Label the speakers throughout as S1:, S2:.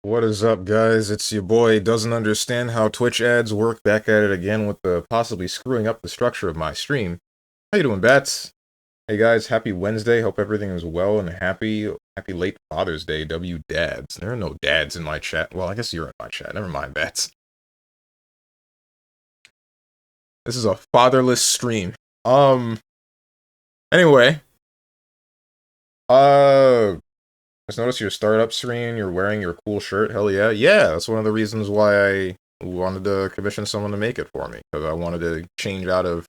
S1: What is up, guys? It's your boy doesn't understand how Twitch ads work. Back at it again with the possibly screwing up the structure of my stream. How you doing, Bats? Hey guys, happy Wednesday. Hope everything is well and happy late Father's Day, W dads. There are no dads in my chat. Well, I guess you're in my chat. Never mind, Bats. This is a fatherless stream. Anyway, uh just noticed your startup screen, you're wearing your cool shirt. Hell yeah. Yeah, that's one of the reasons why I wanted to commission someone to make it for me. Because I wanted to change out of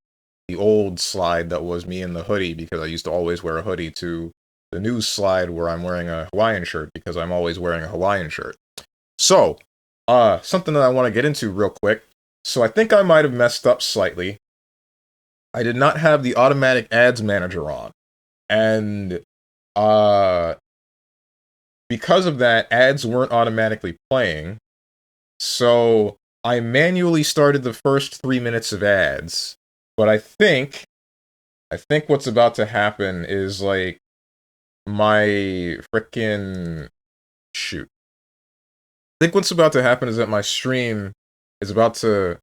S1: the old slide that was me in the hoodie, because I used to always wear a hoodie, to the new slide where I'm wearing a Hawaiian shirt, because I'm always wearing a Hawaiian shirt. So, something that I want to get into real quick. So I think I might have messed up slightly. I did not have the automatic ads manager on. And, uh, because of that, ads weren't automatically playing. So I manually started the first 3 minutes of ads. But I think what's about to happen is like my frickin' shoot. I think what's about to happen is that my stream is about to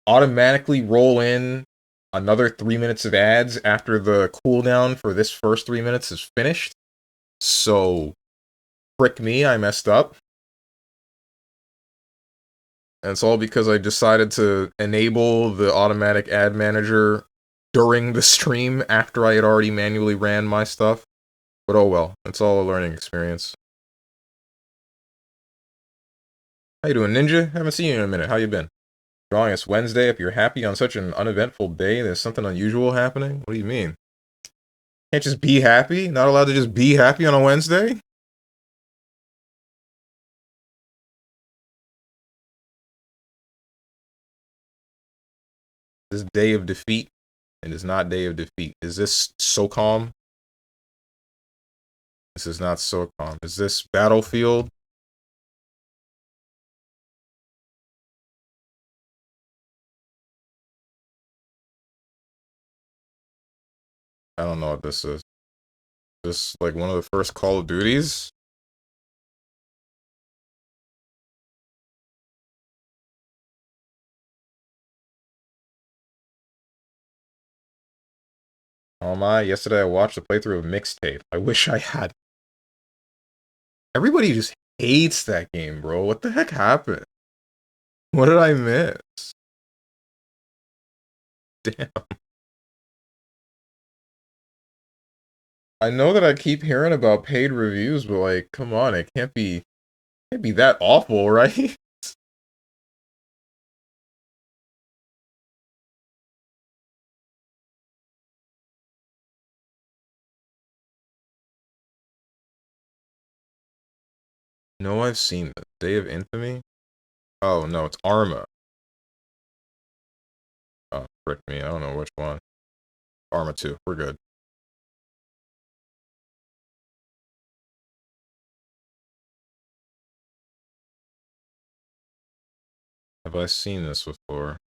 S1: automatically roll in another 3 minutes of ads after the cooldown for this first 3 minutes is finished. So frick me, I messed up. And it's all because I decided to enable the automatic ad manager during the stream after I had already manually ran my stuff. But oh well, it's all a learning experience. How you doing, Ninja? Haven't seen you in a minute. How you been? Drawing us Wednesday. If you're happy on such an uneventful day, there's something unusual happening? What do you mean? Can't just be happy? Not allowed to just be happy on a Wednesday? This day of defeat. It is not day of defeat. Is this so calm? This is not so calm. Is this battlefield? I don't know what this is. This like one of the first Call of Duties? Oh my, yesterday I watched a playthrough of Mixtape. I wish I had. Everybody just hates that game, bro. What the heck happened? What did I miss? Damn. I know that I keep hearing about paid reviews, but like, come on, it can't be that awful, right? No, I've seen this. Day of Infamy? Oh no, it's Arma. Oh, frick me, I don't know which one. Arma 2, we're good. Have I seen this before?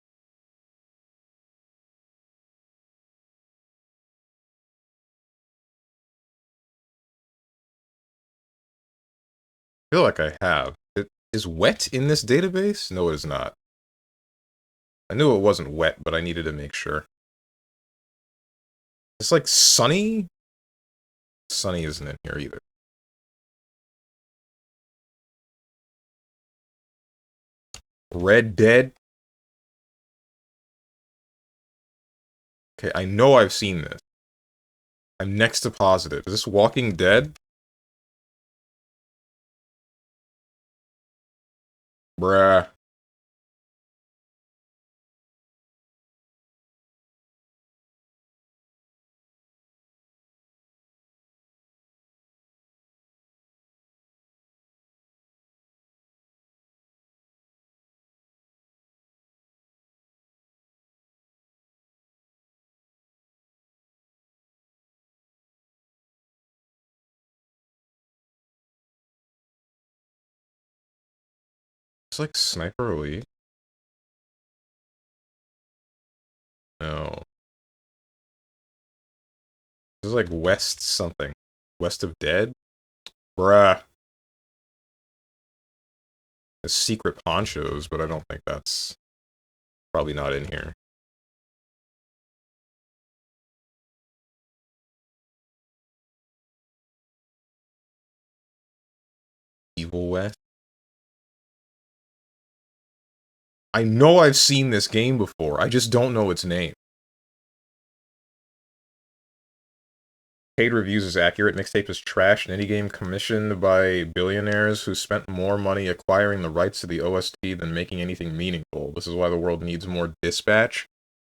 S1: I feel like I have. Is wet in this database? No, it is not. I knew it wasn't wet, but I needed to make sure. It's like Sunny? Sunny isn't in here either. Red Dead? Okay, I know I've seen this. I'm next to positive. Is this Walking Dead? Bruh. It's like Sniper Elite. No. This is like West something. West of Dead? Bruh. The secret ponchos, but I don't think that's probably not in here. Evil West. I know I've seen this game before. I just don't know its name. Paid reviews is accurate. Mixtape is trash. An indie game commissioned by billionaires who spent more money acquiring the rights to the OST than making anything meaningful. This is why the world needs more Dispatch.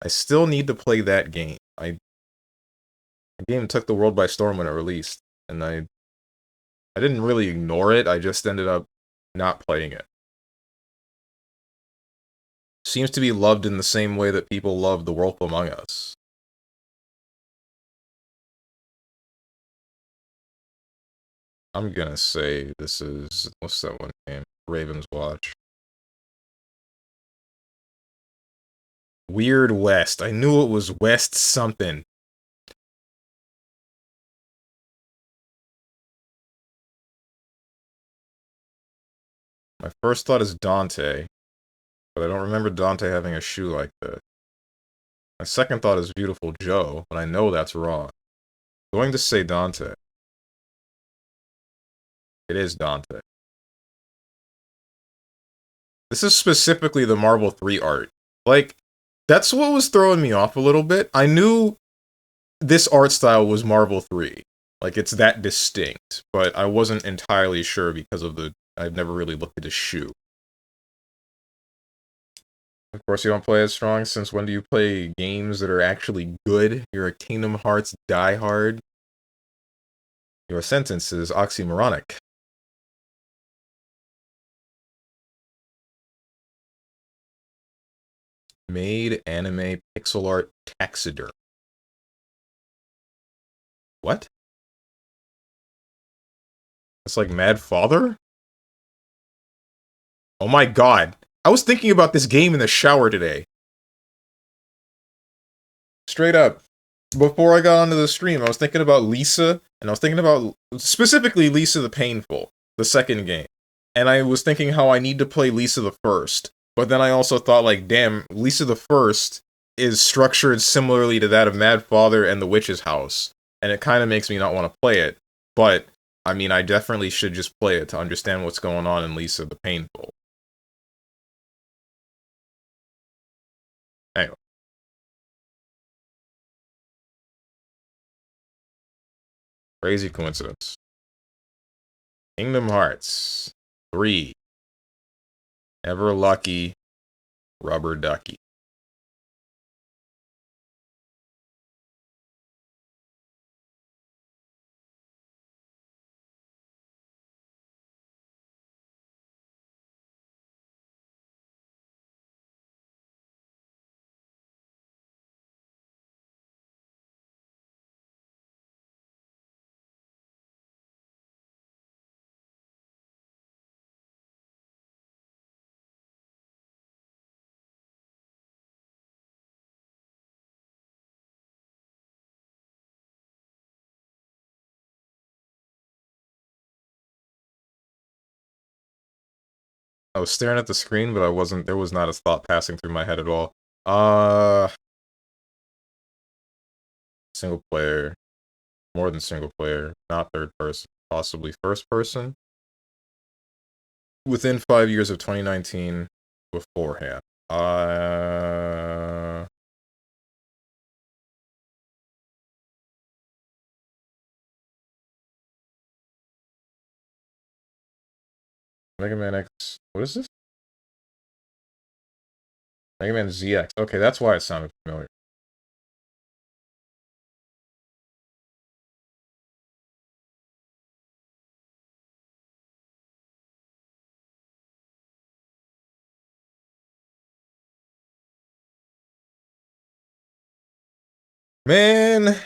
S1: I still need to play that game. The game took the world by storm when it released, and I didn't really ignore it. I just ended up not playing it. Seems to be loved in the same way that people love The Wolf Among Us. I'm gonna say this is... what's that one name? Raven's Watch. Weird West. I knew it was West something. My first thought is Dante, but I don't remember Dante having a shoe like this. My second thought is Beautiful Joe, but I know that's wrong. I'm going to say Dante. It is Dante. This is specifically the Marvel 3 art. Like, that's what was throwing me off a little bit. I knew this art style was Marvel 3. Like, it's that distinct, but I wasn't entirely sure because of the... I've never really looked at his shoe. Of course you don't play as strong. Since when do you play games that are actually good? You're a Kingdom Hearts diehard. Your sentence is oxymoronic. Made anime pixel art taxiderm. What? It's like Mad Father? Oh my god. I was thinking about this game in the shower today. Straight up. Before I got onto the stream, I was thinking about Lisa, and I was thinking about, specifically, Lisa the Painful, the second game. And I was thinking how I need to play Lisa the First. But then I also thought, like, damn, Lisa the First is structured similarly to that of Mad Father and The Witch's House. And it kind of makes me not want to play it. But, I mean, I definitely should just play it to understand what's going on in Lisa the Painful. Anyway. Crazy coincidence. Kingdom Hearts 3. Ever Lucky Rubber Ducky. I was staring at the screen, but there was not a thought passing through my head at all. Single player. More than single player. Not third person. Possibly first person. Within 5 years of 2019 beforehand. Mega Man X. What is this? Mega Man ZX. Okay, that's why it sounded familiar. Man!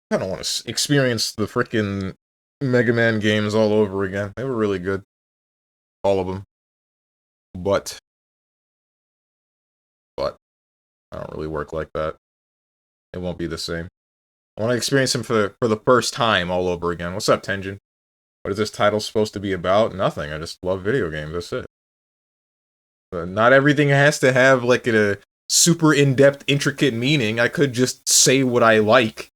S1: I don't want to experience the frickin' Mega Man games all over again. They were really good. All of them. But I don't really work like that. It won't be the same. I want to experience him for the first time all over again. What's up, Tenjin? What is this title supposed to be about? Nothing. I just love video games. That's it. But not everything has to have like a super in-depth, intricate meaning. I could just say what I like.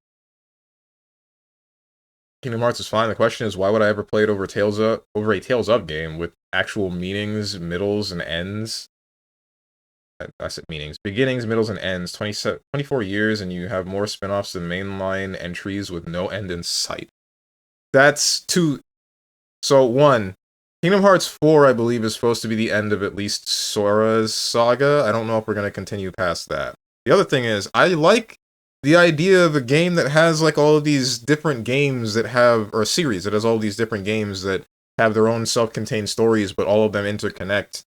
S1: Kingdom Hearts is fine. The question is, why would I ever play it over a Tales of game with actual meanings, middles, and ends? I said meanings, beginnings, middles, and ends. 24 years, and you have more spin-offs than mainline entries with no end in sight. That's two. So one, Kingdom Hearts 4, I believe, is supposed to be the end of at least Sora's saga. I don't know if we're gonna continue past that. The other thing is, I like the idea of a game that has like all of these different games that have, or a series that has all these different games that have their own self-contained stories, but all of them interconnect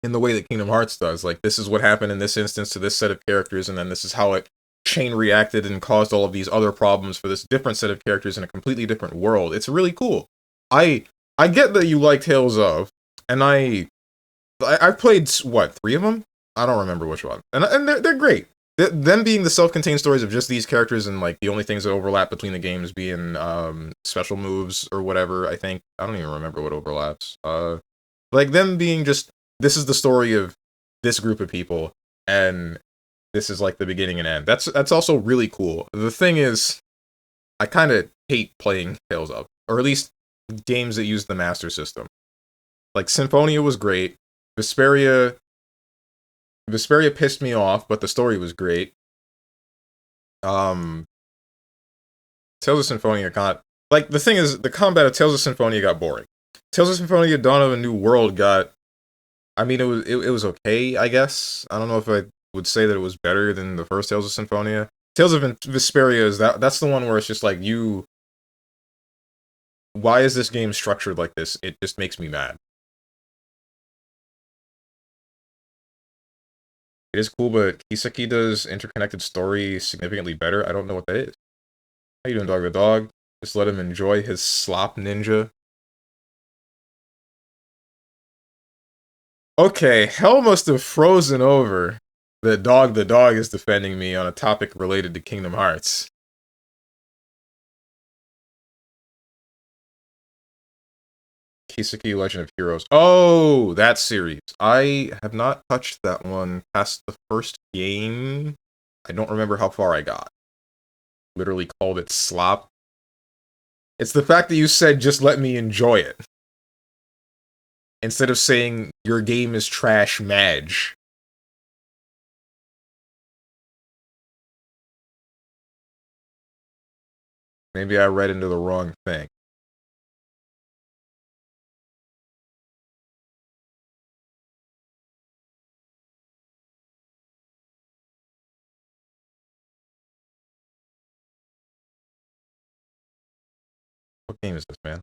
S1: in the way that Kingdom Hearts does. Like, this is what happened in this instance to this set of characters, and then this is how it chain reacted and caused all of these other problems for this different set of characters in a completely different world. It's really cool. I get that you like Tales of, and I've played, what, 3 of them? I don't remember which one. And they're great. Them being the self-contained stories of just these characters, and like the only things that overlap between the games being special moves or whatever, I think. I don't even remember what overlaps. Like them being just, this is the story of this group of people, and this is like the beginning and end. That's also really cool. The thing is, I kind of hate playing Tales of, or at least games that use the Master System. Like Symphonia was great. Vesperia pissed me off, but the story was great. Tales of Symphonia got, like, the thing is, the combat of Tales of Symphonia got boring. Tales of Symphonia Dawn of a New World got, I mean, it was okay, I guess. I don't know if I would say that it was better than the first Tales of Symphonia. Tales of Vesperia is that's the one where it's just like, why is this game structured like this? It just makes me mad. It is cool, but Kiseki does interconnected story significantly better. I don't know what that is. How you doing, dog the dog? Just let him enjoy his slop ninja. Okay, hell must have frozen over that dog the dog is defending me on a topic related to Kingdom Hearts. Kiseki Legend of Heroes. Oh, that series. I have not touched that one past the first game. I don't remember how far I got. Literally called it slop. It's the fact that you said, just let me enjoy it. Instead of saying, your game is trash, Madge. Maybe I read into the wrong thing. What game is this, man?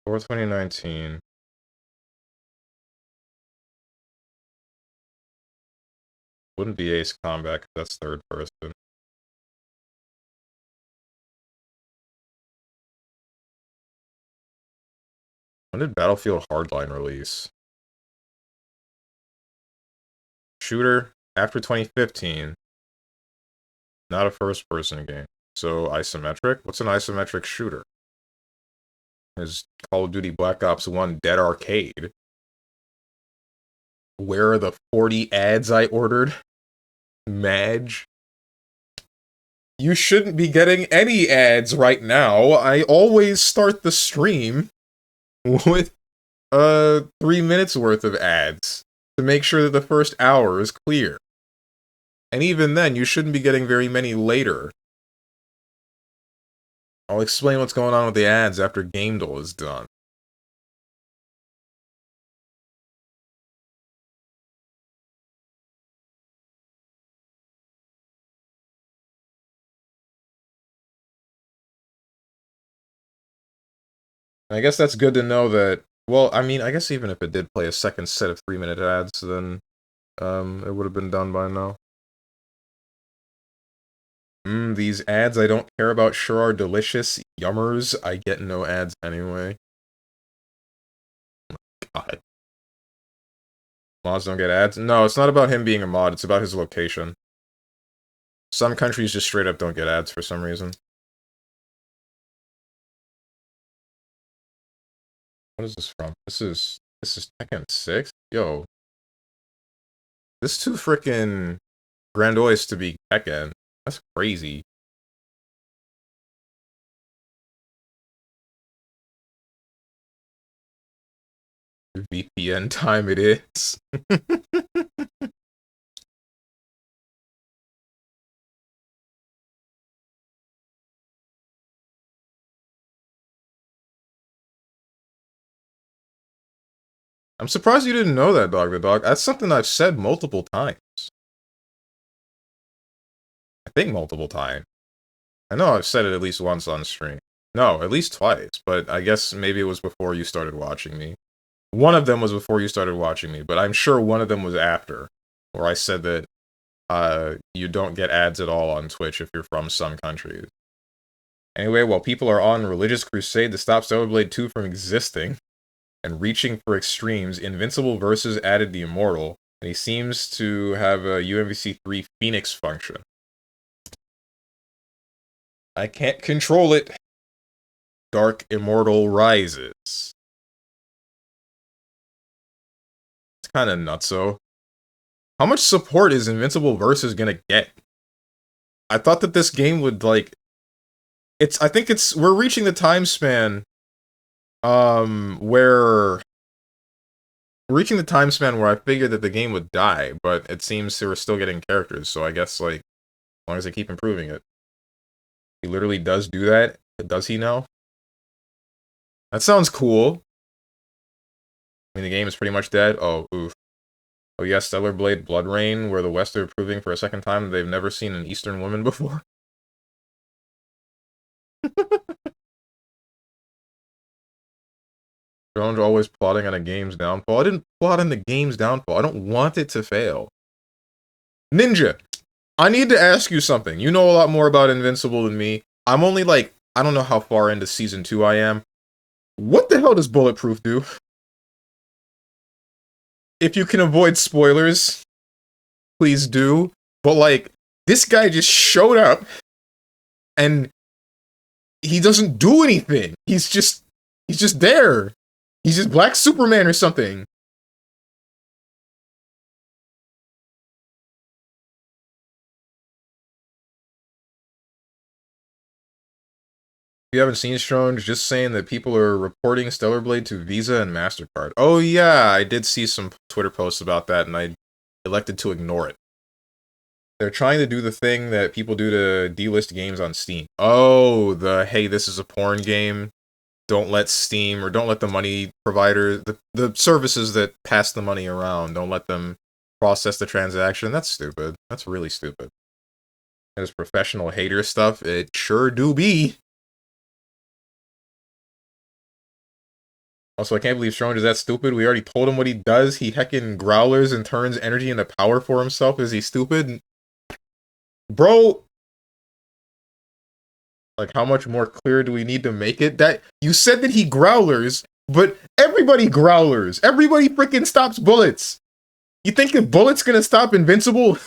S1: For 2019. Wouldn't be Ace Combat, because that's third person. When did Battlefield Hardline release? Shooter after 2015. Not a first-person game. So isometric? What's an isometric shooter? Is Call of Duty Black Ops 1 Dead Arcade? Where are the 40 ads I ordered? Madge? You shouldn't be getting any ads right now. I always start the stream with 3 minutes worth of ads to make sure that the first hour is clear. And even then, you shouldn't be getting very many later. I'll explain what's going on with the ads after Gamedle is done. I guess that's good to know that, well, I mean, I guess even if it did play a second set of 3-minute ads, then it would have been done by now. These ads I don't care about sure are delicious. Yummers, I get no ads anyway. God. Mods don't get ads? No, it's not about him being a mod, it's about his location. Some countries just straight up don't get ads for some reason. What is this from? This is Tekken 6? Yo. This is too frickin' grandiose to be Tekken. That's crazy. VPN time it is. I'm surprised you didn't know that, Dog the Dog. That's something I've said multiple times. I think multiple times. I know I've said it at least once on stream. No, at least twice, but I guess maybe it was before you started watching me. One of them was before you started watching me, but I'm sure one of them was after, where I said that you don't get ads at all on Twitch if you're from some countries. Anyway, while people are on religious crusade to stop Stellar Blade 2 from existing and reaching for extremes, Invincible Versus added the Immortal, and he seems to have a UMVC 3 Phoenix function. I can't control it. Dark Immortal Rises. It's kind of nutso. How much support is Invincible Versus gonna get? I thought that this game would, like... we're reaching the time span, where... We're reaching the time span where I figured that the game would die, but it seems they were still getting characters, so I guess, like, as long as they keep improving it. He literally does do that? Does he now? That sounds cool. I mean, the game is pretty much dead. Oh, oof. Oh yes, Stellar Blade Blood Rain, where the West are proving for a second time they've never seen an Eastern woman before. Drone's always plotting on a game's downfall. I didn't plot on the game's downfall. I don't want it to fail. Ninja, I need to ask you something. You know a lot more about Invincible than me. I'm only like, I don't know how far into Season 2 I am. What the hell does Bulletproof do? If you can avoid spoilers, please do. But like, this guy just showed up and he doesn't do anything. He's just there. He's just Black Superman or something. If you haven't seen Strong, just saying that people are reporting Stellar Blade to Visa and MasterCard. Oh yeah, I did see some Twitter posts about that and I elected to ignore it. They're trying to do the thing that people do to delist games on Steam. Oh, hey, this is a porn game. Don't let Steam, or don't let the money provider, the services that pass the money around, don't let them process the transaction. That's stupid. That's really stupid. There's professional hater stuff. It sure do be. Also, I can't believe Strong is that stupid. We already told him what he does. He heckin' growlers and turns energy into power for himself. Is he stupid? Bro, like, how much more clear do we need to make it? That you said that he growlers, but everybody growlers. Everybody freaking stops bullets. You think if bullets gonna stop Invincible?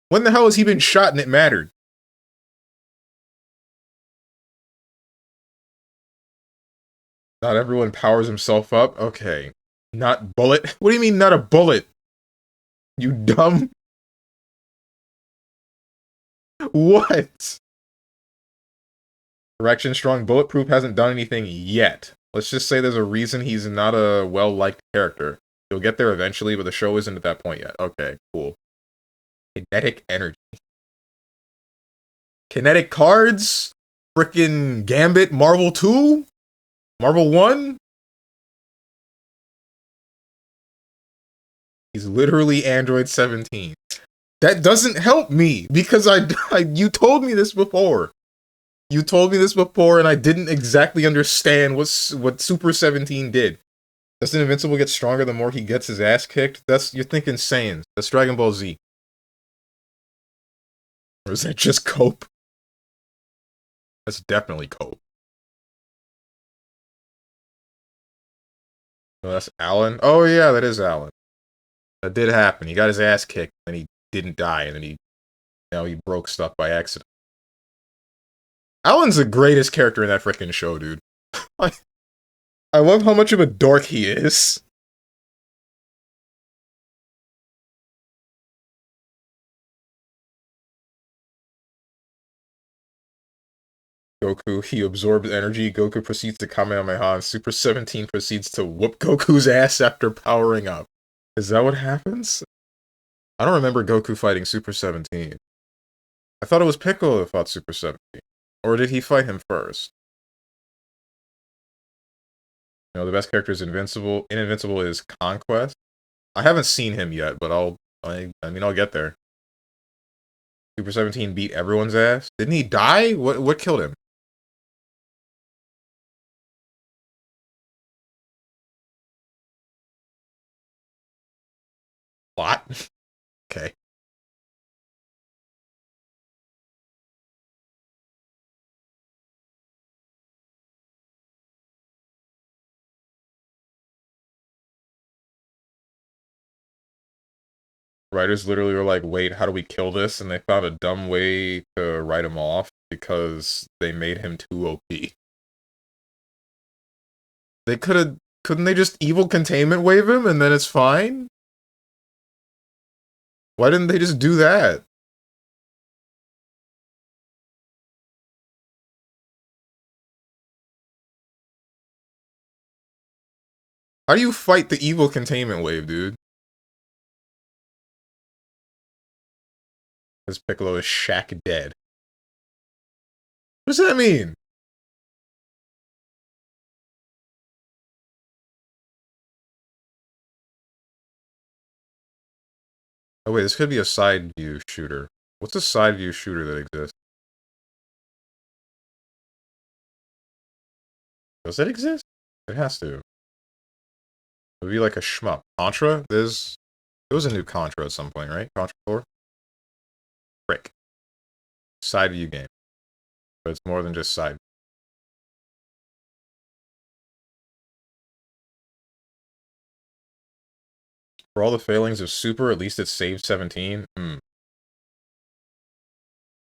S1: When the hell has he been shot and it mattered? Not everyone powers himself up. Okay. Not bullet. What do you mean not a bullet? You dumb. What? Correction, Strong. Bulletproof hasn't done anything yet. Let's just say there's a reason he's not a well-liked character. He'll get there eventually, but the show isn't at that point yet. Okay, cool. Kinetic energy. Kinetic cards? Frickin' Gambit Marvel 2? Marvel 1? He's literally Android 17. That doesn't help me, because you told me this before. You told me this before, and I didn't exactly understand what Super 17 did. Doesn't Invincible get stronger the more he gets his ass kicked? You're thinking Saiyans. That's Dragon Ball Z. Or is that just Cope? That's definitely Cope. Oh, that's Alan? Oh yeah, that is Alan. That did happen. He got his ass kicked, and he didn't die, and then he broke stuff by accident. Alan's the greatest character in that freaking show, dude. I love how much of a dork he is. Goku, he absorbs energy. Goku proceeds to Kamehameha, and Super 17 proceeds to whoop Goku's ass after powering up. Is that what happens? I don't remember Goku fighting Super 17. I thought it was Piccolo that fought Super 17. Or did he fight him first? You know, the best character is Invincible. Invincible is Conquest. I haven't seen him yet, but I'll get there. Super 17 beat everyone's ass. Didn't he die? What killed him? Plot? Okay. Writers literally were like, wait, how do we kill this? And they found a dumb way to write him off because they made him too OP. Couldn't they just evil containment wave him and then it's fine? Why didn't they just do that? How do you fight the evil containment wave, dude? Because Piccolo is Shaq dead. What does that mean? Oh wait, this could be a side view shooter. What's a side view shooter that exists? Does it exist? It has to. It would be like a shmup. Contra? There was a new Contra at some point, right? Contra 4? Frick. Side view game. But it's more than just side. For all the failings of Super, at least it saved 17. I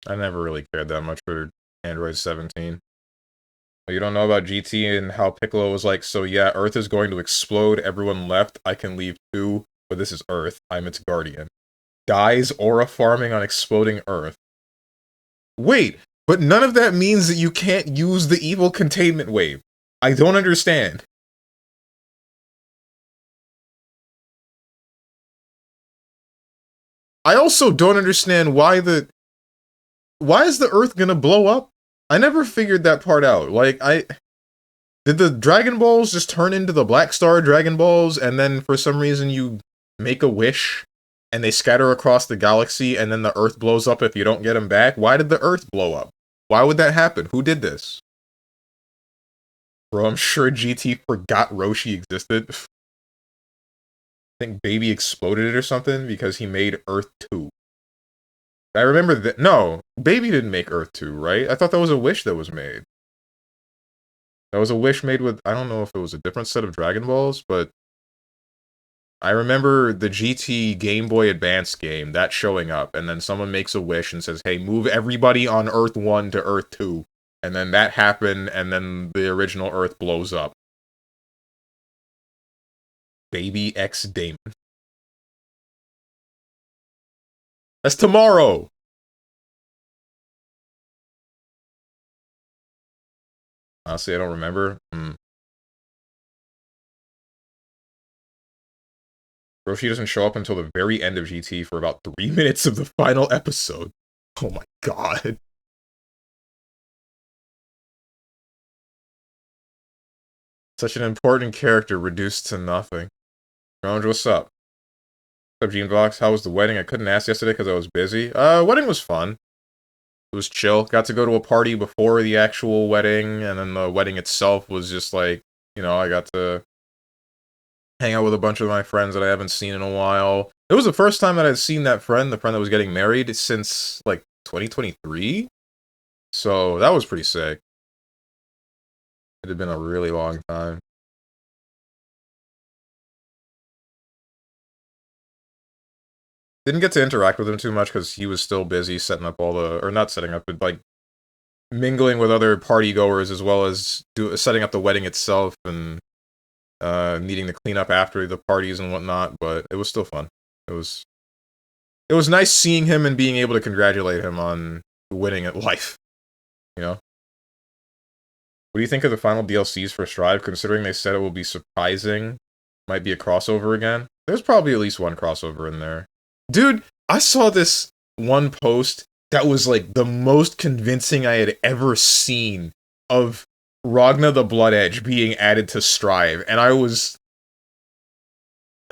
S1: never really cared that much for Android 17. You don't know about GT and how Piccolo was like, so yeah, Earth is going to explode, everyone left, I can leave too, but this is Earth, I'm its guardian. Dies aura farming on exploding Earth. Wait, but none of that means that you can't use the evil containment wave. I don't understand. I also don't understand why is the Earth gonna blow up? I never figured that part out. Like, did the Dragon Balls just turn into the Black Star Dragon Balls, and then for some reason you make a wish, and they scatter across the galaxy, and then the Earth blows up if you don't get them back? Why did the Earth blow up? Why would that happen? Who did this? Bro, I'm sure GT forgot Roshi existed. I think Baby exploded it or something, because he made Earth 2. I remember that. No, Baby didn't make Earth 2, right? I thought that was a wish that was made. That was a wish made with, I don't know if it was a different set of Dragon Balls, but I remember the GT Game Boy Advance game, that showing up, and then someone makes a wish and says, hey, move everybody on Earth 1 to Earth 2. And then that happened, and then the original Earth blows up. Baby X Damon. That's tomorrow! Honestly, I don't remember. Roshi doesn't show up until the very end of GT for about 3 minutes of the final episode. Oh my god. Such an important character reduced to nothing. Ronge, what's up? What's up, Genebox? How was the wedding? I couldn't ask yesterday because I was busy. Wedding was fun. It was chill. Got to go to a party before the actual wedding, and then the wedding itself was just like, you know, I got to hang out with a bunch of my friends that I haven't seen in a while. It was the first time that I'd seen that friend, the friend that was getting married, since, like, 2023. So that was pretty sick. It had been a really long time. Didn't get to interact with him too much because he was still busy setting up all the, or not setting up, but like mingling with other party goers as well as setting up the wedding itself and needing to clean up after the parties and whatnot. But it was still fun. It was nice seeing him and being able to congratulate him on winning at life. You know. What do you think of the final DLCs for Strive? Considering they said it will be surprising, might be a crossover again. There's probably at least one crossover in there. Dude, I saw this one post that was like the most convincing I had ever seen of Ragna the Blood Edge being added to Strive, and I was...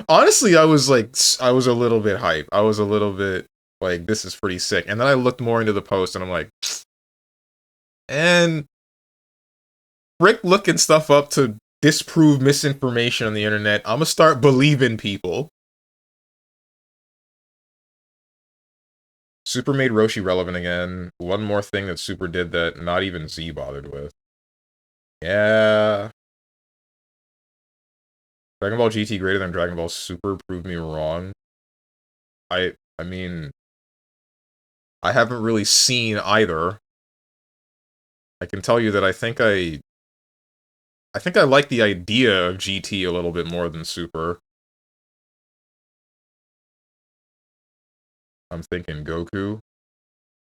S1: Honestly, I was a little bit hyped. I was a little bit like, this is pretty sick. And then I looked more into the post, and I'm like... And... Rick looking stuff up to disprove misinformation on the internet. I'm gonna start believing people. Super made Roshi relevant again. One more thing that Super did that not even Z bothered with. Yeah. Dragon Ball GT greater than Dragon Ball Super proved me wrong. I mean, I haven't really seen either. I can tell you that I think I like the idea of GT a little bit more than Super. I'm thinking Goku.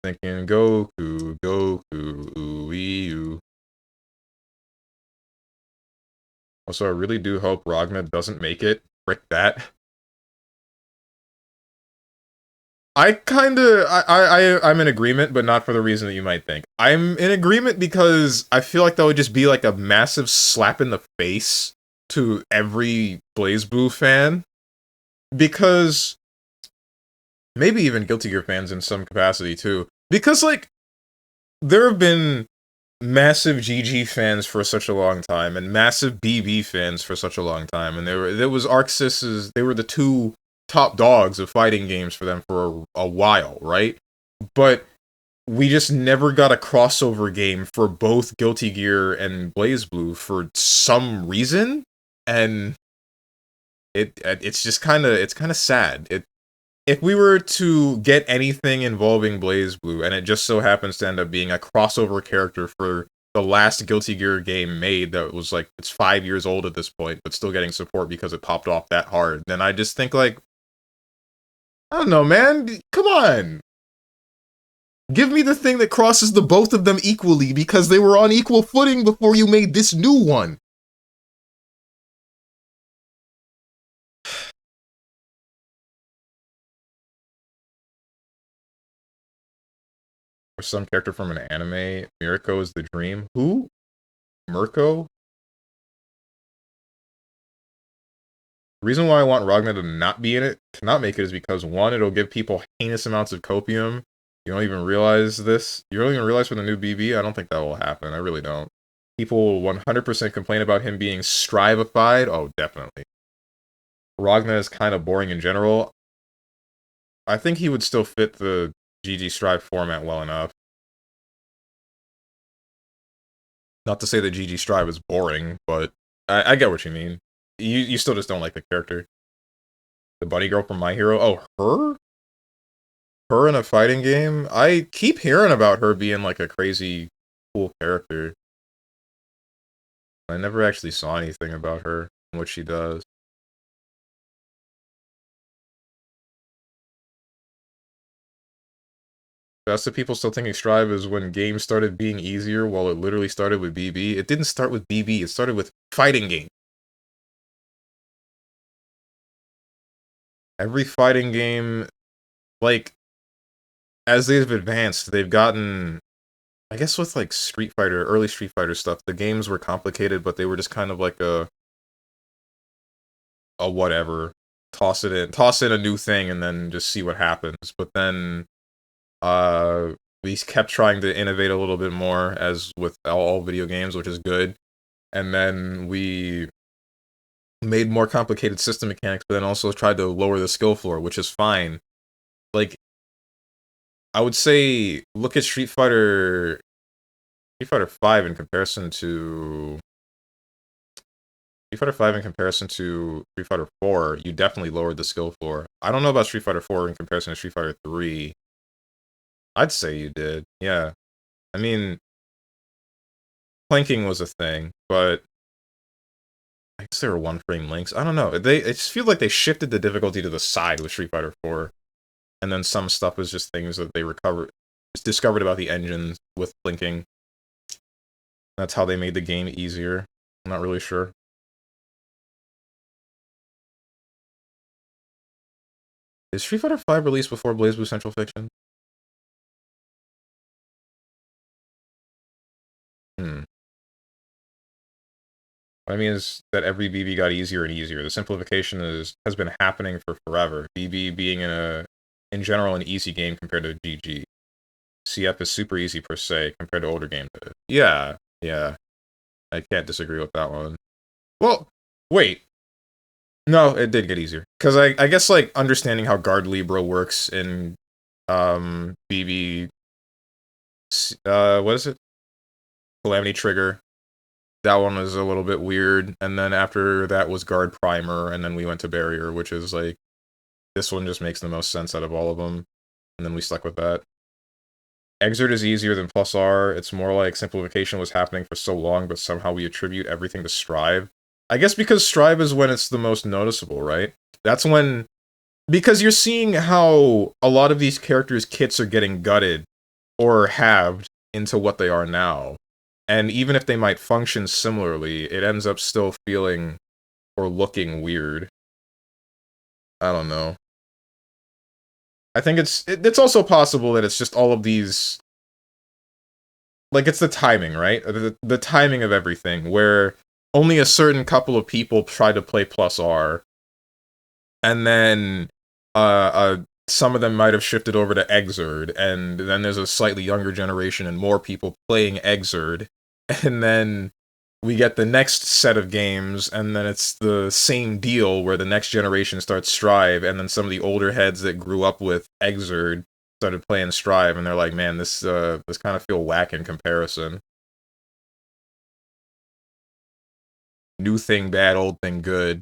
S1: Thinking Goku, ooh-wee-oo. Also, I really do hope Ragna doesn't make it. Frick that. I'm in agreement, but not for the reason that you might think. I'm in agreement because I feel like that would just be like a massive slap in the face to every BlazBlue fan. Because... maybe even Guilty Gear fans in some capacity, too. Because, like, there have been massive GG fans for such a long time, and massive BB fans for such a long time, and there was ArcSys's, they were the two top dogs of fighting games for them for a while, right? But we just never got a crossover game for both Guilty Gear and BlazBlue for some reason, and it's just kind of sad. If we were to get anything involving BlazBlue, and it just so happens to end up being a crossover character for the last Guilty Gear game made that was like, it's 5 years old at this point, but still getting support because it popped off that hard, then I just think like, I don't know, man, come on! Give me the thing that crosses the both of them equally, because they were on equal footing before you made this new one! Or some character from an anime. Mirko is the dream. Who? Mirko? The reason why I want Ragna to not be in it, to not make it, is because, one, it'll give people heinous amounts of copium. You don't even realize this. You don't even realize for the new BB? I don't think that will happen. I really don't. People will 100% complain about him being strivified. Oh, definitely. Ragna is kind of boring in general. I think he would still fit the GG Strive format well enough. Not to say that GG Strive is boring, but I get what you mean. You still just don't like the character. The bunny girl from My Hero? Oh, her? Her in a fighting game? I keep hearing about her being like a crazy cool character. I never actually saw anything about her and what she does. That's the people still thinking Strive is when games started being easier while it literally started with BB. It didn't start with BB, it started with fighting game. Every fighting game, like, as they've advanced, they've gotten, I guess with like Street Fighter, early Street Fighter stuff, the games were complicated, but they were just kind of like a whatever. Toss in a new thing and then just see what happens. But then we kept trying to innovate a little bit more, as with all video games, which is good. And then we made more complicated system mechanics, but then also tried to lower the skill floor, which is fine. Like, I would say look at Street Fighter 5 in comparison to Street Fighter 5 in comparison to Street Fighter 4, you definitely lowered the skill floor. I don't know about Street Fighter 4 in comparison to Street Fighter 3. I'd say you did. Yeah. I mean, planking was a thing, but I guess there were one frame links. I don't know. It just feels like they shifted the difficulty to the side with Street Fighter 4. And then some stuff was just things that they discovered about the engines with blinking. That's how they made the game easier. I'm not really sure. Is Street Fighter 5 released before BlazBlue Central Fiction? What I mean is that every BB got easier and easier. The simplification has been happening for forever. BB being in general an easy game compared to GG. CF is super easy per se compared to older games. Yeah, yeah. I can't disagree with that one. Well, wait. No, it did get easier. Because I guess, like, understanding how Guard Libra works in, BB... what is it? Calamity Trigger. That one was a little bit weird. And then after that was Guard Primer, and then we went to Barrier, which is, like... This one just makes the most sense out of all of them. And then we stuck with that. Exert is easier than plus R. It's more like simplification was happening for so long, but somehow we attribute everything to Strive. I guess because Strive is when it's the most noticeable, right? That's when... Because you're seeing how a lot of these characters' kits are getting gutted or halved into what they are now. And even if they might function similarly, it ends up still feeling or looking weird. I don't know. I think it's also possible that it's just all of these... Like, it's the timing, right? The timing of everything, where only a certain couple of people try to play plus R, and then some of them might have shifted over to Exerd, and then there's a slightly younger generation and more people playing Exerd, and then we get the next set of games, and then it's the same deal where the next generation starts Strive, and then some of the older heads that grew up with Exerd started playing Strive, and they're like, man, this kind of feel whack in comparison. New thing bad, old thing good.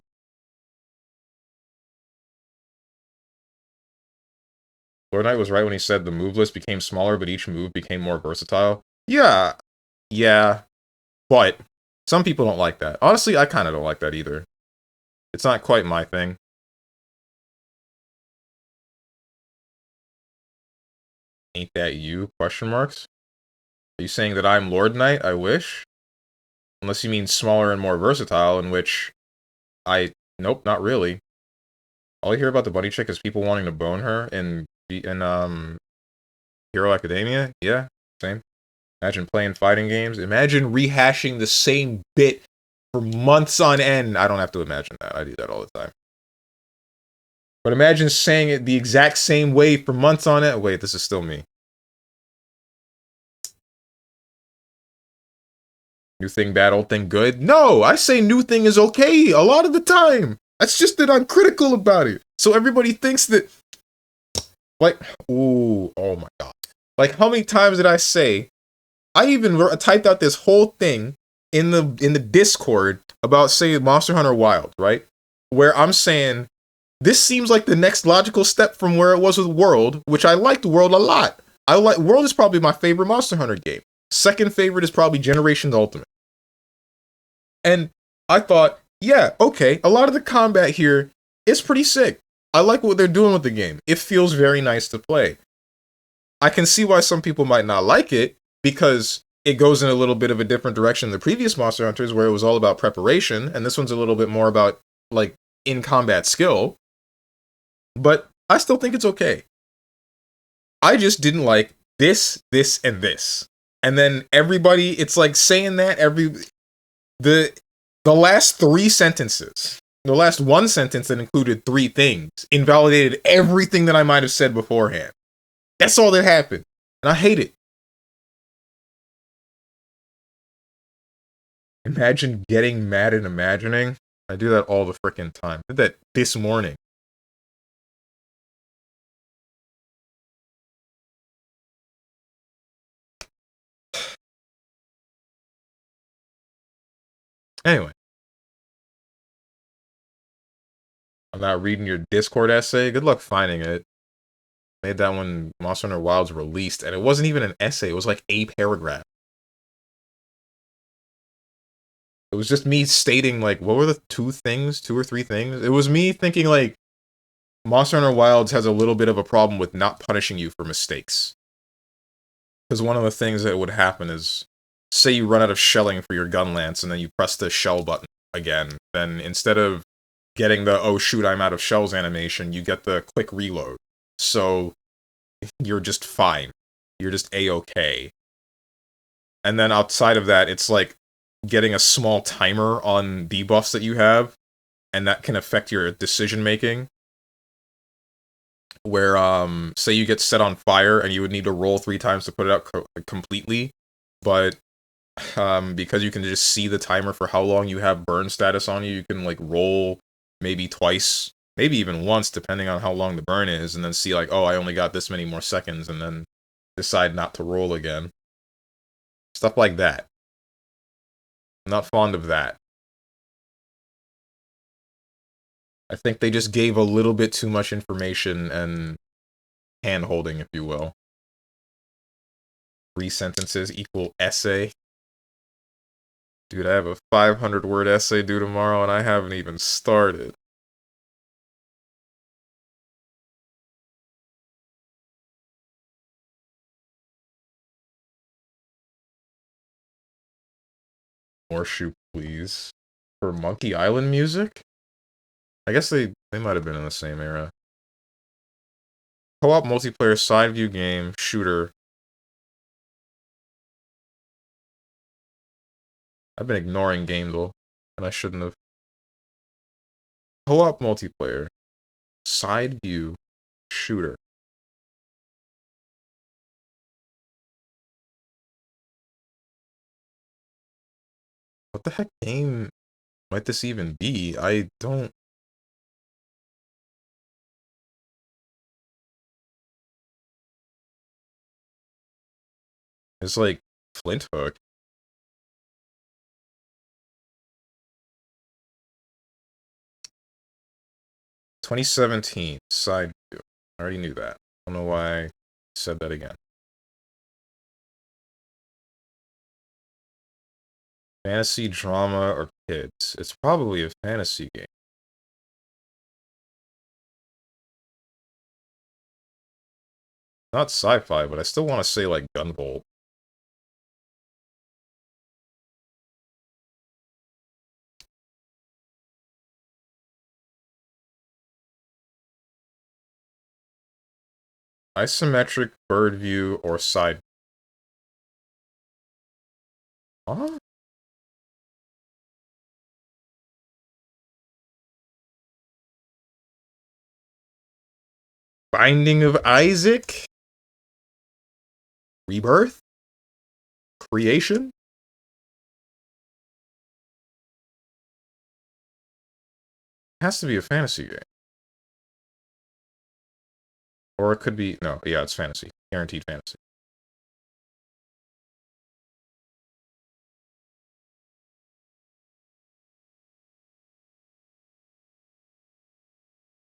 S1: Lord Knight was right when he said the move list became smaller, but each move became more versatile. Yeah, but some people don't like that. Honestly, I kind of don't like that either. It's not quite my thing. Ain't that you? Question marks? Are you saying that I'm Lord Knight? I wish? Unless you mean smaller and more versatile, in which nope, not really. All I hear about the bunny chick is people wanting to bone her in Hero Academia. Yeah, same. Imagine playing fighting games. Imagine rehashing the same bit for months on end. I don't have to imagine that. I do that all the time. But imagine saying it the exact same way for months on end. Wait, this is still me. New thing bad, old thing good? No, I say new thing is okay a lot of the time. That's just that I'm critical about it. So everybody thinks that, like, ooh, oh my god. Like, how many times did I say, I even typed out this whole thing in the Discord about, say, Monster Hunter Wild, right? Where I'm saying, this seems like the next logical step from where it was with World, which I liked World a lot. World is probably my favorite Monster Hunter game. Second favorite is probably Generations Ultimate. And I thought, yeah, okay, a lot of the combat here is pretty sick. I like what they're doing with the game. It feels very nice to play. I can see why some people might not like it, because it goes in a little bit of a different direction than the previous Monster Hunters, where it was all about preparation, and this one's a little bit more about, like, in-combat skill. But I still think it's okay. I just didn't like this, and this. And then everybody, it's like saying that the last three sentences, the last one sentence that included three things, invalidated everything that I might have said beforehand. That's all that happened. And I hate it. Imagine getting mad and imagining. I do that all the freaking time. I did that this morning. Anyway, I'm not reading your Discord essay. Good luck finding it. Made that when Monster Hunter Wilds released, and it wasn't even an essay. It was like a paragraph. It was just me stating, like, what were the two or three things? It was me thinking, like, Monster Hunter Wilds has a little bit of a problem with not punishing you for mistakes. Because one of the things that would happen is, say you run out of shelling for your gun lance, and then you press the shell button again, then instead of getting the, oh shoot, I'm out of shells animation, you get the quick reload. So, you're just fine. You're just A-okay. And then outside of that, it's like getting a small timer on debuffs that you have, and that can affect your decision making. Where, say you get set on fire and you would need to roll 3 times to put it out completely, but because you can just see the timer for how long you have burn status on you, you can like roll maybe twice, maybe even once, depending on how long the burn is, and then see like, oh, I only got this many more seconds, and then decide not to roll again. Stuff like that. I'm not fond of that. I think they just gave a little bit too much information and hand-holding, if you will. 3 sentences equal essay. Dude, I have a 500-word essay due tomorrow, and I haven't even started. More shoot, please. For Monkey Island music? I guess they might have been in the same era. Co-op multiplayer side view game, shooter. I've been ignoring Gamedle, and I shouldn't have. Co-op multiplayer, side view, shooter. What the heck game might this even be? I don't... It's like Flint Hook. 2017, side view. I already knew that. I don't know why I said that again. Fantasy, drama, or kids? It's probably a fantasy game. Not sci-fi, but I still want to say, like, Gunvolt. Isometric, bird view, or side... Huh? Binding of Isaac? Rebirth? Creation? Has to be a fantasy game. Or it could be... No, yeah, it's fantasy. Guaranteed fantasy.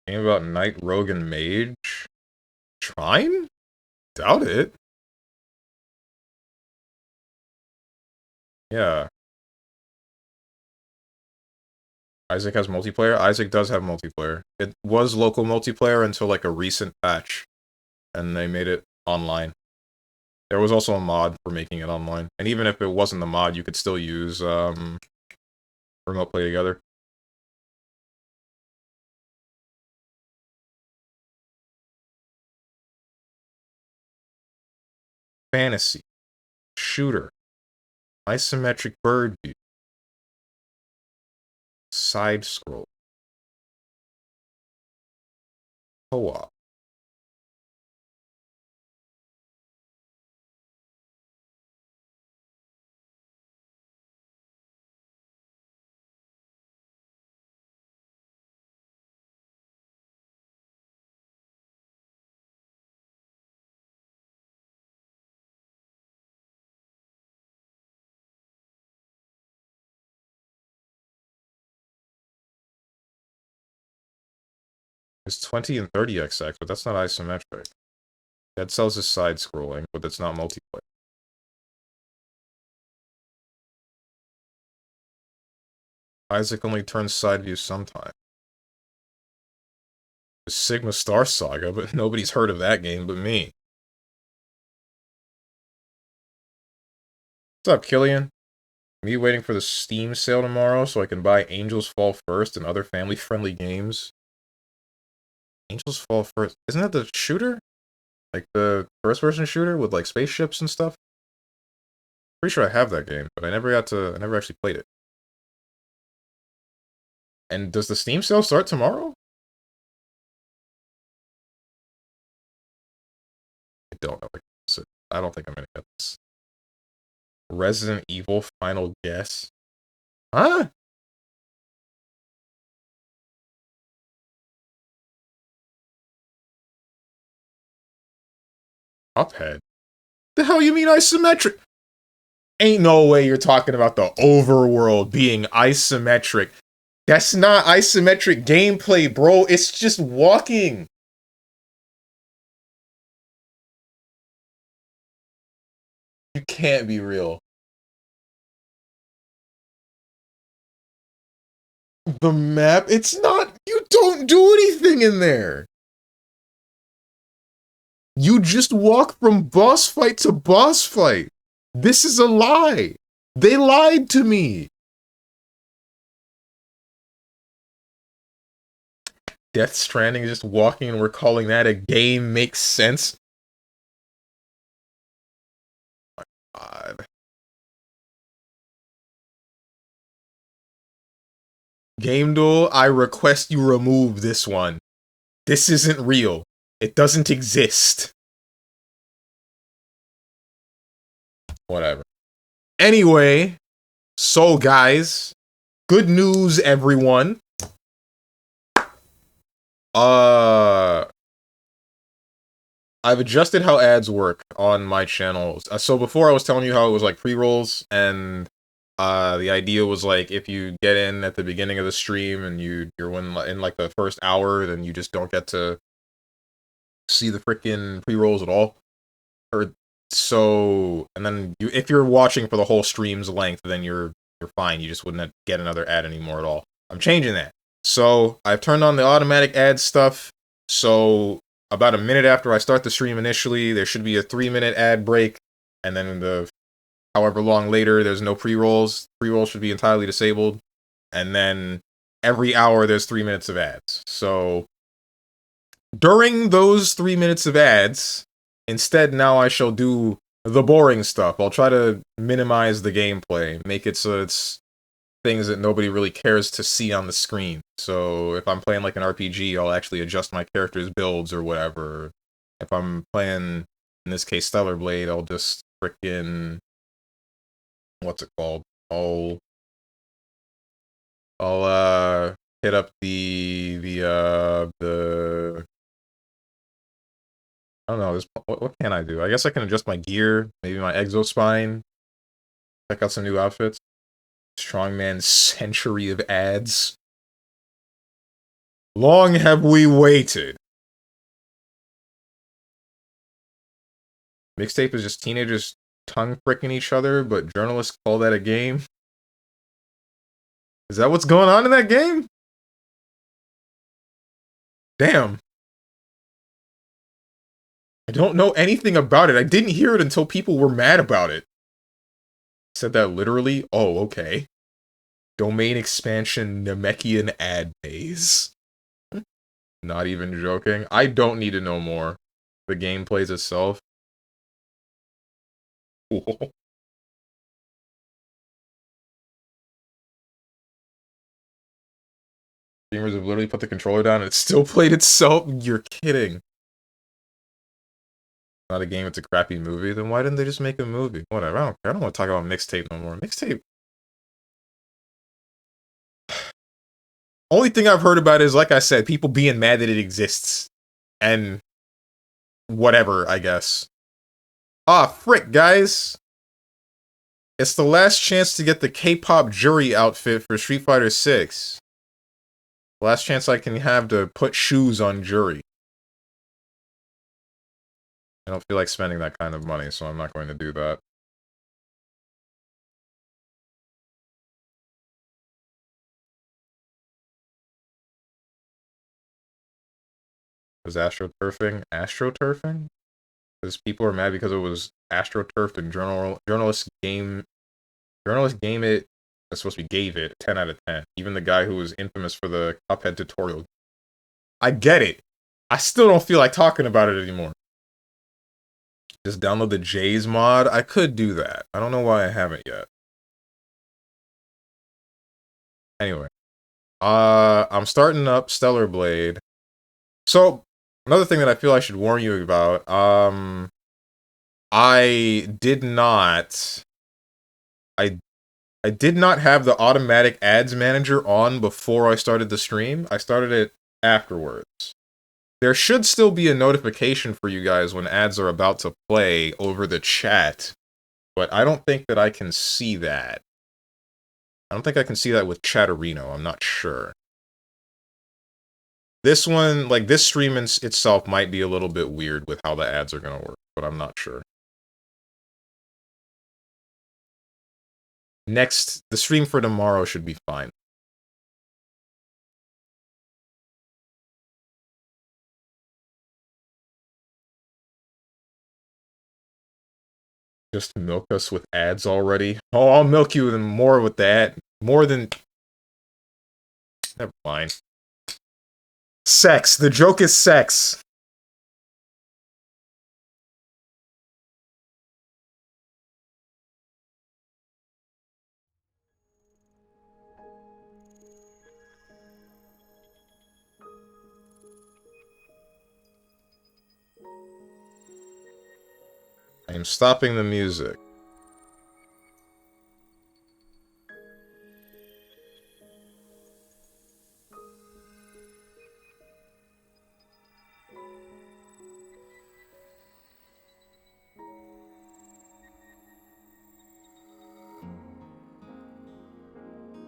S1: Game about Knight, Rogue, and Mage? Trine? Doubt it. Yeah. Isaac has multiplayer? Isaac does have multiplayer. It was local multiplayer until, like, a recent patch. And they made it online. There was also a mod for making it online. And even if it wasn't the mod, you could still use, remote play together. Fantasy. Shooter. Isometric bird view. Side scroll. Co-op. It's 20 and 30xx, but that's not isometric. Dead Cells is side-scrolling, but it's not multiplayer. Isaac only turns side view sometimes. Sigma Star Saga, but nobody's heard of that game but me. What's up, Killian? Me waiting for the Steam sale tomorrow so I can buy Angels Fall First and other family-friendly games. Angels Fall First. Isn't that the shooter? Like the first-person shooter with like spaceships and stuff? Pretty sure I have that game, but I never actually played it. And does the Steam sale start tomorrow? I don't know. So I don't think I'm gonna get this. Resident Evil Final Guess? Huh? Cuphead? The hell you mean isometric? Ain't no way you're talking about the overworld being isometric. That's not isometric gameplay, bro. It's just walking. You can't be real. The map, it's not. You don't do anything in there. You just walk from boss fight to boss fight. This is a lie. They lied to me. Death Stranding is just walking and we're calling that a game makes sense? Oh my God. Game Duel, I request you remove this one. This isn't real. It doesn't exist. Whatever. Anyway, so guys, good news, everyone. I've adjusted how ads work on my channel. So before I was telling you how it was like pre-rolls, and the idea was like if you get in at the beginning of the stream and you're in like the first hour, then you just don't get to see the freaking pre-rolls at all. Or so, and then if you're watching for the whole stream's length, then you're fine. You just wouldn't get another ad anymore at all. I'm changing that. So I've turned on the automatic ad stuff. So about a minute after I start the stream initially, there should be a 3-minute ad break, and then however long later, there's no pre-rolls. Pre-rolls should be entirely disabled, and then every hour there's 3 minutes of ads. So during those 3 minutes of ads, instead now I shall do the boring stuff. I'll try to minimize the gameplay, make it so it's things that nobody really cares to see on the screen. So if I'm playing like an RPG, I'll actually adjust my character's builds or whatever. If I'm playing, in this case, Stellar Blade, I'll just frickin' what's it called? I'll hit up the I don't know, what can I do? I guess I can adjust my gear, maybe my exospine, check out some new outfits. Strongman's century of ads. Long have we waited. Mixtape is just teenagers tongue fricking each other, but journalists call that a game. Is that what's going on in that game? Damn. I don't know anything about it. I didn't hear it until people were mad about it. Said that literally? Oh, okay. Domain expansion Namekian ad maze. Not even joking. I don't need to know more. The game plays itself. Cool. Gamers have literally put the controller down and it still played itself? You're kidding. Not a game, it's a crappy movie. Then why didn't they just make a movie? Whatever, I don't care. I don't want to talk about Mixtape no more. Mixtape. Only thing I've heard about is, like I said, people being mad that it exists. And whatever, I guess. Ah, frick, guys. It's the last chance to get the K-pop jury outfit for Street Fighter 6. Last chance I can have to put shoes on jury. I don't feel like spending that kind of money, so I'm not going to do that. Was astroturfing astroturfing? Because people are mad because it was astroturfed and journalists game it. It's supposed to be gave it 10 out of 10. Even the guy who was infamous for the Cuphead tutorial. I get it. I still don't feel like talking about it anymore. Just download the J's mod. I could do that. I don't know why I haven't yet. Anyway, I'm starting up Stellar Blade. So another thing that I feel I should warn you about. I did not. I did not have the automatic ads manager on before I started the stream. I started it afterwards. There should still be a notification for you guys when ads are about to play over the chat, but I don't think that I can see that. I don't think I can see that with Chatterino. I'm not sure. This one, like this stream itself might be a little bit weird with how the ads are going to work, but I'm not sure. Next, the stream for tomorrow should be fine. Just milk us with ads already. Oh, I'll milk you even more with that. More than... Never mind. Sex. The joke is sex. I am stopping the music.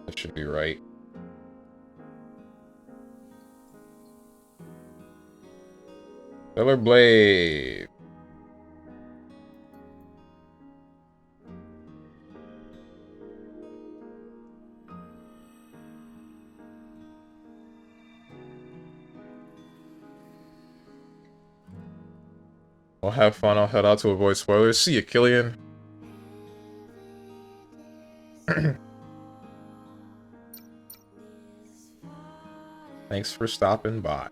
S1: That should be right. Stellar Blade. I'll have fun. I'll head out to avoid spoilers. See you, Killian. Thanks for stopping by.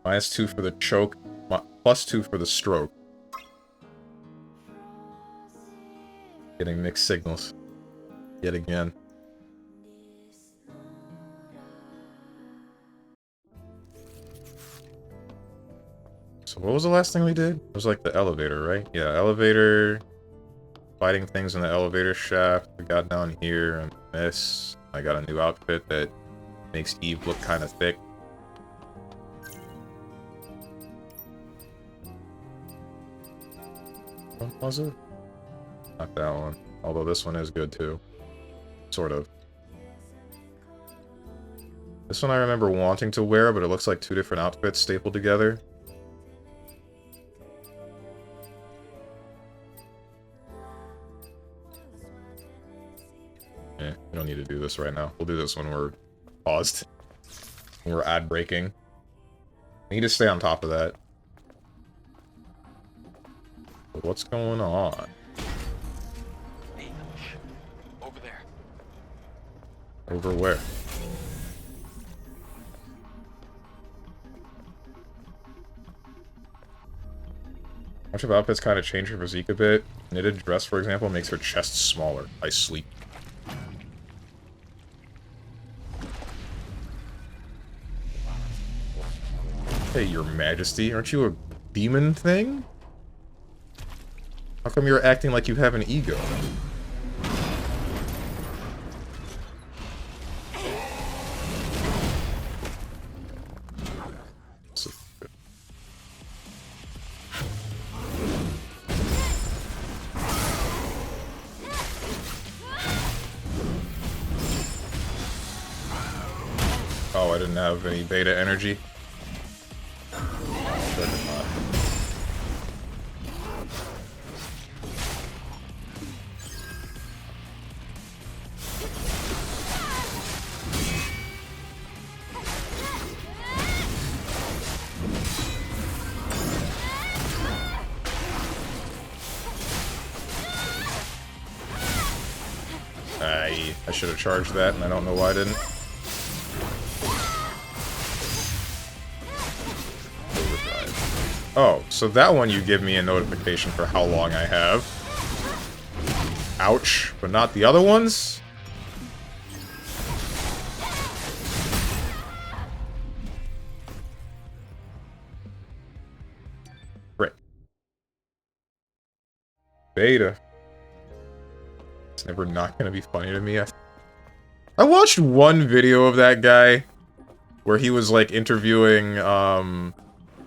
S1: -2 for the choke, +2 for the stroke. Getting mixed signals. Yet again. So what was the last thing we did? It was like the elevator, right? Yeah, elevator. Fighting things in the elevator shaft. We got down here and this. I got a new outfit that makes Eve look kind of thick. What was it? Not that one. Although this one is good too. Sort of. This one I remember wanting to wear, but it looks like two different outfits stapled together. We don't need to do this right now. We'll do this when we're paused. When we're ad breaking. I need to stay on top of that. But what's going on?
S2: Over there.
S1: Over where? Bunch of outfits kind of change her physique a bit. Knitted dress, for example, makes her chest smaller. I sleep. Hey, your majesty, aren't you a demon thing? How come you're acting like you have an ego? didn't have any beta energy. But not. I should have charged that, and I don't know why I didn't. Overdrive. Oh, so that one you give me a notification for how long I have. Ouch, but not the other ones? Frick. Beta. It's never not gonna be funny to me. I watched one video of that guy where he was like interviewing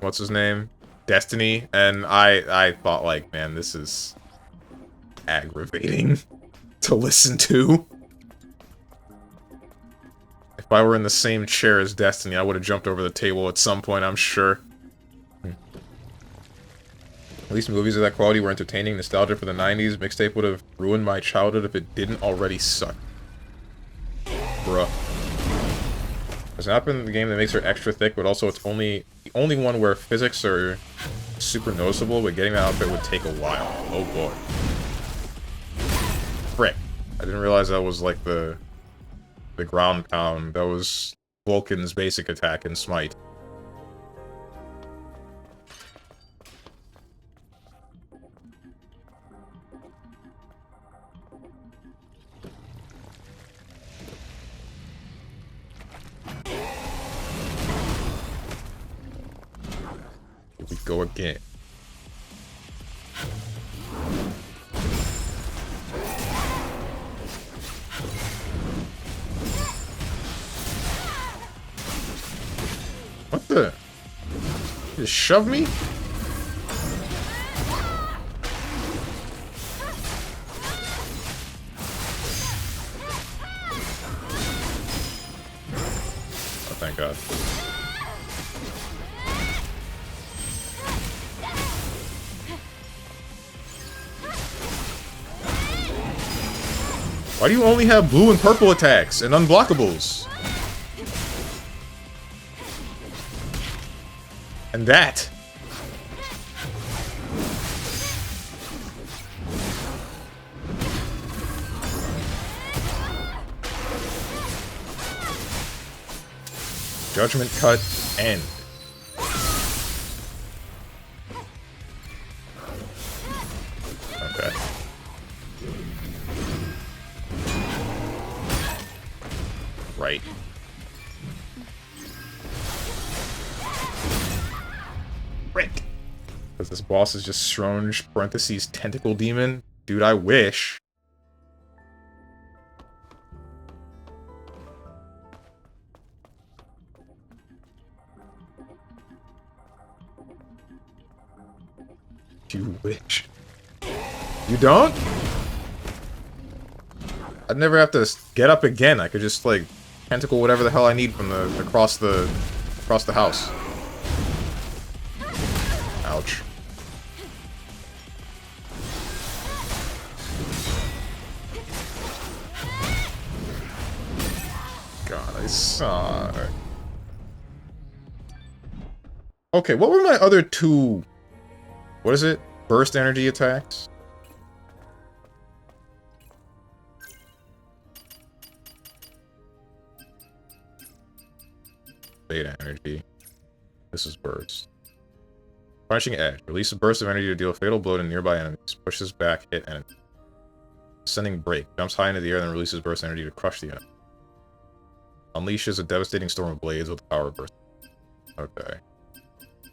S1: what's his name? Destiny, and I thought like, man, this is aggravating to listen to. If I were in the same chair as Destiny, I would have jumped over the table at some point, I'm sure. At least movies of that quality were entertaining, nostalgia for the 90s. Mixtape would have ruined my childhood if it didn't already suck. Bruh. There's an app in the game that makes her extra thick, but also it's the only one where physics are super noticeable, but getting that outfit would take a while. Oh boy. Frick. I didn't realize that was like the ground pound. That was Vulcan's basic attack in Smite. Here we go again. What the? You just shove me? Oh, thank God. Why do you only have blue and purple attacks and unblockables? And that. Judgment cut end. Okay. Right. Frick. Because this boss is just Strange parentheses tentacle demon. Dude, I wish. You wish. You don't? I'd never have to get up again. I could just like tentacle whatever the hell I need from the across the house. Ouch. God, I suck. Okay, what were my other two? What is it? Burst energy attacks? Beta energy. This is burst. Punishing edge. Release a burst of energy to deal a fatal blow to nearby enemies. Pushes back, hit enemy. Sending break. Jumps high into the air, then releases burst energy to crush the enemy. Unleashes a devastating storm of blades with power burst. Okay.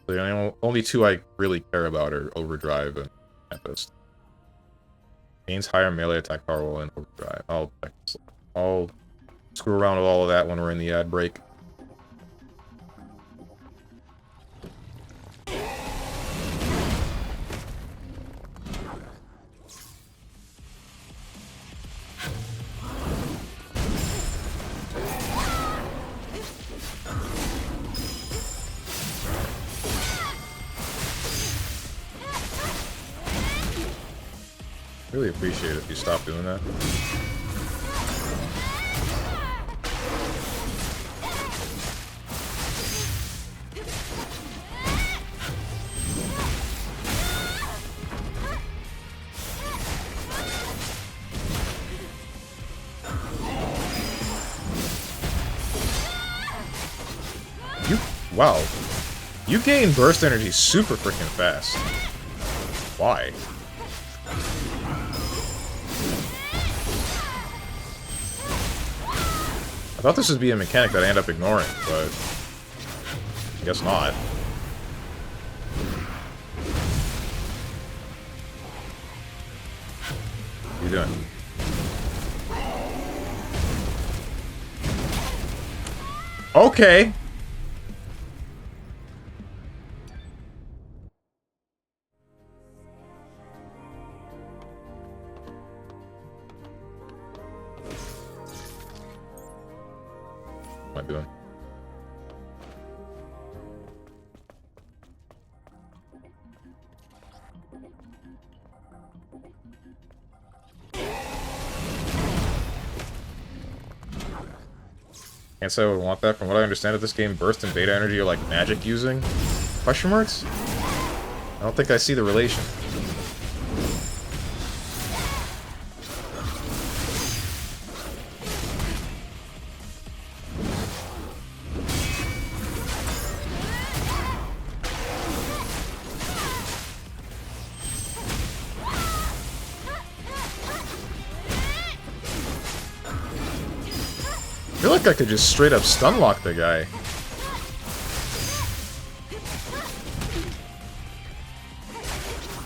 S1: The only two I really care about are Overdrive and Tempest. Gains higher melee attack power while in Overdrive. I'll screw around with all of that when we're in the ad break. Really appreciate it if you stop doing that. Wow. You gain burst energy super freaking fast. Why? I thought this would be a mechanic that I end up ignoring, but I guess not. What are you doing? Okay. What am I doing? Can't say I would want that. From what I understand of this game, burst and beta energy are like magic using? Question marks? I don't think I see the relation. I feel like I could just straight up stun lock the guy.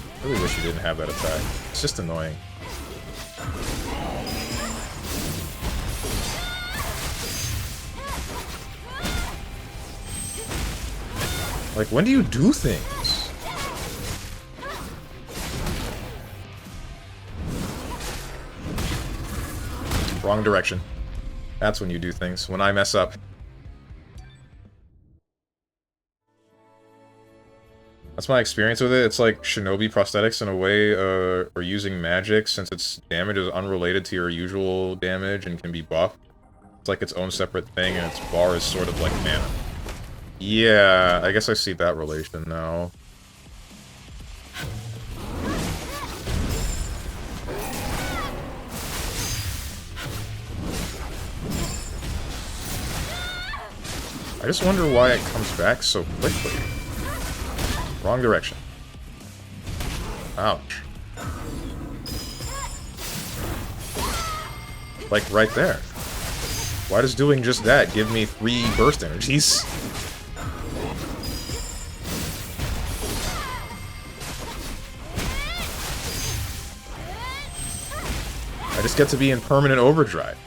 S1: I really wish you didn't have that attack. It's just annoying. Like, when do you do things? Wrong direction. That's when you do things. When I mess up. That's my experience with it. It's like Shinobi prosthetics in a way, or using magic, since its damage is unrelated to your usual damage and can be buffed. It's like its own separate thing, and its bar is sort of like mana. Yeah, I guess I see that relation now. I just wonder why it comes back so quickly. Wrong direction. Ouch. Like, right there. Why does doing just that give me 3 burst energies? I just get to be in permanent overdrive.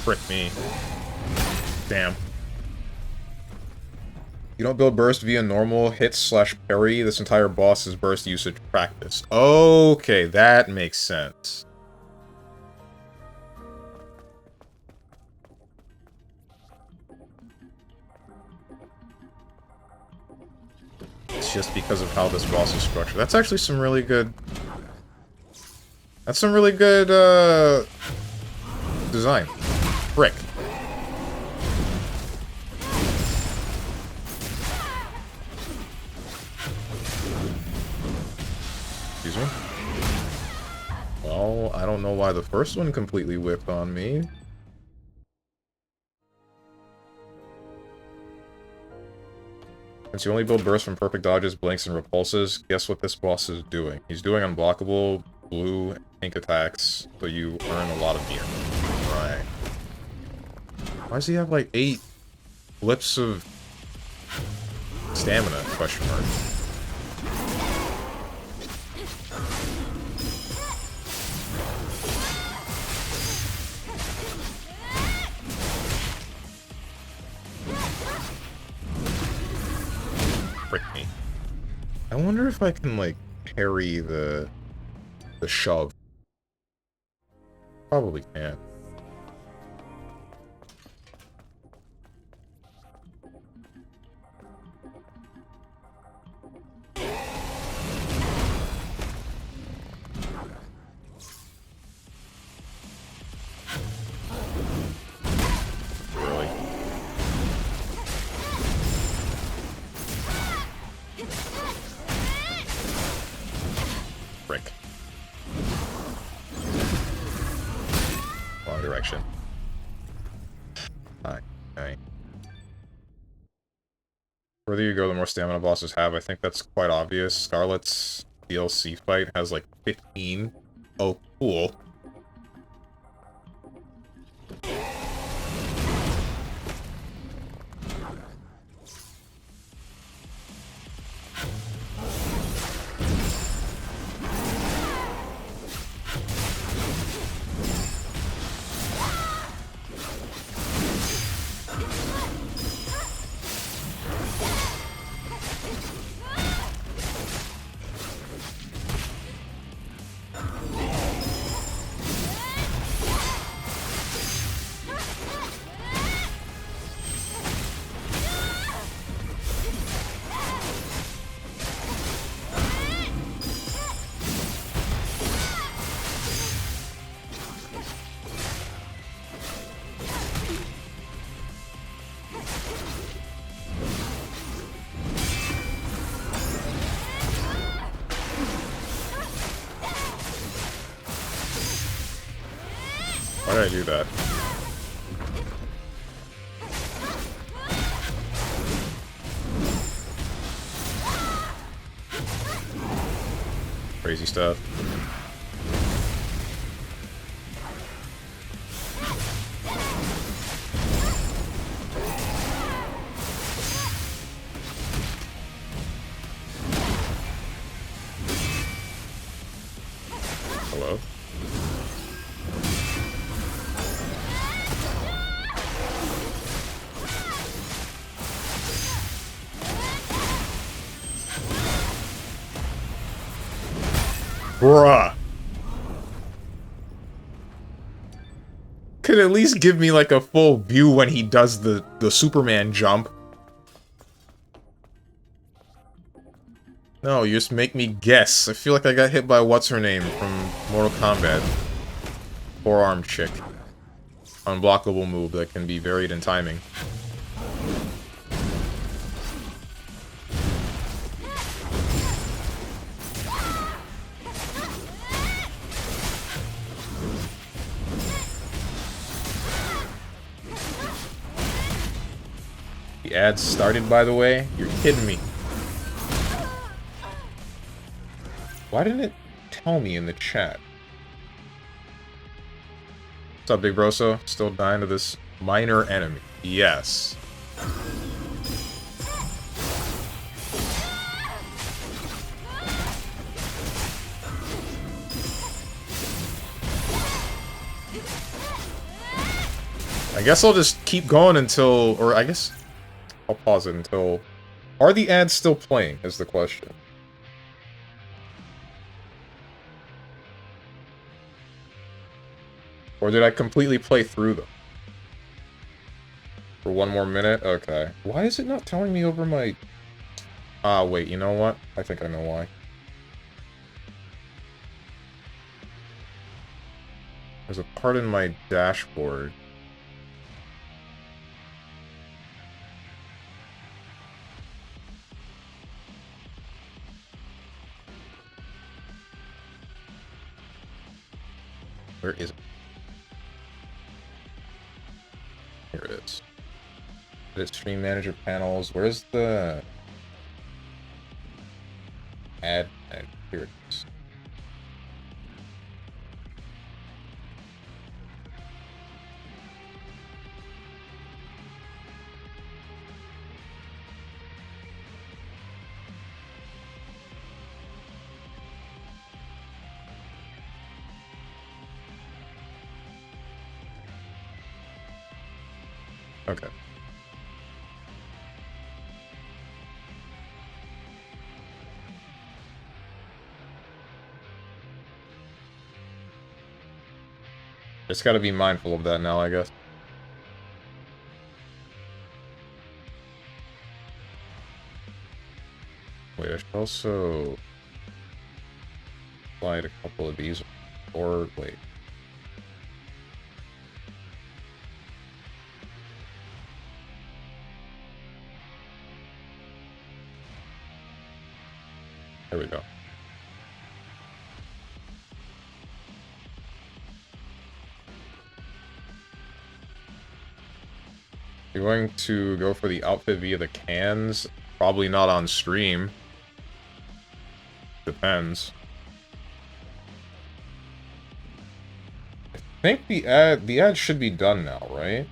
S1: Frick me. Damn. You don't build burst via normal hits / parry. This entire boss is burst usage practice. Okay, that makes sense. It's just because of how this boss is structured. That's actually some really good... That's some really good, design. Frick. Excuse me? Well, I don't know why the first one completely whipped on me. Since you only build bursts from perfect dodges, blinks, and repulses, guess what this boss is doing? He's doing unblockable, blue, pink attacks, so you earn a lot of gear. Right. Why does he have like 8 blips of stamina? Question mark. wonder if I can, like, parry the shove. Probably can. Really? Frick. Wrong direction. Alright. The further you go, the more stamina bosses have. I think that's quite obvious. Scarlet's DLC fight has like 15. Oh, cool. Why did I do that? Crazy stuff. Hello? Bruh! Could at least give me like a full view when he does the Superman jump. No, you just make me guess. I feel like I got hit by what's-her-name from Mortal Kombat. Forearm chick. Unblockable move that can be varied in timing. The ad started, by the way? You're kidding me. Why didn't it tell me in the chat? What's up, Big Broso? Still dying to this minor enemy. Yes. I guess I'll just keep going until... Or I guess... I'll pause it until... Are the ads still playing, is the question. Or did I completely play through them? For one more minute? Okay. Why is it not telling me over my... Ah, wait, you know what? I think I know why. There's a part in my dashboard. Where is it? Here it is. Edit stream manager panels. Where's the ad? Here it is. Okay. Just gotta be mindful of that now, I guess. Wait, I should also slide a couple of these, or wait. There we go. You're going to go for the outfit via the cans? Probably not on stream. Depends. I think the ad should be done now, right?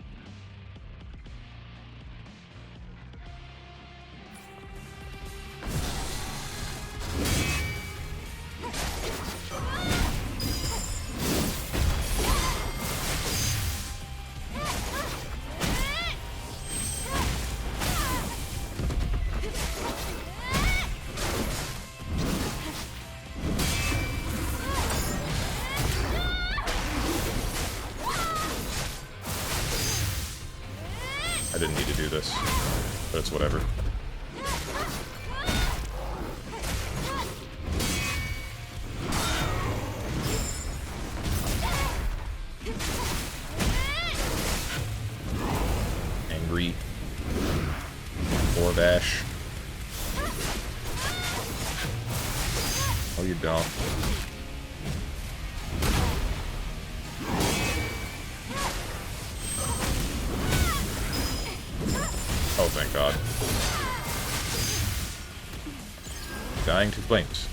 S1: I didn't need to do this, but it's whatever. Angry. Four dash. Oh, you don't. Oh, thank God. Dying to flames.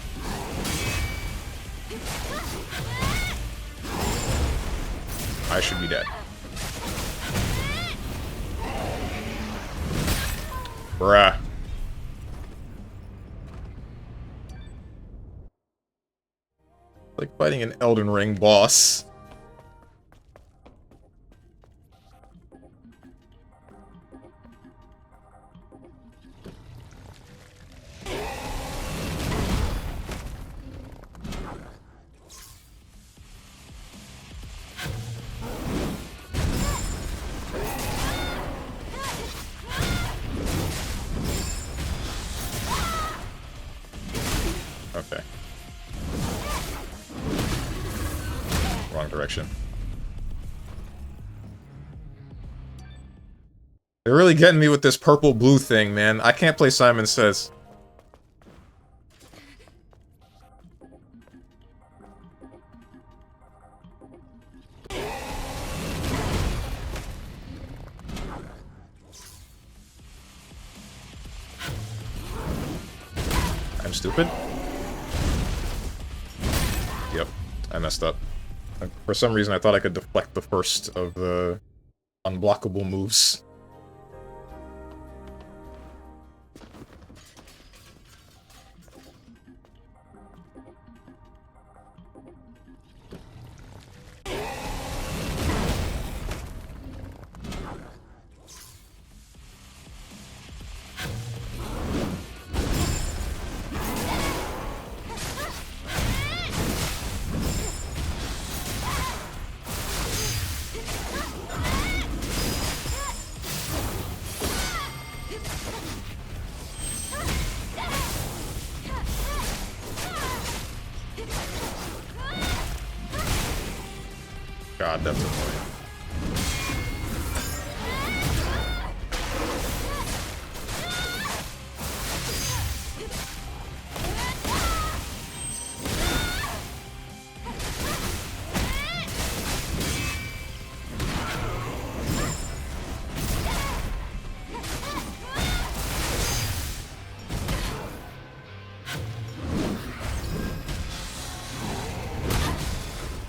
S1: I should be dead. Bruh. Like fighting an Elden Ring boss. Okay. Wrong direction. They're really getting me with this purple-blue thing, man. I can't play Simon Says. I'm stupid? Yep, I messed up. For some reason, I thought I could deflect the first of the unblockable moves. God, that's annoying.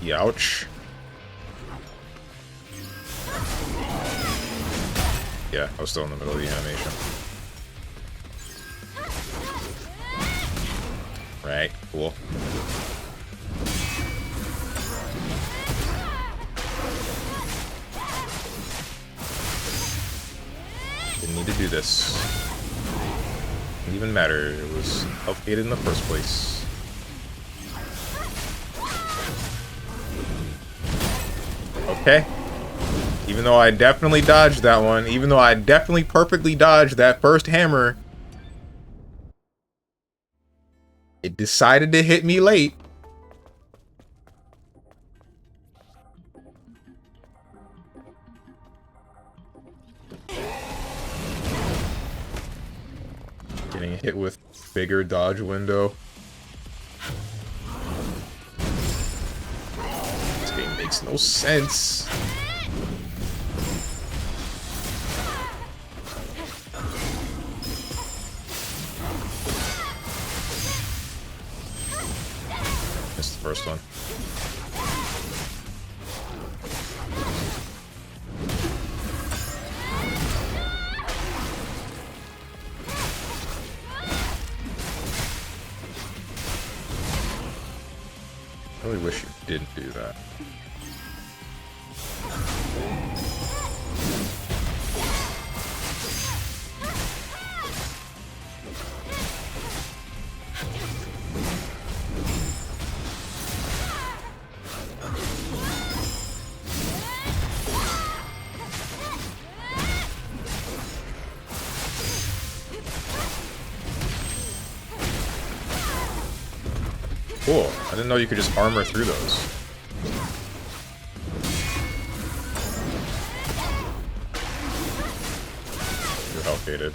S1: Youch. Yeah, I was still in the middle of the animation. Right, cool. Didn't need to do this. Didn't even matter, it was updated in the first place. Okay. Even though I definitely dodged that one, even though I definitely perfectly dodged that first hammer, it decided to hit me late. Getting hit with bigger dodge window. This game makes no sense. Missed the first one. I really wish you didn't do that. Cool. I didn't know you could just armor through those. You're health gated.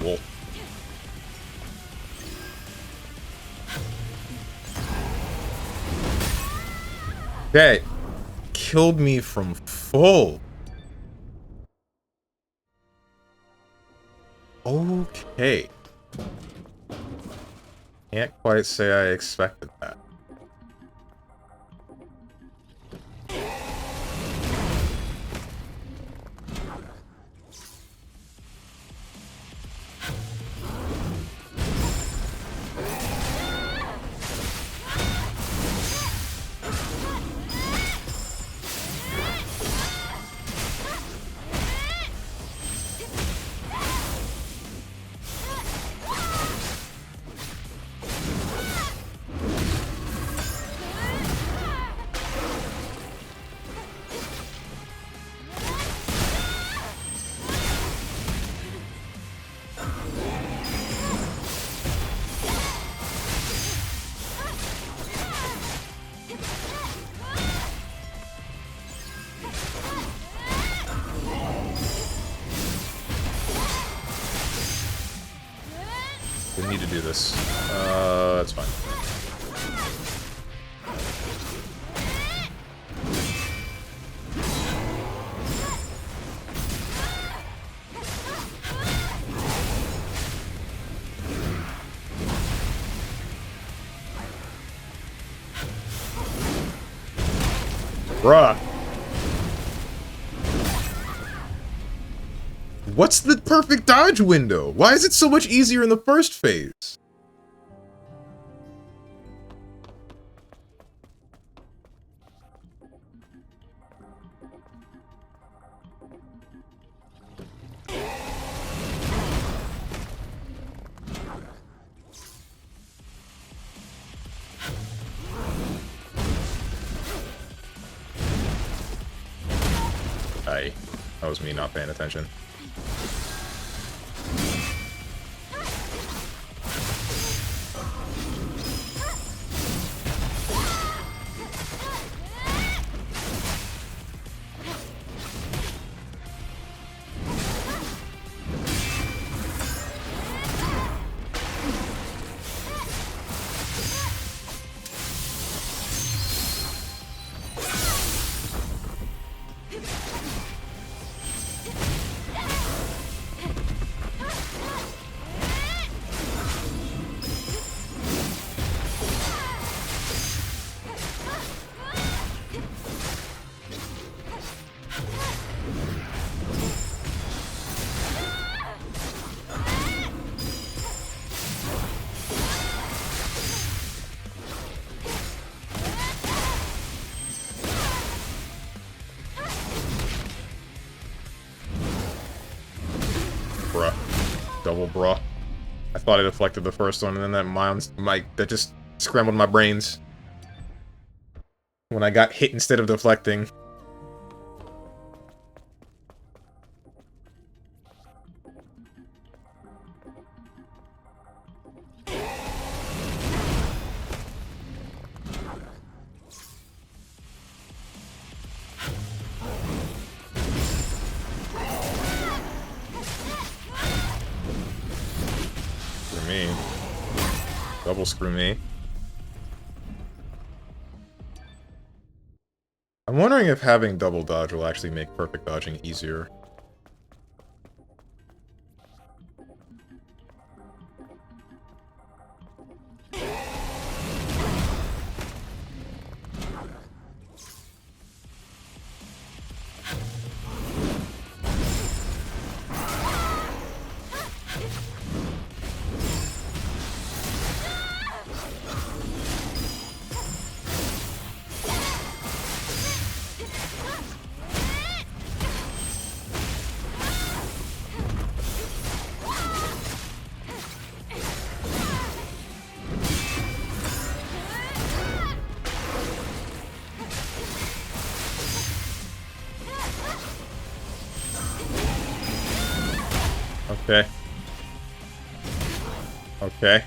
S1: Cool. That killed me from full. Okay. Can't quite say I expected that. Didn't need to do this. That's fine. Bruh. What's the perfect dodge window? Why is it so much easier in the first phase? Aye. That was me not paying attention. double, bruh. I thought I deflected the first one, and then that just scrambled my brains. When I got hit instead of deflecting. Screw me. Double screw me. I'm wondering if having double dodge will actually make perfect dodging easier. Okay. Okay.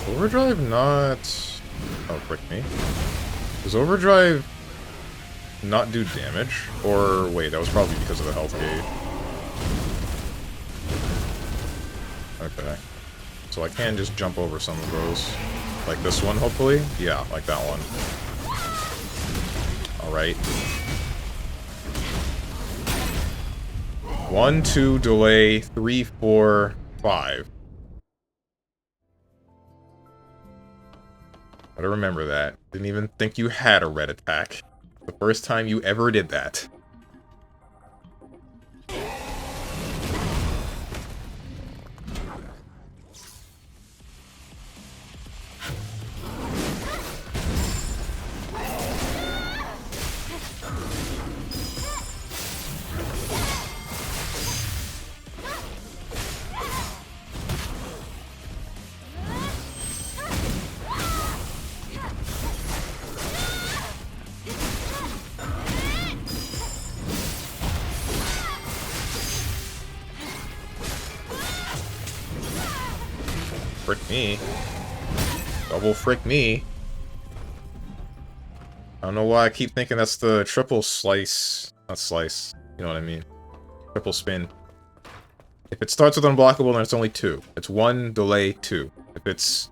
S1: Overdrive not... Oh, frick me. Does Overdrive not do damage? Or, wait, that was probably because of the health gate. Okay. So I can just jump over some of those. Like this one, hopefully? Yeah, like that one. Alright. 1, 2, delay, 3, 4, 5. Gotta remember that. Didn't even think you had a red attack. The first time you ever did that. Frick me. Double frick me. I don't know why I keep thinking that's the triple slice. Not slice. You know what I mean. Triple spin. If it starts with unblockable, then it's only 2. It's 1, delay, 2. If it's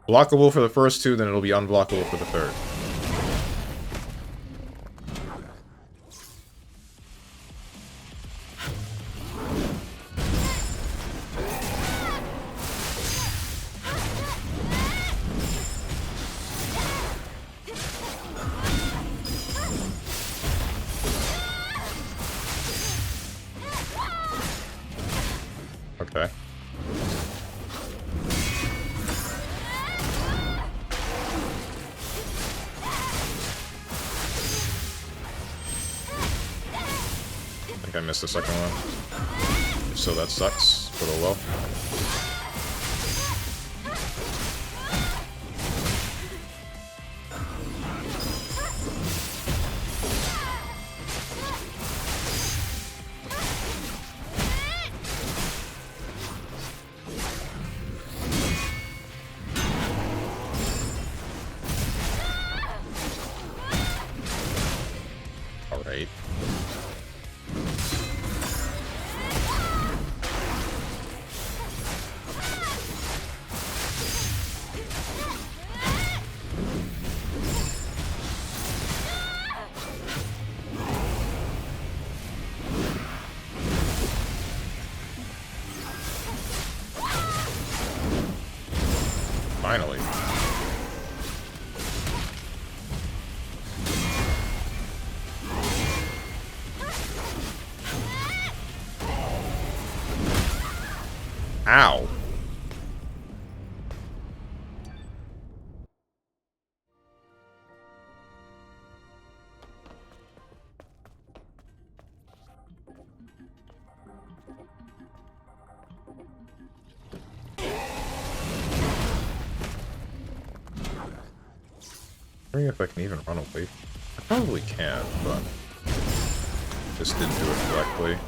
S1: blockable for the first 2, then it'll be unblockable for the third. Okay. I think I missed the second one. If so, that sucks, but oh well. Alright. Ow. I wonder if I can even run away. I probably can, but just didn't do it correctly.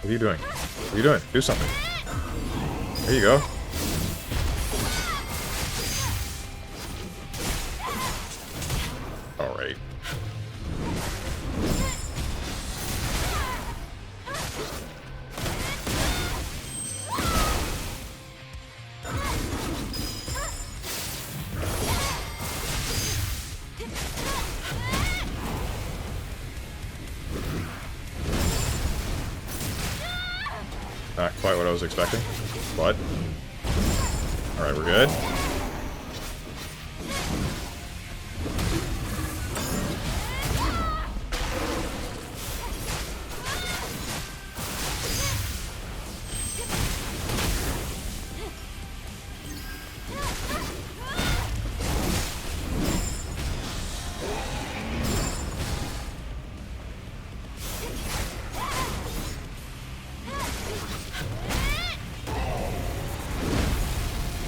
S1: What are you doing? What are you doing? Do something. There you go. Alright. Not quite what I was expecting, but alright, we're good.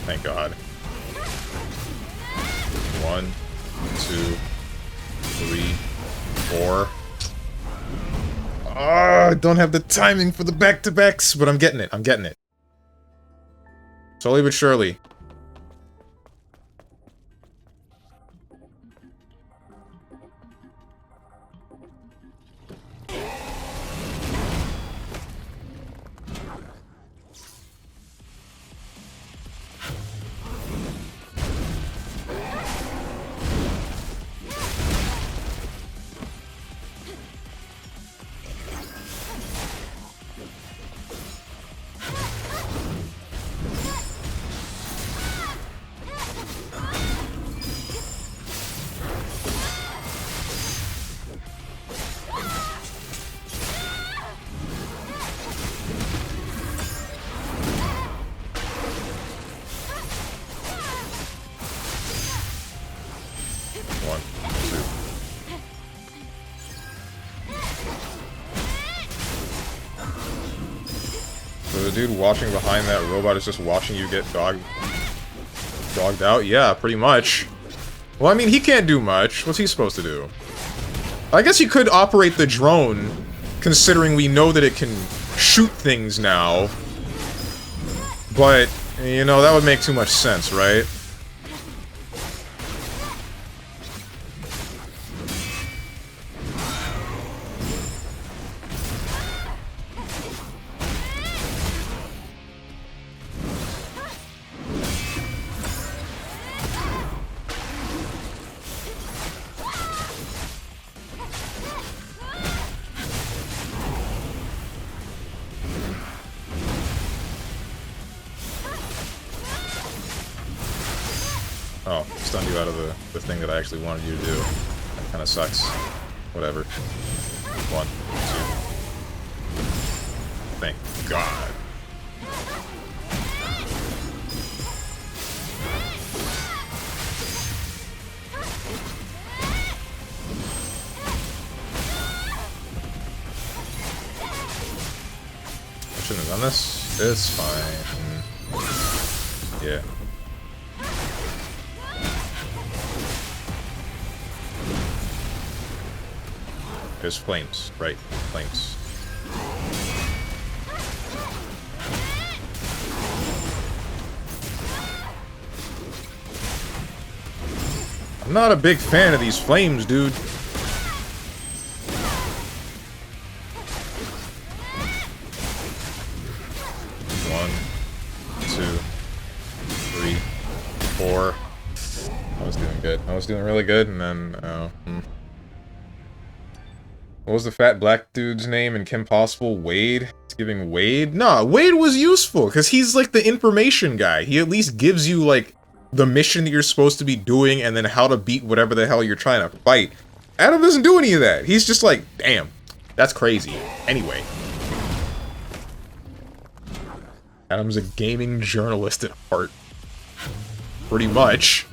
S1: Thank God. 1, 2, 3, 4. I don't have the timing for the back-to-backs, but I'm getting it. I'm getting it. Slowly but surely. So the dude watching behind that robot is just watching you get dogged out? Yeah, pretty much. Well, I mean, he can't do much. What's he supposed to do? I guess he could operate the drone, considering we know that it can shoot things now. But, you know, that would make too much sense, right? Oh, stunned you out of the thing that I actually wanted you to do. That kind of sucks. Whatever. 1, 2. Thank God. I shouldn't have done this. It's fine. Yeah. There's flames, right? Flames. I'm not a big fan of these flames, dude. 4. I was doing good. I was doing really good, and then, What was the fat black dude's name in Kim Possible? Wade? It's giving Wade? Nah, Wade was useful, because he's, like, the information guy. He at least gives you, like, the mission that you're supposed to be doing, and then how to beat whatever the hell you're trying to fight. Adam doesn't do any of that. He's just like, damn, that's crazy. Anyway. Adam's a gaming journalist at heart. Pretty much.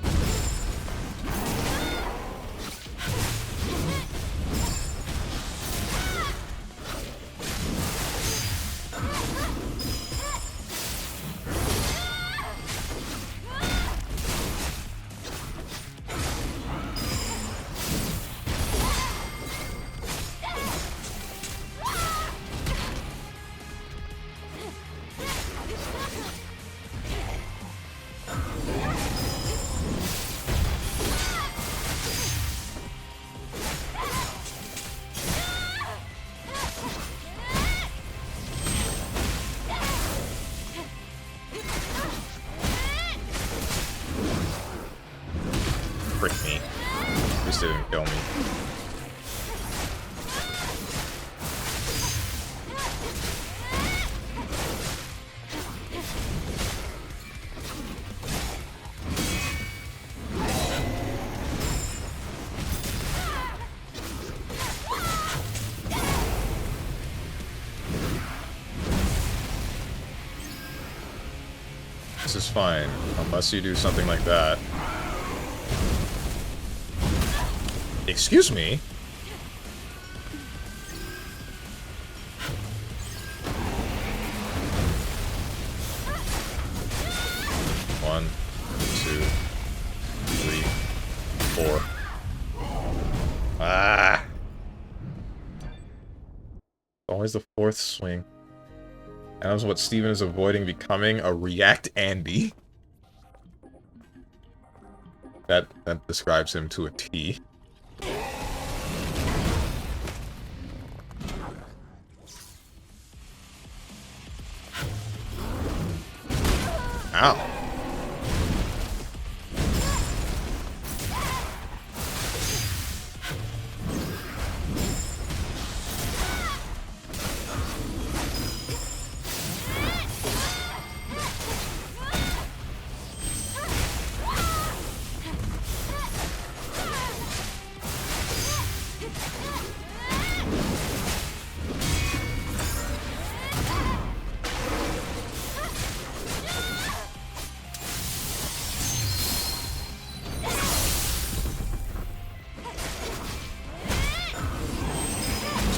S1: Frick me. This didn't kill me. This is fine, unless you do something like that. Excuse me? One, 2, 3, 4. Ah! Always the 4th swing. Adam's what Steven is avoiding becoming, a React Andy. That describes him to a T. Ow.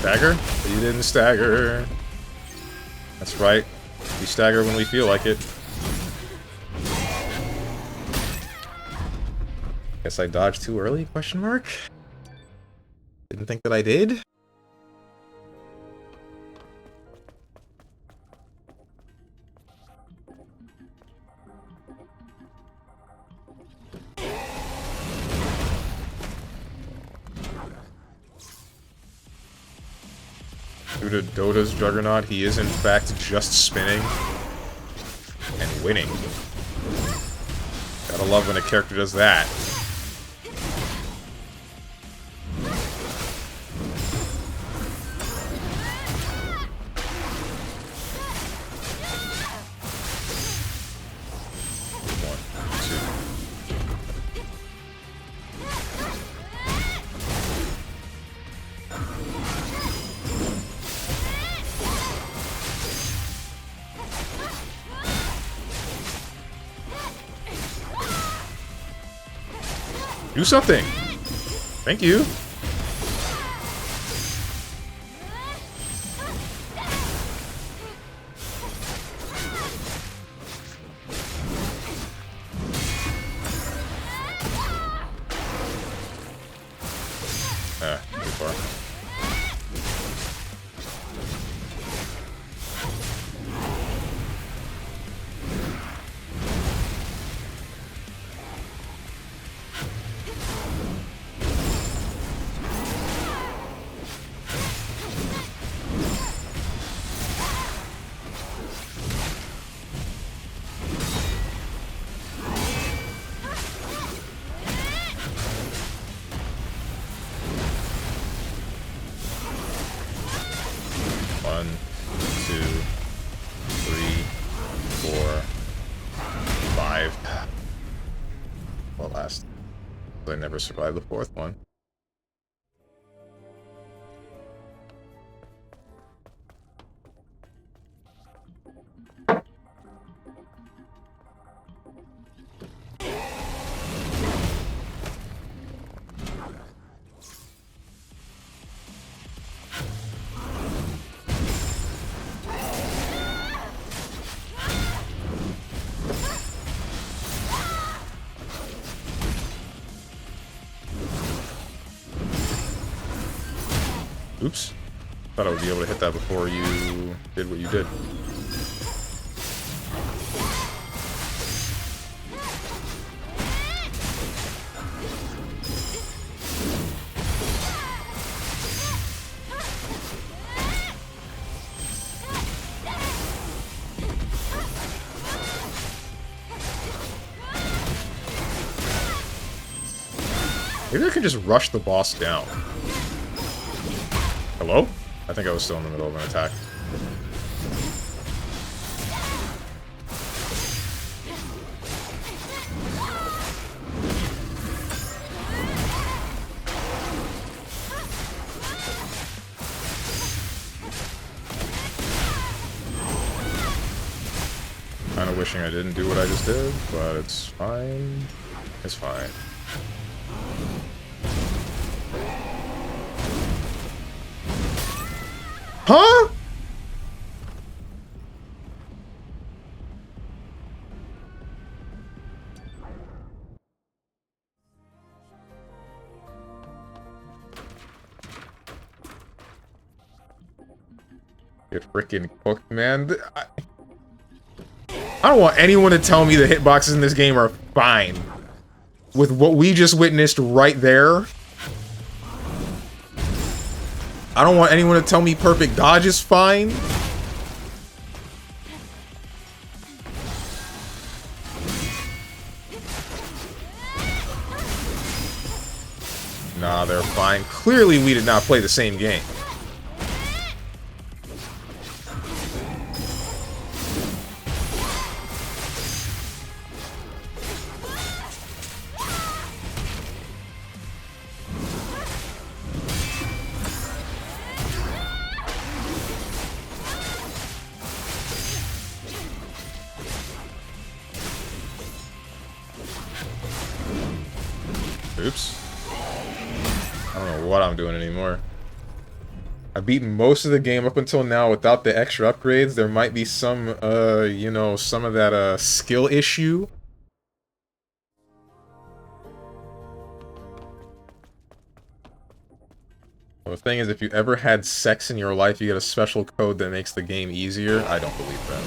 S1: Stagger? But you didn't stagger. That's right. We stagger when we feel like it. Guess I dodged too early? Question mark? Didn't think that I did? Due to Dota's Juggernaut, he is in fact just spinning and winning. Gotta love when a character does that. Do something! Thank you! Ah, too far. I never survived the fourth one. Oops. Thought I would be able to hit that before you did what you did. Maybe I can just rush the boss down. Hello? I think I was still in the middle of an attack. Kinda wishing I didn't do what I just did, but it's fine. It's fine. Huh? Get freaking cooked, man. I don't want anyone to tell me the hitboxes in this game are fine. With what we just witnessed right there. I don't want anyone to tell me perfect dodge is fine. Nah, they're fine. Clearly we did not play the same game. Oops. I don't know what I'm doing anymore. I've beaten most of the game up until now without the extra upgrades. There might be some, you know, some of that, skill issue. Well, the thing is, if you ever had sex in your life, you get a special code that makes the game easier. I don't believe that.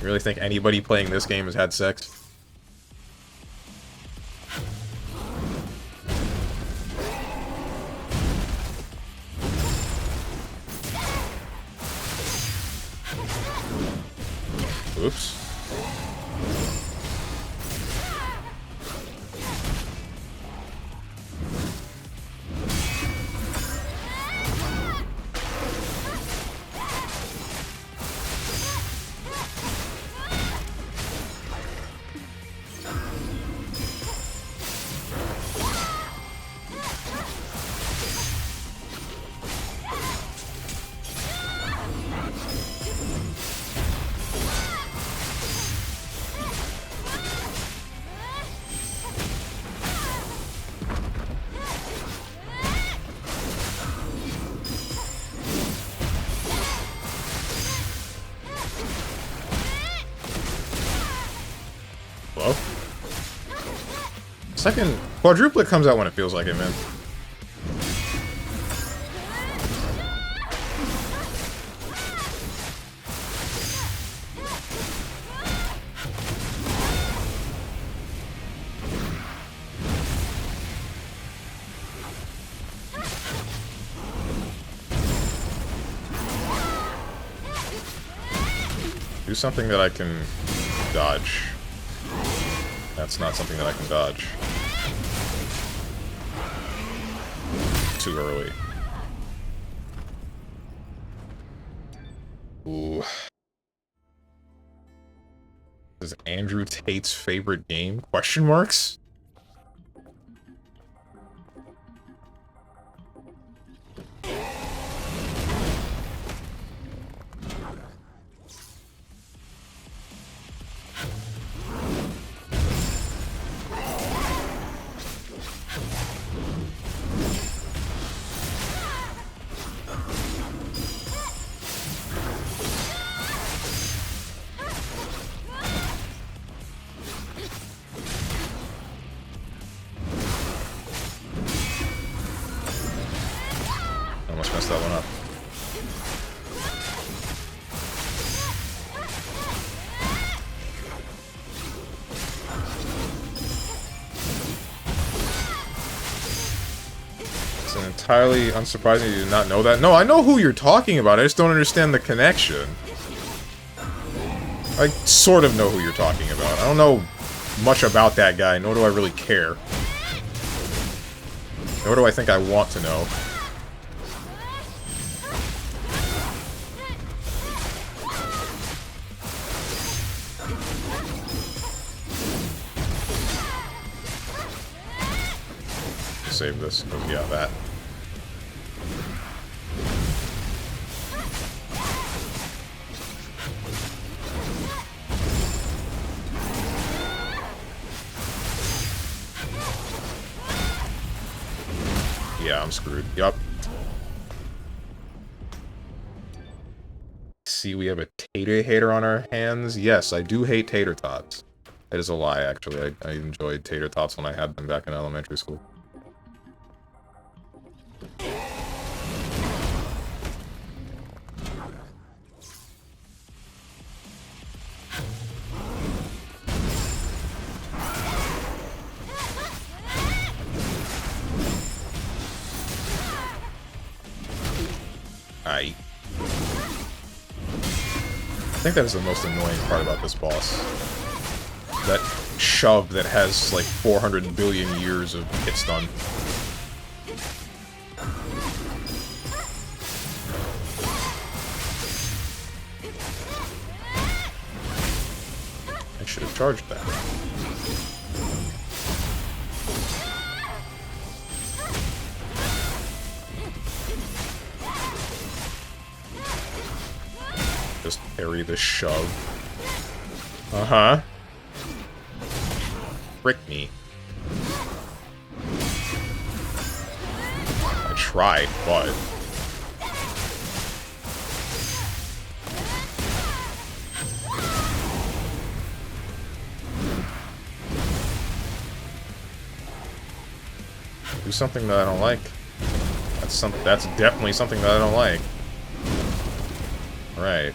S1: You really think anybody playing this game has had sex? Oops. Hello? Second, quadruplet comes out when it feels like it, man. Do something that I can dodge. That's not something that I can dodge. Too early. Ooh. This is Andrew Tate's favorite game? Question marks? that one up. It's entirely unsurprising you did not know that. No, I know who you're talking about. I just don't understand the connection. I sort of know who you're talking about. I don't know much about that guy, nor do I really care. Nor do I think I want to know. Save this. Oh, yeah, that. Yeah, I'm screwed. Yup. See, we have a tater hater on our hands. Yes, I do hate tater tots. That is a lie, actually. I enjoyed tater tots when I had them back in elementary school. I think that is the most annoying part about this boss. That shove that has like 400 billion years of hit stun. I should have charged that. Just parry the shove. Uh-huh. Frick me. I tried, but... do something that I don't like. That's definitely something that I don't like. Alright.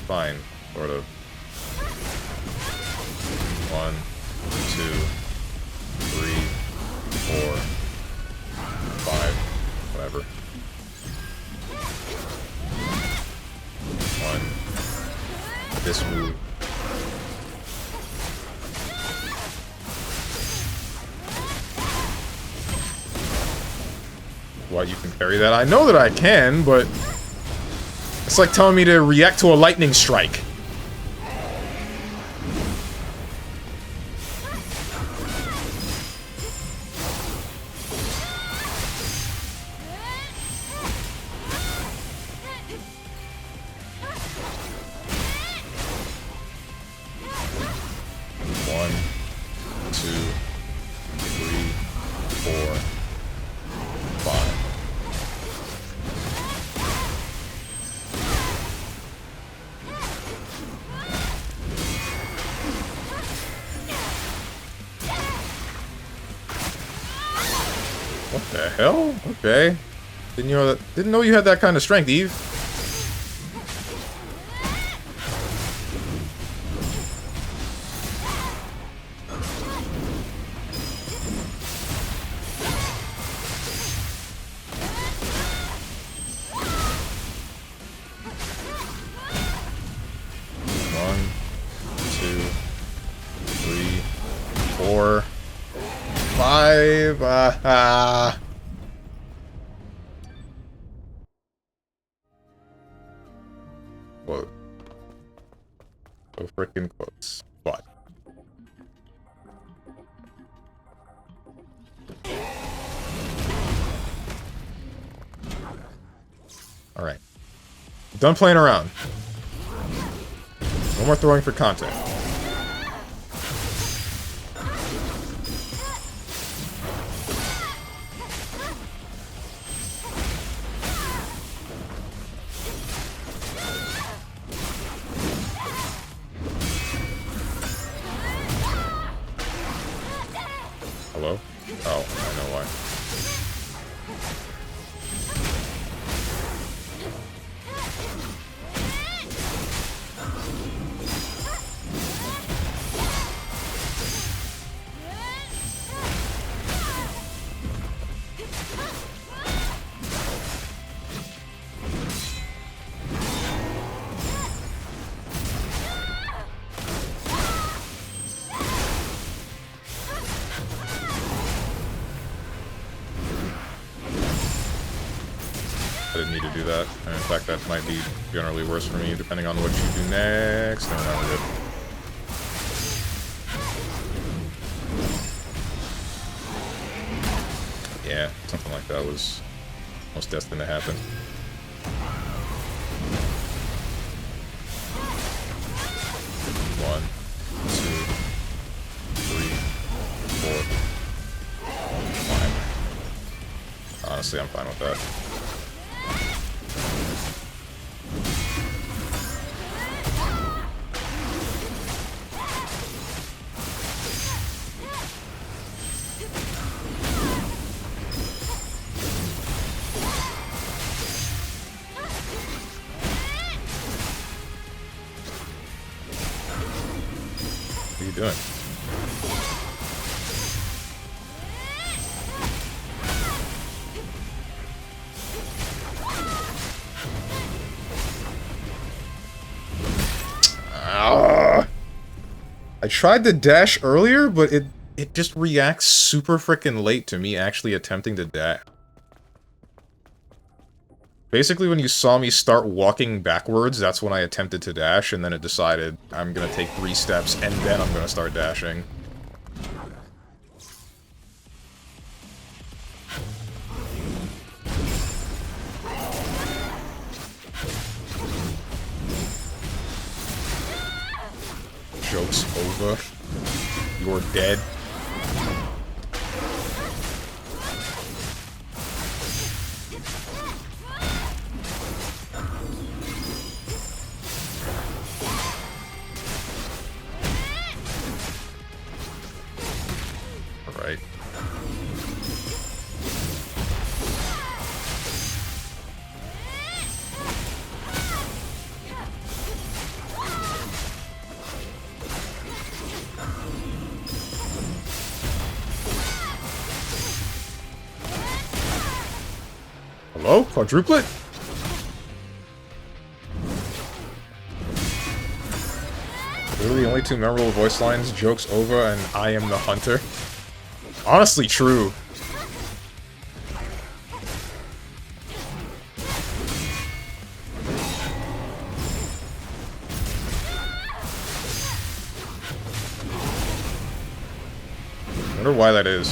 S1: Fine. Sort of. 1, 2, 3, 4, 5, whatever. 1. This move. What, you can parry that? I know that I can, but... it's like telling me to react to a lightning strike. What the hell? Okay. Didn't know you had that kind of strength, Eve. One, 2, 3, 4, 5. Quote. So frickin' quotes. What? Alright. Done playing around. No more throwing for content. Hello? Oh, I know why. I didn't need to do that. And in fact, that might be generally worse for me, depending on what you do next. No, no, we're good. Yeah, something like that was almost destined to happen. One, two, three, four, five. Honestly, I'm fine with that. What are you doing? I tried to dash earlier, but it just reacts super freaking late to me actually attempting to dash. Basically, when you saw me start walking backwards, that's when I attempted to dash, and then it decided I'm gonna take 3 steps, and then I'm gonna start dashing. Joke's over. You're dead. Alright. Hello? Quadruplet? Literally only 2 memorable voice lines, joke's over, and I am the hunter. Honestly true. I wonder why that is.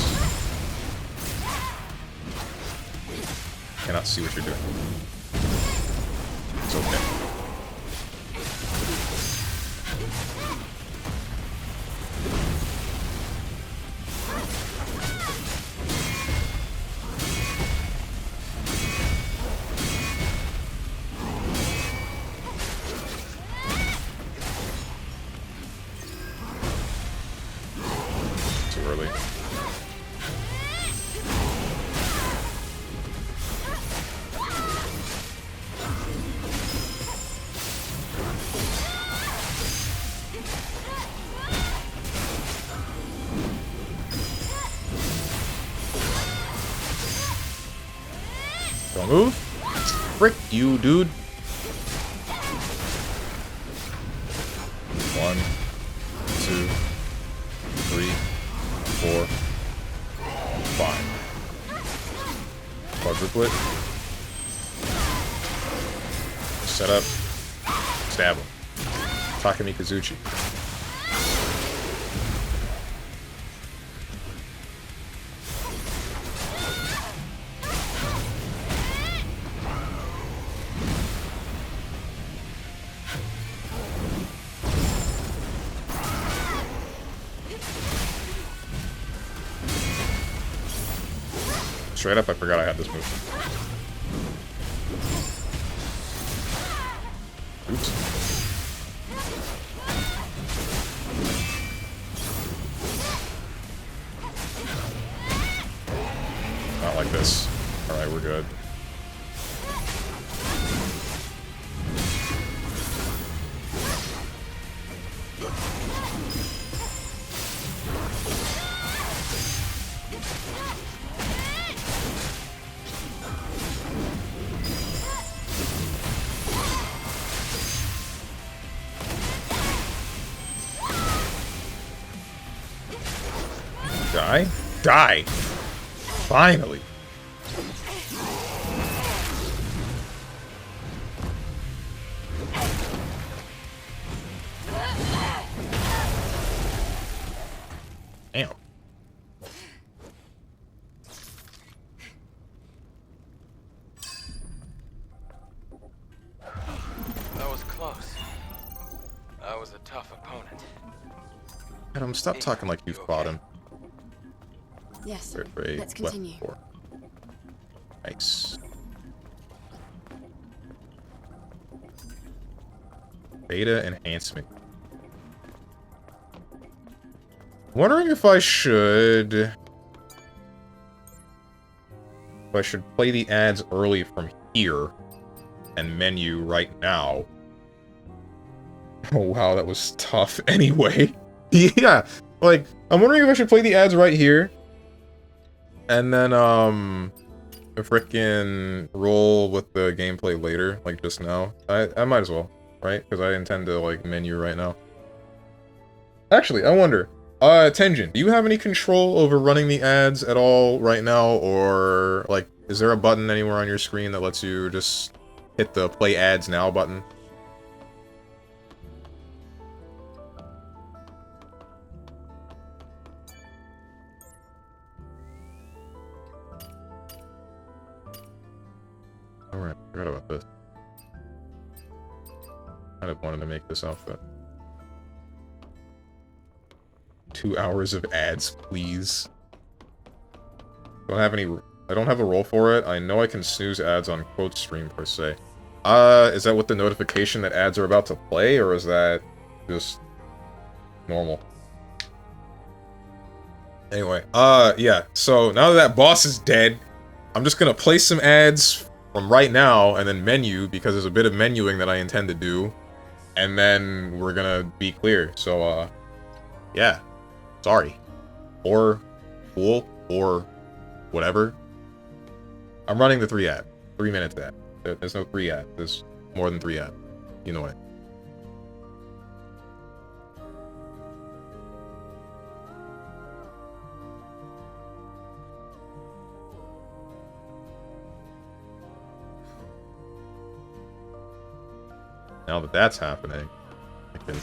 S1: Cannot see what you're doing. It's okay. Too early. Don't move. Frick you, dude. 1, 2, 3, 4, 5. Quadruplet. Set up. Stab him. Takemi Kazuchi. Straight up, I forgot I had this move. Oops. Not like this. Alright, we're good. Die? Die! Finally! Damn.
S2: That was close. That was a tough opponent.
S1: Adam, stop talking like you fought him.
S3: Yes,
S1: Great.
S3: let's continue.
S1: Nice. Beta enhancement. Wondering if I should play the ads early from here and menu right now. Oh wow, that was tough anyway. Yeah, like, I'm wondering if I should play the ads right here and then frickin' roll with the gameplay later, like just now. I might as well, right? Because I intend to, like, menu right now. Actually, I wonder, Tenjin, do you have any control over running the ads at all right now, or, like, is there a button anywhere on your screen that lets you just hit the play ads now button? Alright, forgot about this. Kind of wanted to make this outfit. 2 hours of ads, please. I don't have a role for it. I know I can snooze ads on quote stream per se. Is that with the notification that ads are about to play, or is that just normal? Anyway, yeah, so now that boss is dead, I'm just gonna play some ads from right now, and then menu, because there's a bit of menuing that I intend to do, and then we're gonna be clear, so, yeah. Sorry. Or cool, or whatever. I'm running the 3 ad. 3 minutes ad. There's no 3 ad. There's more than 3 ad. You know it. Now that that's happening, I can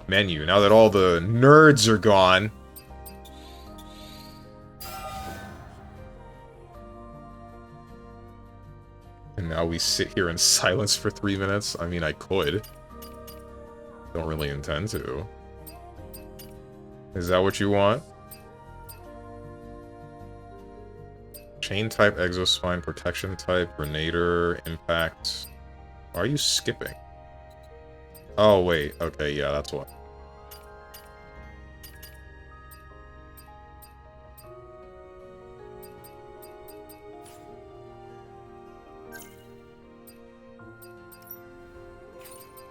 S1: menu. Now that all the nerds are gone. And now we sit here in silence for 3 minutes. I mean, I could. Don't really intend to. Is that what you want? Chain type, exospine, protection type, grenader, impact. Why are you skipping? Oh, wait. Okay, yeah, that's what.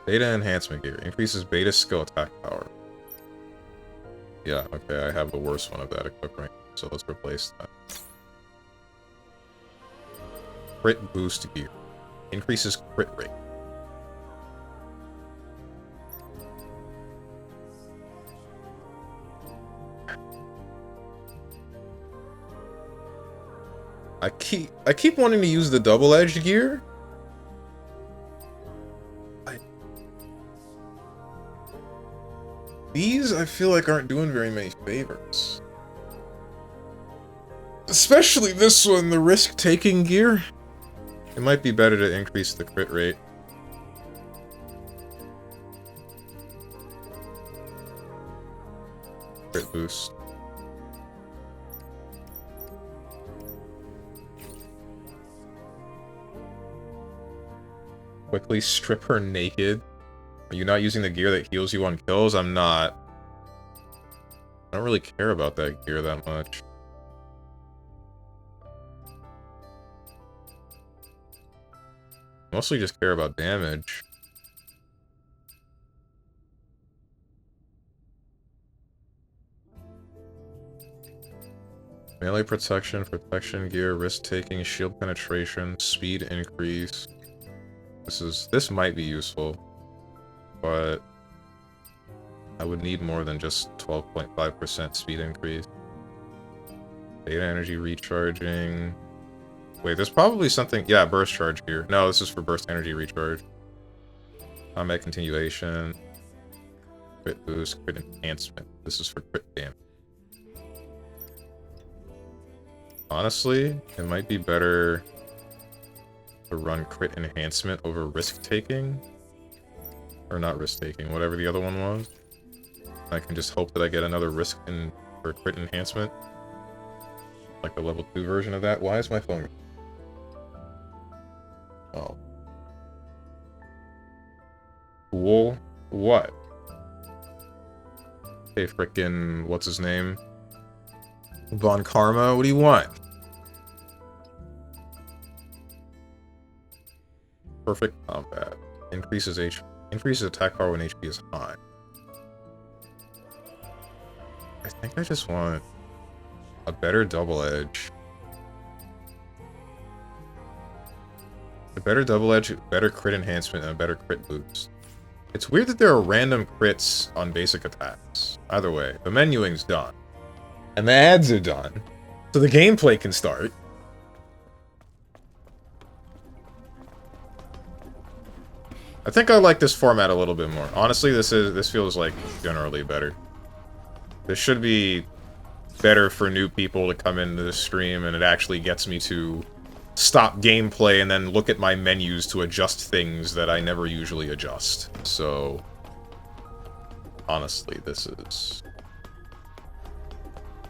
S1: Beta enhancement gear. Increases beta skill attack power. Yeah, okay, I have the worst one of that equipped right now, so let's replace that. Crit boost gear. Increases crit rate. I keep wanting to use the double-edged gear. These, I feel like, aren't doing very many favors. Especially this one, the risk-taking gear. It might be better to increase the crit rate. Crit boost. Quickly strip her naked. Are you not using the gear that heals you on kills? I'm not. I don't really care about that gear that much. Mostly just care about damage. Melee protection, protection gear, risk-taking, shield penetration, speed increase. This might be useful, but I would need more than just 12.5% speed increase. Beta energy recharging. Wait, there's probably something. Yeah, burst charge gear. No, this is for burst energy recharge. Combat continuation. Crit boost, crit enhancement. This is for crit damage. Honestly, it might be better to run crit enhancement over risk taking. Or not risk taking, whatever the other one was. I can just hope that I get another risk for crit enhancement. Like the level 2 version of that. Why is my phone... Oh. Cool. What? Hey, frickin'... what's his name? Von Karma, what do you want? Perfect combat. Increases attack power when HP is high. I think I just want a better double edge. A better double edge, better crit enhancement, and a better crit boost. It's weird that there are random crits on basic attacks. Either way, the menuing's done. And the ads are done. So the gameplay can start. I think I like this format a little bit more. Honestly, this feels like generally better. This should be better for new people to come into the stream, and it actually gets me to stop gameplay and then look at my menus to adjust things that I never usually adjust. So, honestly, this is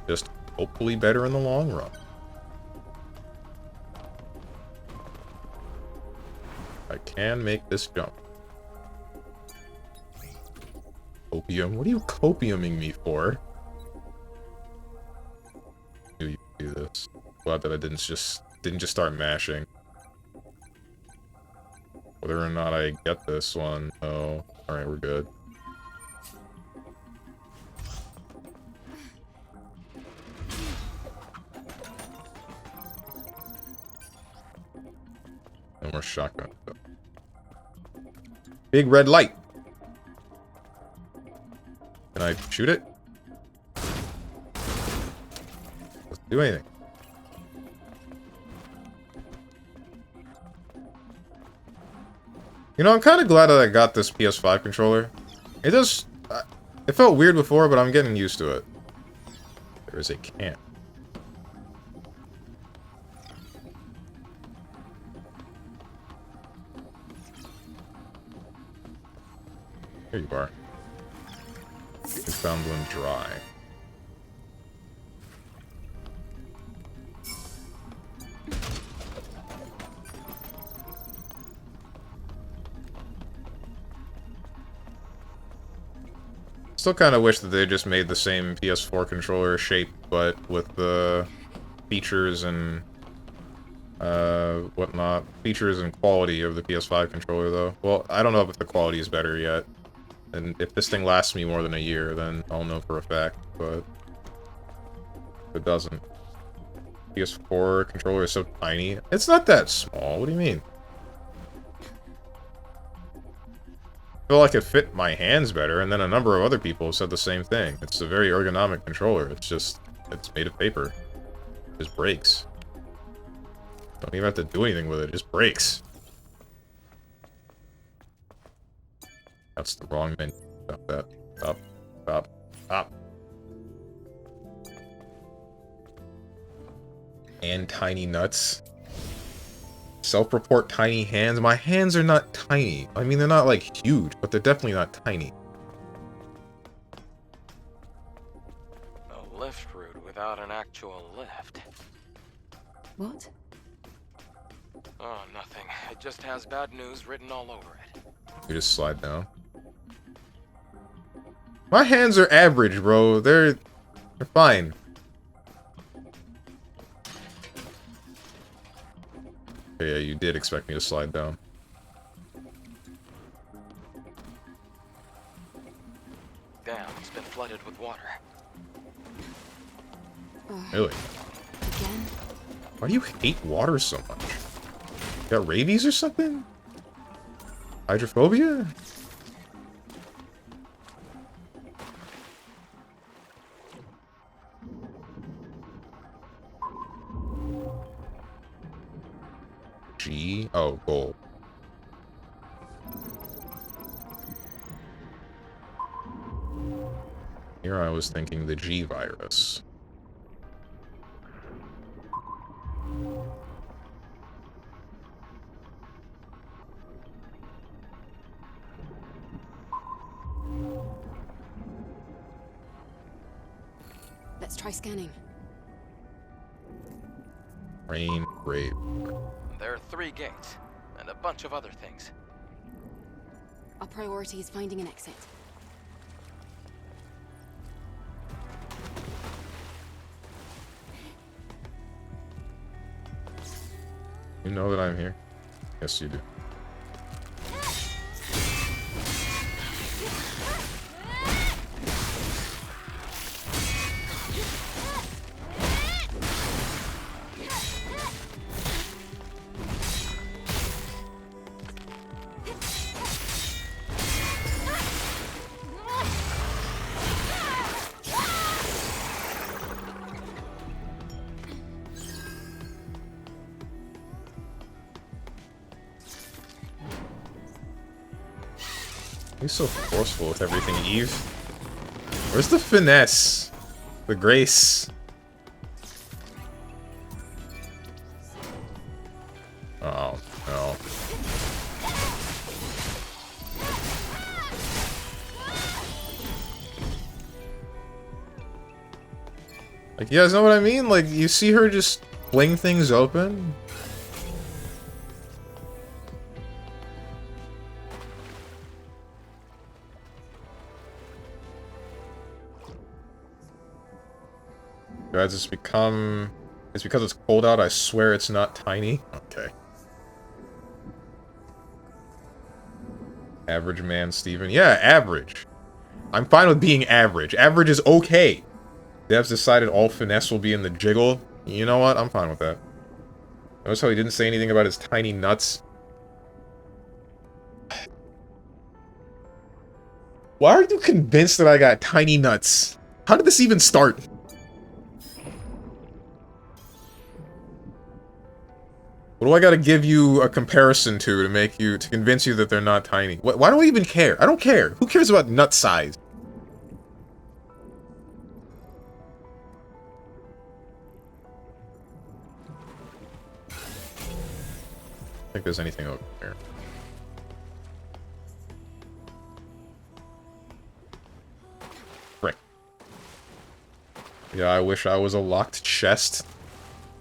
S1: just hopefully better in the long run. I can make this jump. Copium? What are you copiuming me for? Knew you could do this. Glad that I didn't just start mashing. Whether or not I get this one, oh, alright, we're good. No more shotgun. Big red light! Can I shoot it? Let's do anything. You know, I'm kind of glad that I got this PS5 controller. It does... it felt weird before, but I'm getting used to it. There is a camp. Here you are. We found one dry. Still kind of wish that they just made the same PS4 controller shape, but with the features and whatnot. Features and quality of the PS5 controller, though. Well, I don't know if the quality is better yet. And if this thing lasts me more than a year, then I'll know for a fact, but if it doesn't. PS4 controller is so tiny. It's not that small, what do you mean? I feel like it fit my hands better, and then a number of other people said the same thing. It's a very ergonomic controller, it's made of paper. It just breaks. Don't even have to do anything with it, it just breaks. That's the wrong menu. Stop that. Stop. Stop. Stop. And tiny nuts. Self-report tiny hands. My hands are not tiny. I mean, they're not, like, huge, but they're definitely not tiny.
S2: A lift route without an actual lift.
S3: What?
S2: Oh, nothing. It just has bad news written all over it.
S1: You just slide down. My hands are average, bro. They're fine. Okay, yeah, you did expect me to slide down.
S2: Damn, it's been flooded with water.
S1: Really?
S3: Again?
S1: Why do you hate water so much? You got rabies or something? Hydrophobia? G? Oh, gold. Here I was thinking the G virus.
S3: Let's try scanning.
S1: Rain rape.
S2: There are 3 gates, and a bunch of other things.
S3: Our priority is finding an exit.
S1: You know that I'm here? Yes, you do. He's so forceful with everything, Eve. Where's the finesse? The grace? Oh, no. Like, you guys know what I mean? Like, you see her just fling things open? Guys, it's because it's cold out, I swear it's not tiny. Okay. Average man, Steven. Yeah, average. I'm fine with being average. Average is okay. Devs decided all finesse will be in the jiggle. You know what? I'm fine with that. Notice how he didn't say anything about his tiny nuts? Why are you convinced that I got tiny nuts? How did this even start? What do I gotta give you a comparison to convince you that they're not tiny? Why do I even care? I don't care. Who cares about nut size? I don't think there's anything over here. Frick. Yeah, I wish I was a locked chest.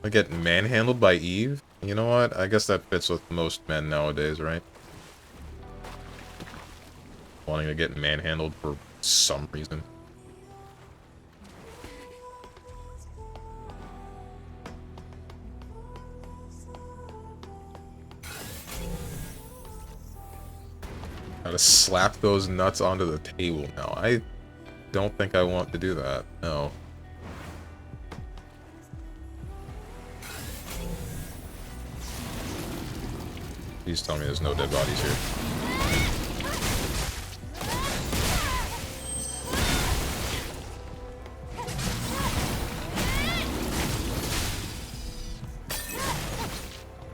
S1: I get manhandled by Eve? You know what? I guess that fits with most men nowadays, right? Wanting to get manhandled for some reason. Gotta slap those nuts onto the table now. I don't think I want to do that. No. Please tell me there's no dead bodies here.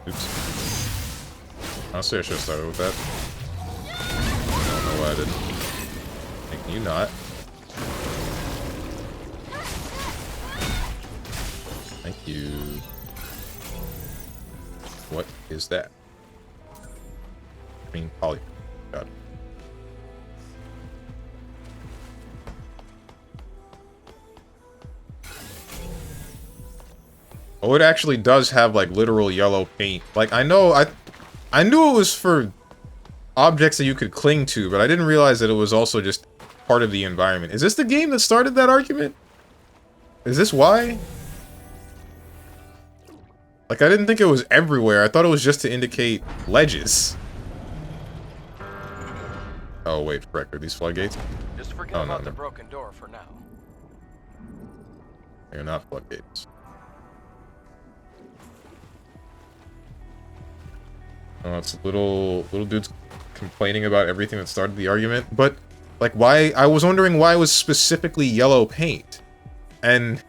S1: Oops. Honestly, I should have started with that. I don't know why I didn't. Can you not? Thank you. What is that? Green poly. Got it. Oh, it actually does have, like, literal yellow paint. Like, I knew it was for objects that you could cling to, but I didn't realize that it was also just part of the environment. Is this the game that started that argument? Is this why? Like, I didn't think it was everywhere. I thought it was just to indicate ledges. Oh, wait, frick, are these floodgates?
S2: Just forget about the broken door for now.
S1: They're not floodgates. Oh, it's little dudes complaining about everything that started the argument, but, like, why? I was wondering why it was specifically yellow paint. And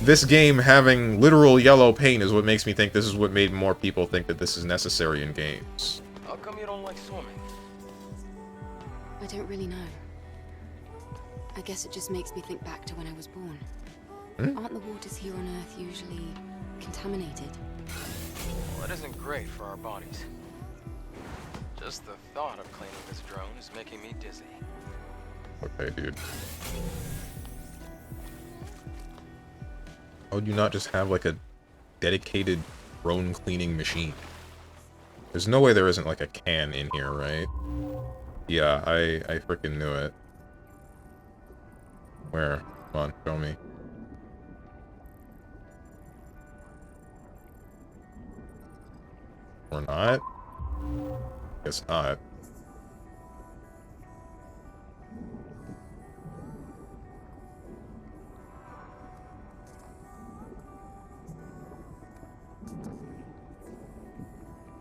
S1: this game having literal yellow paint is what makes me think this is what made more people think that this is necessary in games.
S2: How come you don't like swimming?
S3: I don't really know. I guess it just makes me think back to when I was born. Aren't the waters here on Earth usually contaminated?
S2: Well, that isn't great for our bodies. Just the thought of cleaning this drone is making me dizzy.
S1: Okay, dude. How would you not just have, like, a dedicated drone cleaning machine? There's no way there isn't, like, a can in here, right? Yeah, I freaking knew it. Where? Come on, show me. Or not? Guess not.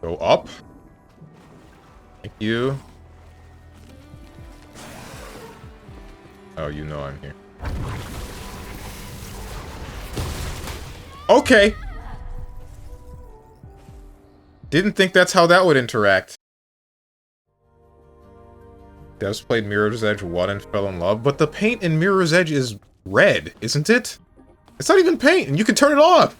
S1: Go up. Thank you. Oh, you know I'm here. Okay! Didn't think that's how that would interact. Devs played Mirror's Edge 1 and fell in love, but the paint in Mirror's Edge is red, isn't it? It's not even paint, and you can turn it off!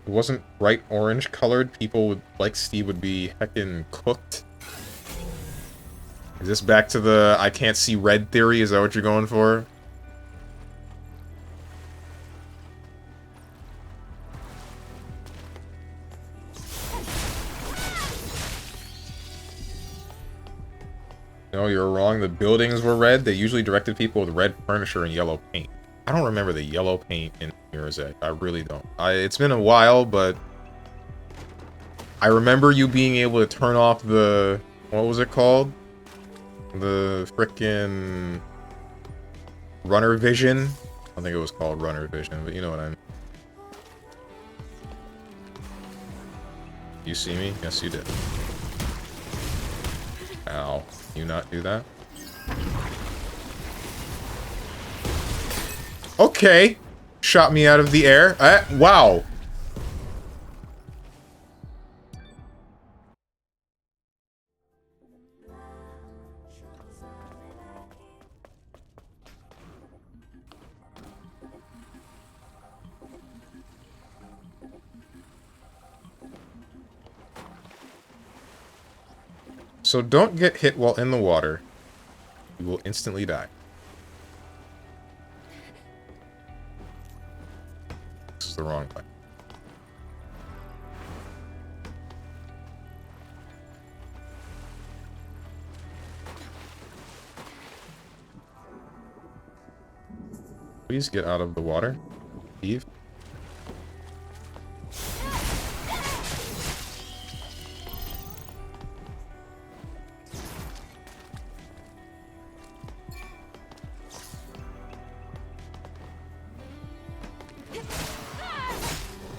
S1: If it wasn't bright orange colored, people would, like Steve, would be heckin' cooked. Is this back to the I can't see red theory? Is that what you're going for? No, you're wrong. The buildings were red. They usually directed people with red furniture and yellow paint. I don't remember the yellow paint in Mirror's Edge. I really don't. It's been a while, but I remember you being able to turn off the... What was it called? The frickin' runner vision? I don't think it was called runner vision, but you know what I mean. You see me? Yes, you did. Ow. You not do that? Okay. Shot me out of the air. Wow. So don't get hit while in the water. You will instantly die. This is the wrong way. Please get out of the water, Eve.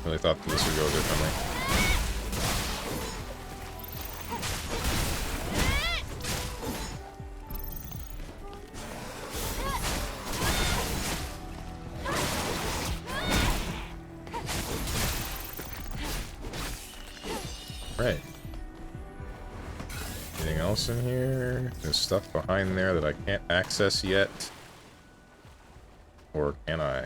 S1: Really thought this would go differently. Right. Anything else in here? There's stuff behind there that I can't access yet. Or can I?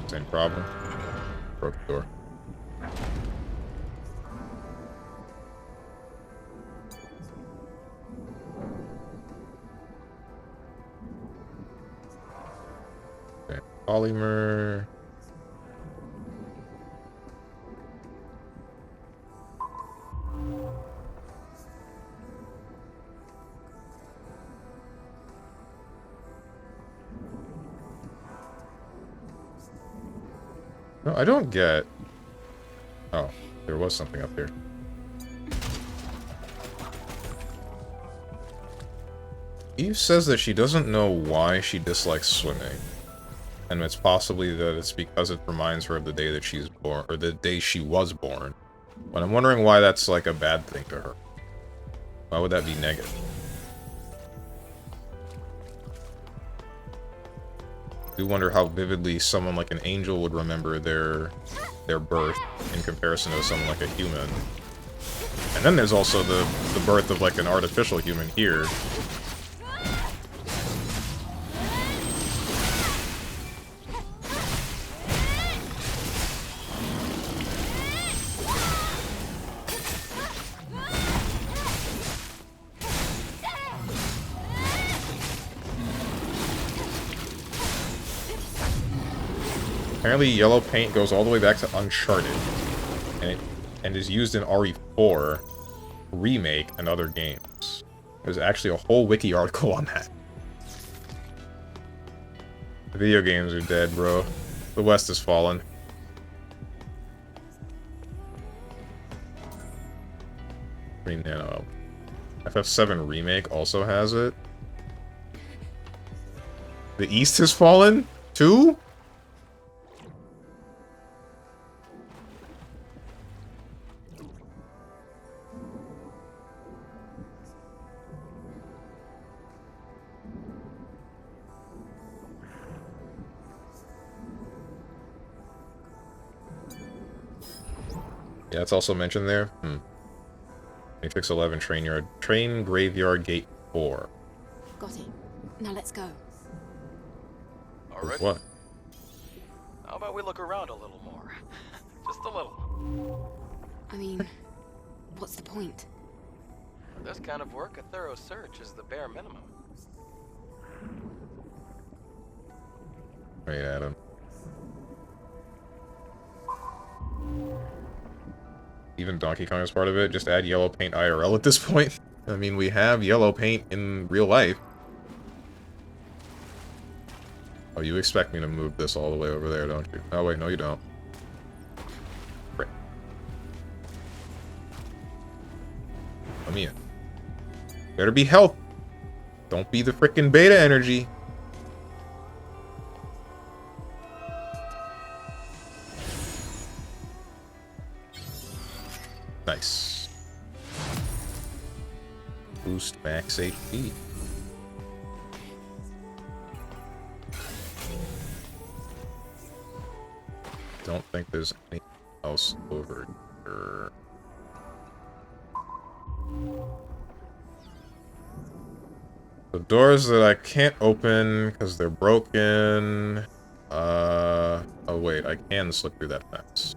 S1: Same problem. Broke the door. Okay. Polymer. No, I don't get... Oh, there was something up here. Eve says that she doesn't know why she dislikes swimming. And it's possibly that it's because it reminds her of the day that she's born, or the day she was born. But I'm wondering why that's like a bad thing to her. Why would that be negative? I do wonder how vividly someone like an angel would remember their their birth in comparison to someone like a human. And then there's also the birth of like an artificial human here. Apparently yellow paint goes all the way back to Uncharted, and is used in RE4 Remake and other games. There's actually a whole wiki article on that. The video games are dead, bro. The West has fallen. Green Nano. FF7 Remake also has it. The East has fallen? Too? Yeah, it's also mentioned there. Matrix 11 Train Graveyard Gate 4.
S3: Got it. Now let's go.
S2: Alright.
S1: What?
S2: How about we look around a little more? Just a little.
S3: I mean, what's the point?
S2: For this kind of work, a thorough search is the bare minimum.
S1: Right, Adam. Even Donkey Kong is part of it. Just add yellow paint IRL at this point. I mean, we have yellow paint in real life. Oh, you expect me to move this all the way over there, don't you? Oh, wait, no you don't. Frick. Let me in. Better be health. Don't be the frickin' beta energy. Nice. Boost max HP. Don't think there's anything else over here. The doors that I can't open because they're broken. Oh wait, I can slip through that fence.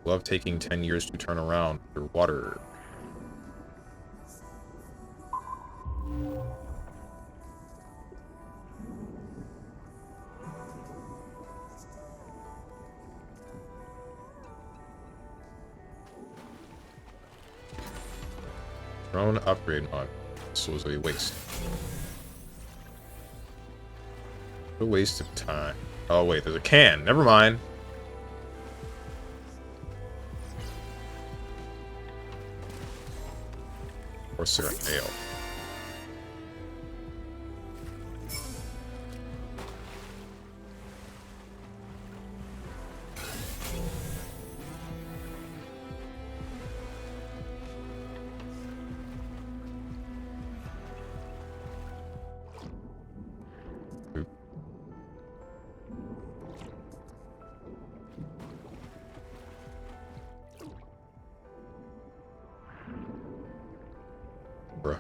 S1: Love taking 10 years to turn around through water. Drone upgrade mod. This was a waste. A waste of time. Oh wait, there's a can. Never mind. Or syrup ale. Bruh.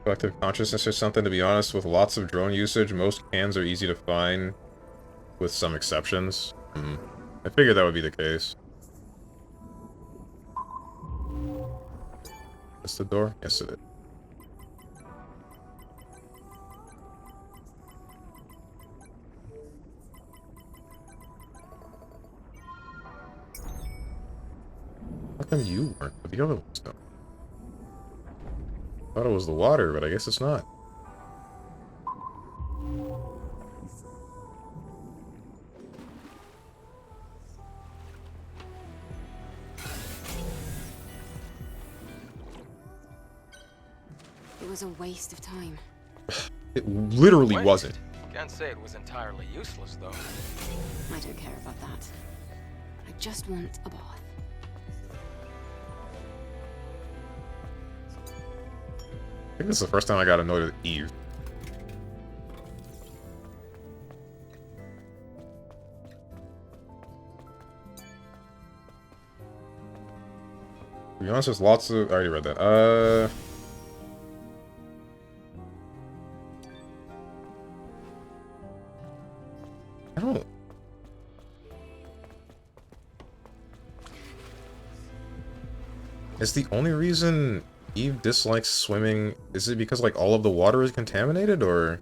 S1: Collective consciousness or something, to be honest. With lots of drone usage, most cans are easy to find, with some exceptions. I figured that would be the case. Is the door? Yes, it is. How come you weren't, but the other ones don't? Thought it was the water, but I guess it's not.
S3: It was a waste of time.
S1: It literally
S2: Waste.
S1: wasn't.
S2: Can't say it was entirely useless, though.
S3: I don't care about that. I just want a bath.
S1: think this is the first time I got annoyed with Eve. To be honest, there's lots of... I already read that. I don't... Is the only reason Eve dislikes swimming... Is it because, like, all of the water is contaminated, or...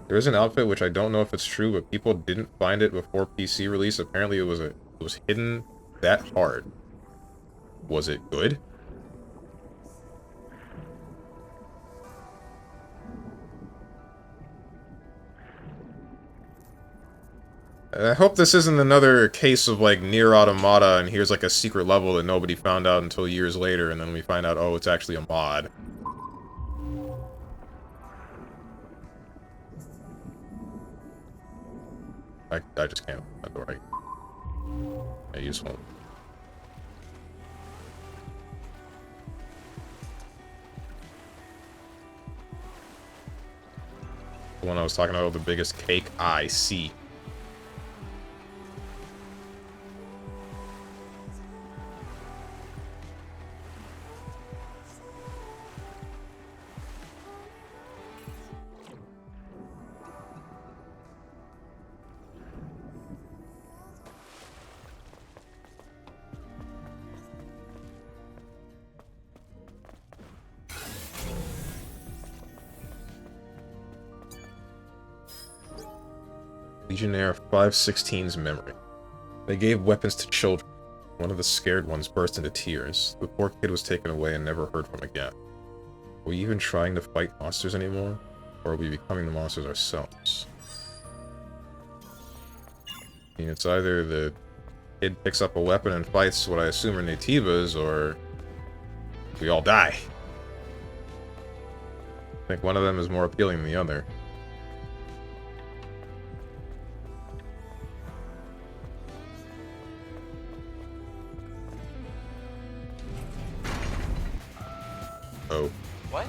S1: There's an outfit which I don't know if it's true, but people didn't find it before PC release. Apparently it was hidden that hard. Was it good? I hope this isn't another case of, like, Nier Automata, and here's, like, a secret level that nobody found out until years later, and then we find out, oh, it's actually a mod. I just can't. I go right. I use one. The one I was talking about, the biggest cake I see. Legionnaire 516's memory. They gave weapons to children. One of the scared ones burst into tears. The poor kid was taken away and never heard from again. Are we even trying to fight monsters anymore? Or are we becoming the monsters ourselves? I mean, it's either the kid picks up a weapon and fights what I assume are nativas, or we all die. I think one of them is more appealing than the other. Oh.
S2: What?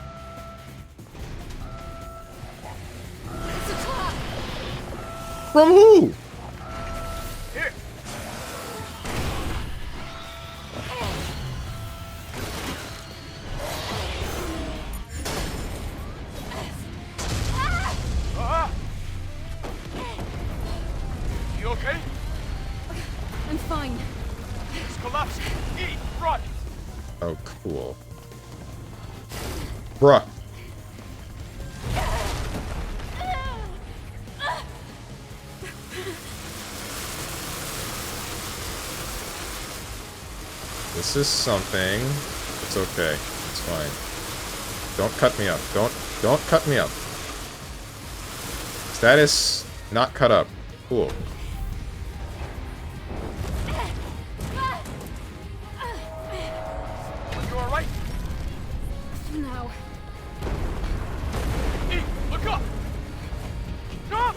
S1: From who?
S2: Here. You okay?
S3: I'm fine.
S2: It's collapsing. Eat, run.
S1: Oh, cool. Bruh. This is something. It's okay. It's fine. Don't cut me up. Don't cut me up. Status not cut up. Cool.
S2: You alright?
S3: Now.
S2: Eat, look up. Jump.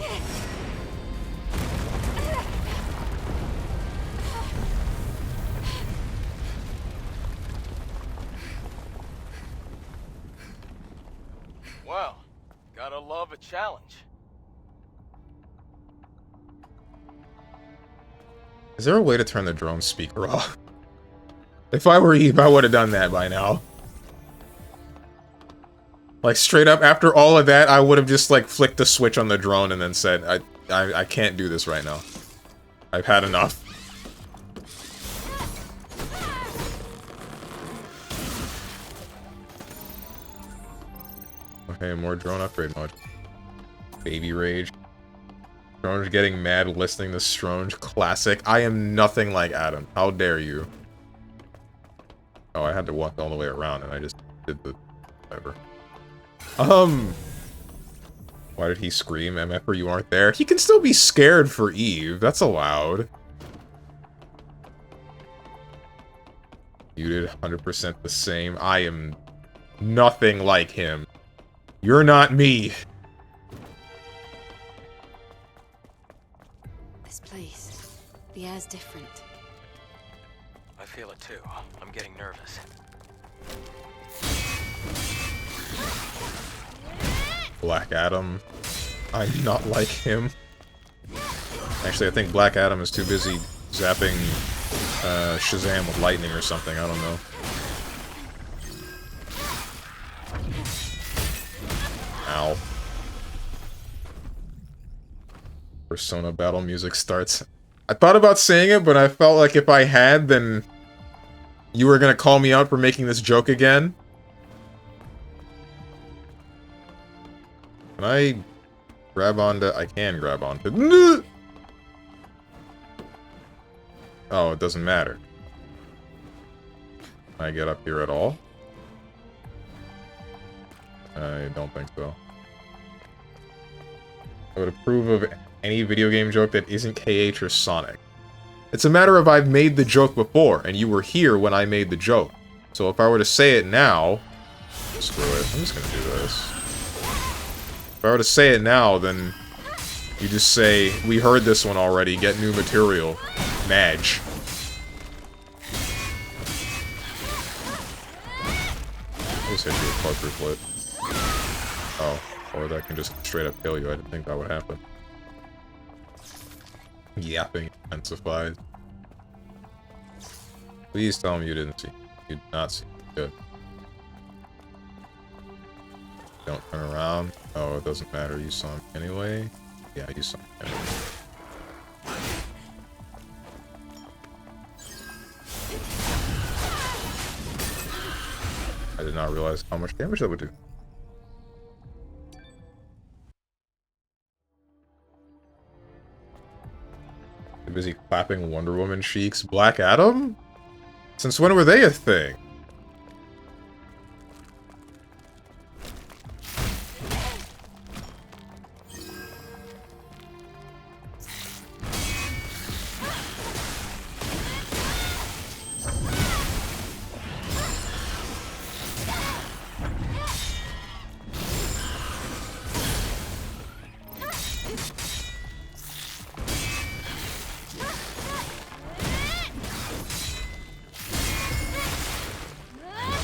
S2: Well, gotta love a challenge.
S1: Is there a way to turn the drone speaker off? If I were Eve, I would have done that by now. Like, straight up, after all of that, I would have just, like, flicked the switch on the drone and then said, I can't do this right now. I've had enough. Okay, more drone upgrade mode. Baby rage. Stronge getting mad listening to Stronge classic. I am nothing like Adam. How dare you? Oh, I had to walk all the way around and I just did the... whatever. Why did he scream? MFer, you aren't there? He can still be scared for Eve. That's allowed. You did 100% the same. I am nothing like him. You're not me.
S3: This place. The air's different.
S2: I feel it too. I'm getting nervous.
S1: Black Adam. I'm not like him. Actually, I think Black Adam is too busy zapping Shazam with lightning or something. I don't know. Ow. Persona battle music starts. I thought about saying it, but I felt like if I had, then you were gonna call me out for making this joke again. Can I grab onto... I can grab onto... Oh, it doesn't matter. Can I get up here at all? I don't think so. I would approve of any video game joke that isn't KH or Sonic. It's a matter of I've made the joke before, and you were here when I made the joke. So if I were to say it now... Screw it, I'm just gonna do this. If I were to say it now, then you just say, we heard this one already, get new material. Madge. I'll just hit you with Parker Flip. Oh, or that can just straight up kill you. I didn't think that would happen. Yapping intensified. Please tell me you didn't see. You did not see. Good. Don't turn around. Oh, it doesn't matter. You saw him anyway. Yeah, you saw him anyway. I did not realize how much damage that would do. Too busy clapping Wonder Woman cheeks. Black Adam? Since when were they a thing?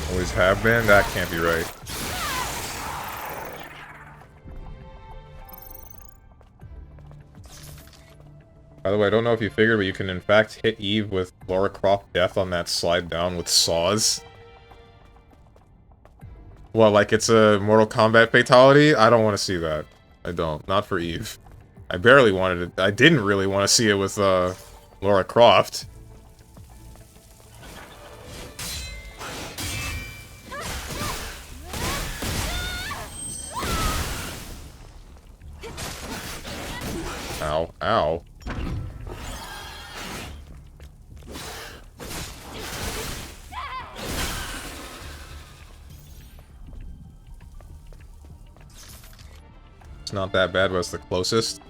S1: Always have been? That can't be right. By the way, I don't know if you figured, but you can in fact hit Eve with Lara Croft death on that slide down with saws. Well, like it's a Mortal Kombat fatality? I don't want to see that. I don't. Not for Eve. I barely wanted it. I didn't really want to see it with Lara Croft. Ow, ow. It's not that bad, but it's the closest.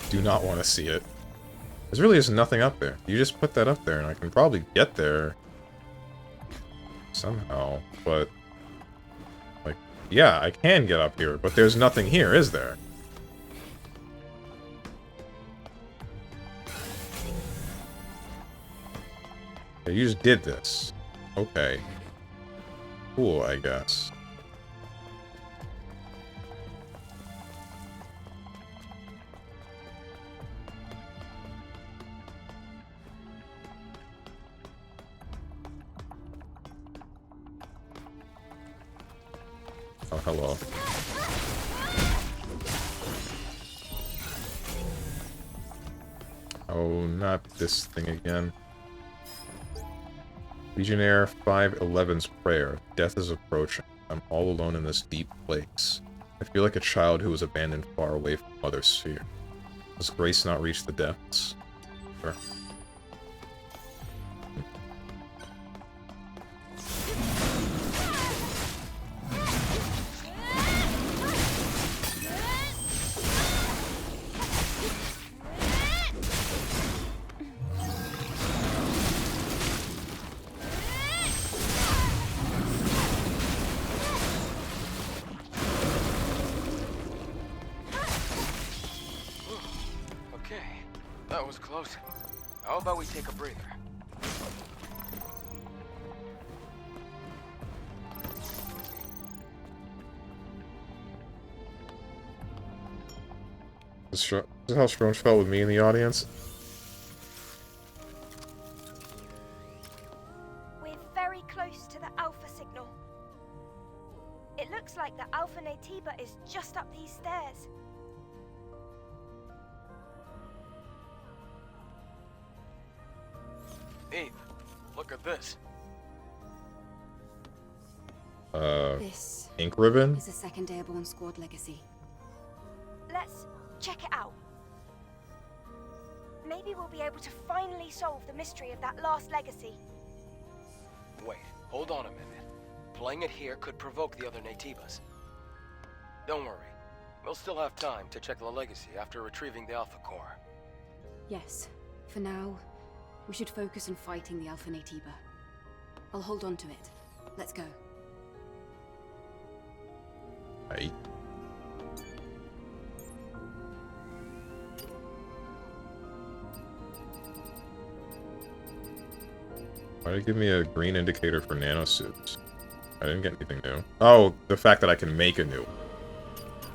S1: Do not want to see it. There really is nothing up there. You just put that up there, and I can probably get there somehow, but... Like, yeah, I can get up here, but there's nothing here, is there? You just did this. Okay. Cool, I guess. Oh, hello. Oh, not this thing again. Legionnaire 511's prayer. Death is approaching. I'm all alone in this deep place. I feel like a child who was abandoned far away from Mother Sphere. Does grace not reach the depths? Sure.
S2: That was close. How about we take a breather?
S1: This is how Strange felt with me in the audience.
S4: We're very close to the Alpha signal. It looks like the Alpha Natiba is just up these stairs.
S2: Eve, look at this.
S3: This
S1: Ink ribbon?
S3: is a second Airborne Squad legacy.
S4: Let's check it out. Maybe we'll be able to finally solve the mystery of that last legacy.
S2: Wait, hold on a minute. Playing it here could provoke the other Natibas. Don't worry. We'll still have time to check the legacy after retrieving the Alpha Core.
S3: Yes. For now, we should focus on fighting the Alpha Natiba. I'll hold on to it. Let's go.
S1: Right. Why did it give me a green indicator for nanosuits? I didn't get anything new. Oh, the fact that I can make a new.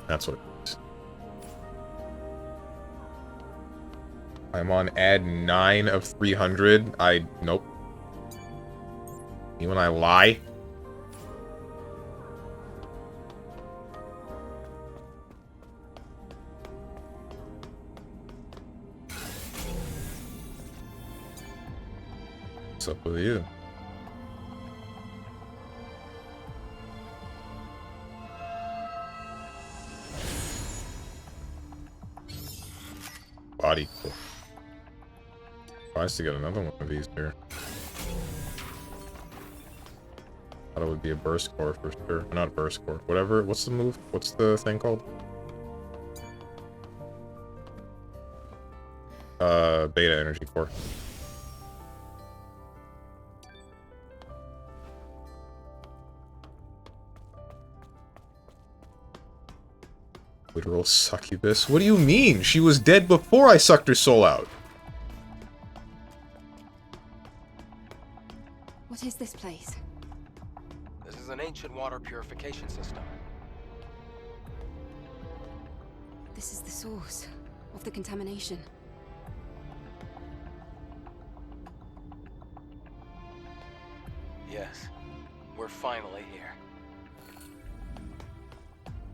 S1: That's what it is. I'm on ad 9 of 300. Nope. You when I lie? What's up with you? Body core. Nice to get another one of these here. Thought it would be a burst core for sure. Not burst core. Whatever. What's the move? What's the thing called? Beta energy core. Literal succubus? What do you mean? She was dead before I sucked her soul out.
S3: What is this place?
S2: This is an ancient water purification system.
S3: This is the source of the contamination.
S2: Yes, we're finally here.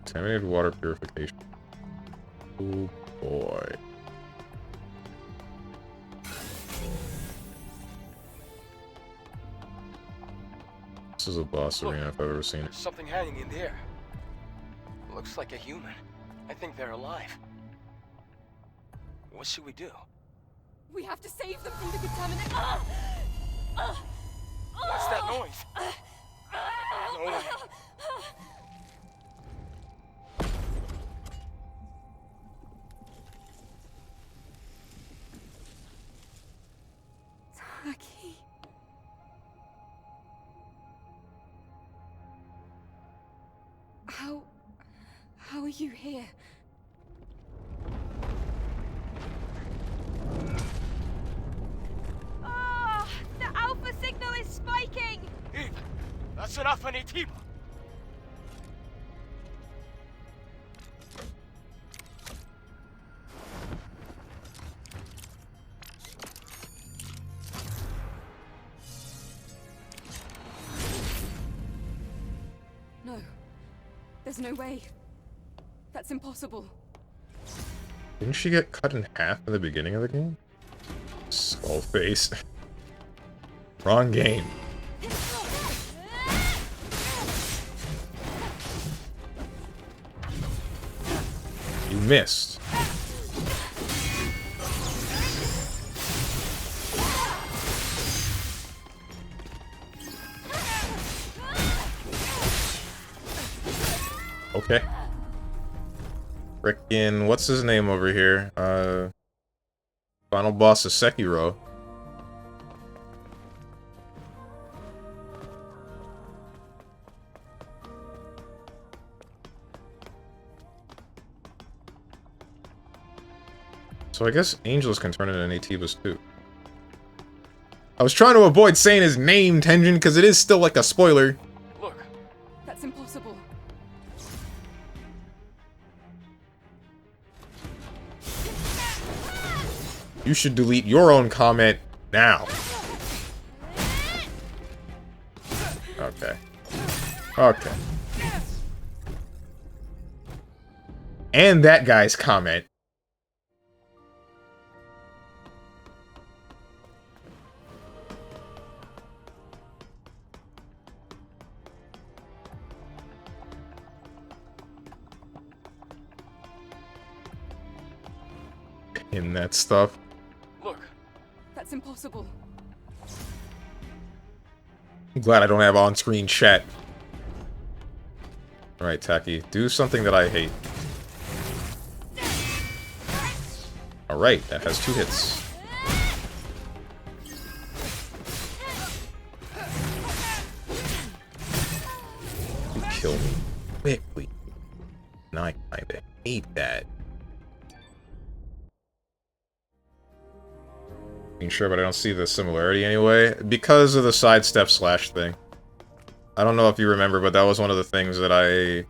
S1: Contaminated water purification. Oh boy. This is a boss arena if I've ever seen it.
S2: There's something hanging in the air. Looks like a human. I think they're alive. What should we do?
S3: We have to save them from the contamination.
S2: What's that noise? No way.
S3: Taki. How are you here?
S4: Ah, the Alpha signal is spiking!
S2: Eve, that's an Alpha Natiba.
S3: No. There's no way. That's impossible.
S1: Didn't she get cut in half in the beginning of the game? Skull face. Wrong game. You missed. Okay. Frickin', what's his name over here? Final boss is Sekiro. So I guess angels can turn into Natibas too. I was trying to avoid saying his name, Tenjin, because it is still like a spoiler.
S2: Look,
S3: That's impossible.
S1: You should delete your own comment now. Okay. Okay. And that guy's comment. In that stuff.
S2: Look.
S3: That's impossible.
S1: I'm glad I don't have on-screen chat. Alright, Taki. Do something that I hate. Alright, that has 2 hits. You kill me quickly. And I kinda hate that. Sure, but I don't see the similarity anyway. Because of the sidestep slash thing. I don't know if you remember, but that was one of the things that I...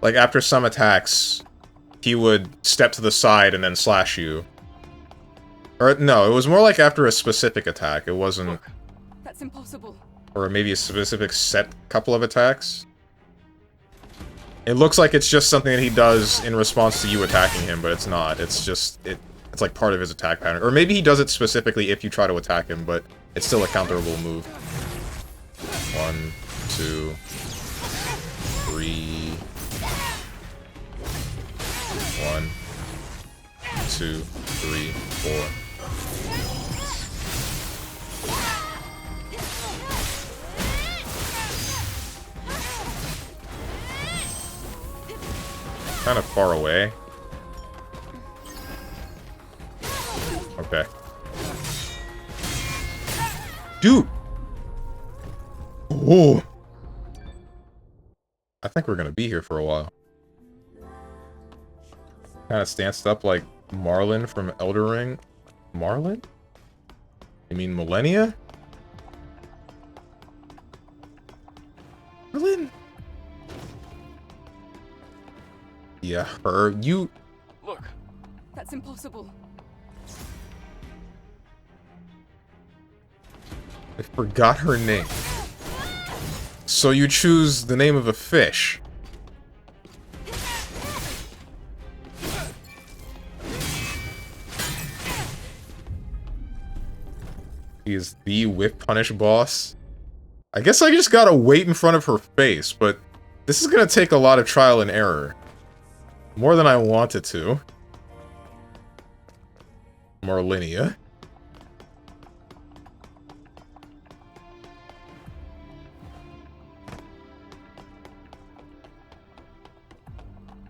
S1: Like, after some attacks, he would step to the side and then slash you. Or, no, it was more like after a specific attack. It wasn't...
S3: Look, that's impossible.
S1: Or maybe a specific set couple of attacks. It looks like it's just something that he does in response to you attacking him, but it's not. It's just... It's like part of his attack pattern. Or maybe he does it specifically if you try to attack him, but it's still a counterable move. 1, 2, 3. 1, 2, 3, 4. Kind of far away. Okay. Dude! Oh! I think we're gonna be here for a while. Kinda stanced up like Marlin from Elder Ring. Marlin? You mean Millennia? Marlin? Yeah, her. You...
S2: Look.
S3: That's impossible.
S1: I forgot her name. So you choose the name of a fish. He is the whip punish boss. I guess I just gotta wait in front of her face, but this is gonna take a lot of trial and error. More than I wanted to. Marlinia.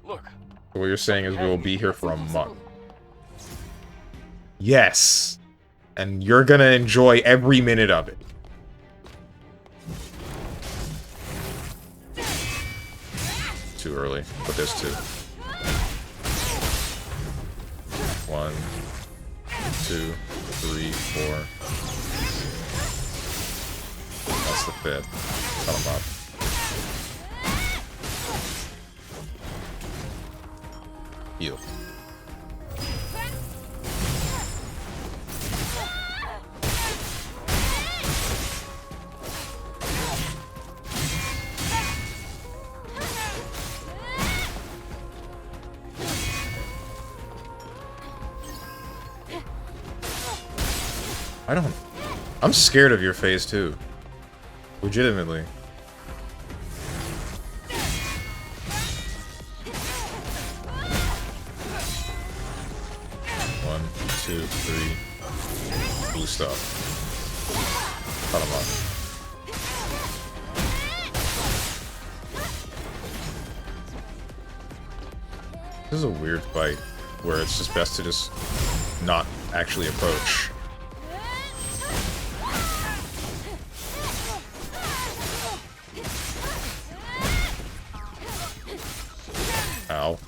S2: Look.
S1: What you're saying is we will be here for a month. Yes! And you're gonna enjoy every minute of it. Too early, but there's 2. 1, 2, 3, 4. That's the 5th. Cut him up. Heal. I don't... I'm scared of your face, too. Legitimately. One, 2, 3. Blue stuff. Cut him off. This is a weird fight, where it's just best to just not actually approach. Ow.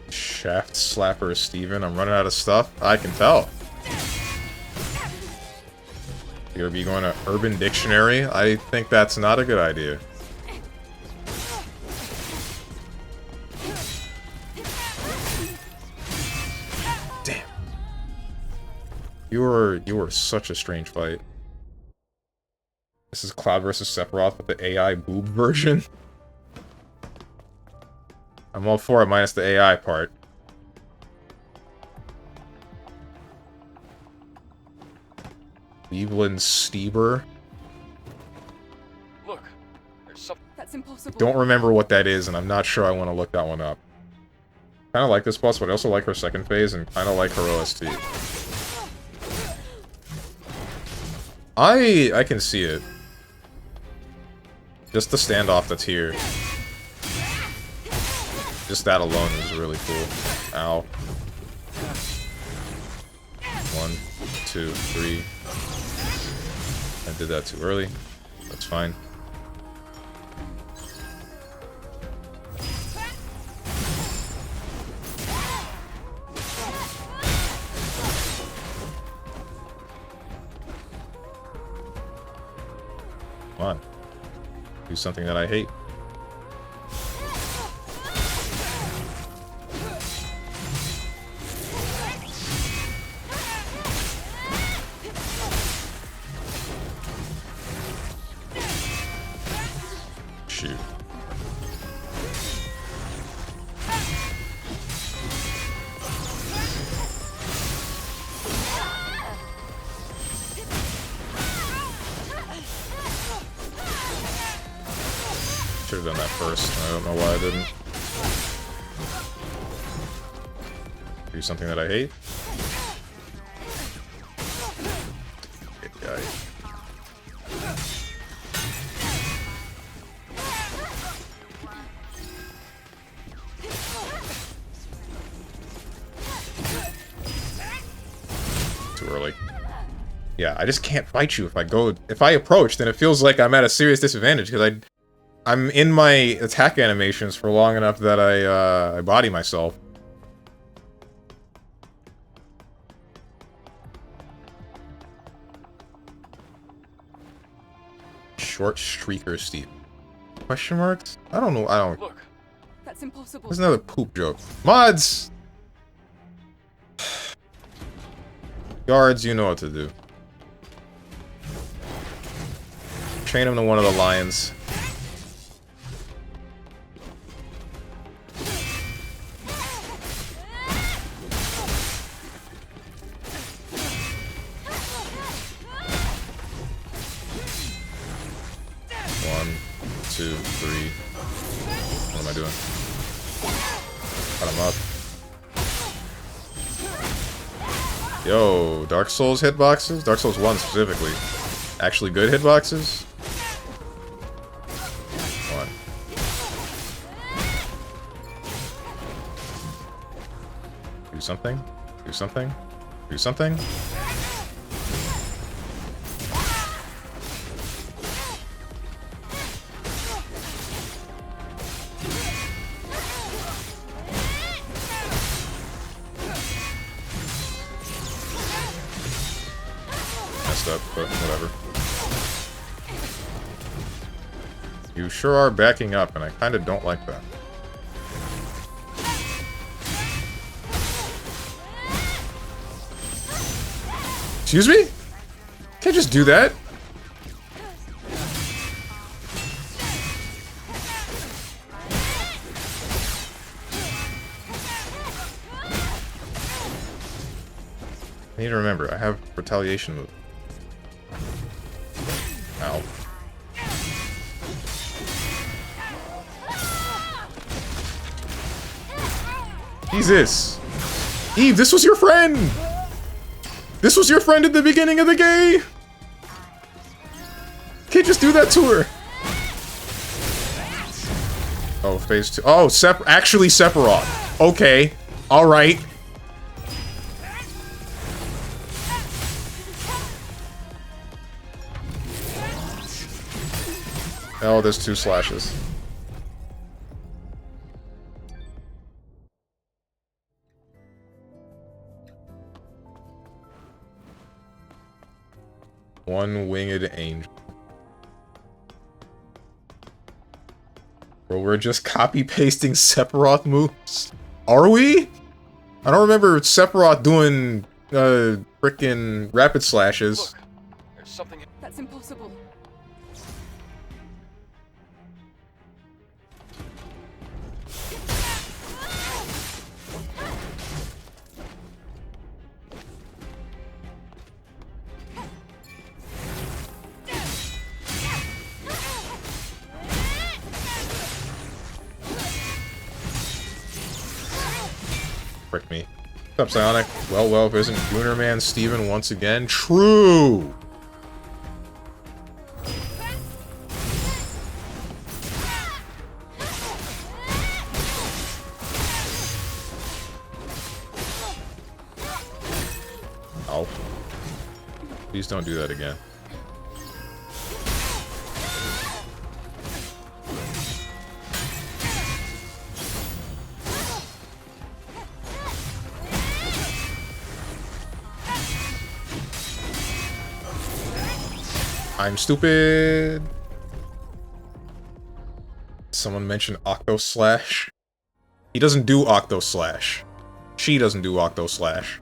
S1: Shaft slapper Steven. I'm running out of stuff. I can tell. You're be going to Urban Dictionary? I think that's not a good idea. Damn. You were such a strange fight. This is Cloud versus Sephiroth with the AI boob version. I'm all for it, minus the AI part. Evelyn Steber.
S2: Look, there's something.
S3: That's impossible.
S1: Don't remember what that is, and I'm not sure I want to look that one up. Kind of like this boss, but I also like her second phase, and kind of like her OST. I can see it. Just the standoff that's here. Just that alone is really cool. Ow. 1, 2, 3. I did that too early. That's fine. Come on. Do something that I hate. Shoot. Should have done that first. I don't know why I didn't. Do something that I hate. Good guy. Too early. Yeah, I just can't fight you if I approach, then it feels like I'm at a serious disadvantage because I'm in my attack animations for long enough that I body myself. Short streaker Steve. Question marks? I don't know. I don't.
S2: Look,
S3: That's impossible.
S1: There's another poop joke. Mods! Guards, you know what to do. Train him to one of the lions. One, 2, 3. What am I doing? Cut him up. Yo, Dark Souls hitboxes? Dark Souls 1 specifically. Actually good hitboxes? 1. Do something? Do something? Do something? Messed up, but whatever. You sure are backing up, and I kinda don't like that. Excuse me? Can't just do that. I need to remember, I have retaliation move. Ow. Jesus! Eve, this was your friend! This was your friend at the beginning of the game! Can't just do that to her! Oh, phase 2. Oh, actually Sephiroth. Okay. Alright. Oh, there's 2 slashes. One-winged angel. Bro, we're just copy-pasting Sephiroth moves? Are we? I don't remember Sephiroth doing, frickin' rapid slashes.
S2: Look, there's something.
S3: That's impossible.
S1: Frick me. What's up, Psionic? Well, isn't StrongmanSteven once again? True! Oh. Please don't do that again. I'm stupid. Someone mentioned Octo Slash. He doesn't do Octo Slash. She doesn't do Octo Slash.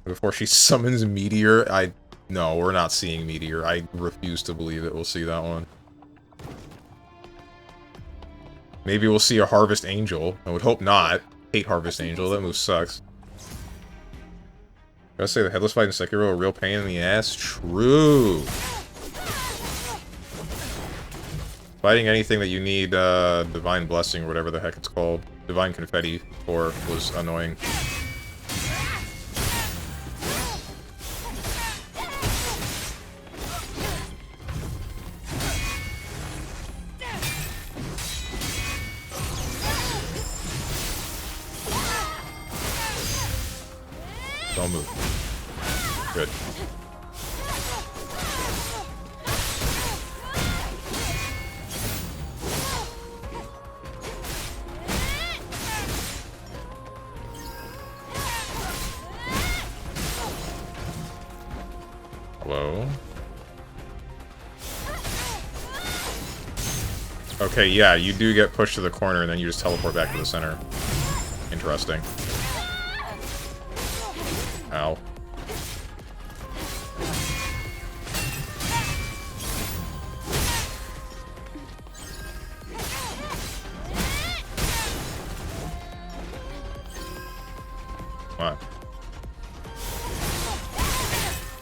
S1: Before she summons Meteor, no, we're not seeing Meteor. I refuse to believe that we'll see that one. Maybe we'll see a Harvest Angel. I would hope not. Hate Harvest Angel, that move sucks. Gotta say, the headless fight in Sekiro a real pain in the ass? True! Fighting anything that you need, Divine Blessing, or whatever the heck it's called, Divine Confetti, for, was annoying. Don't move. Good. Hello? Okay, yeah, you do get pushed to the corner and then you just teleport back to the center. Interesting. Ow. What?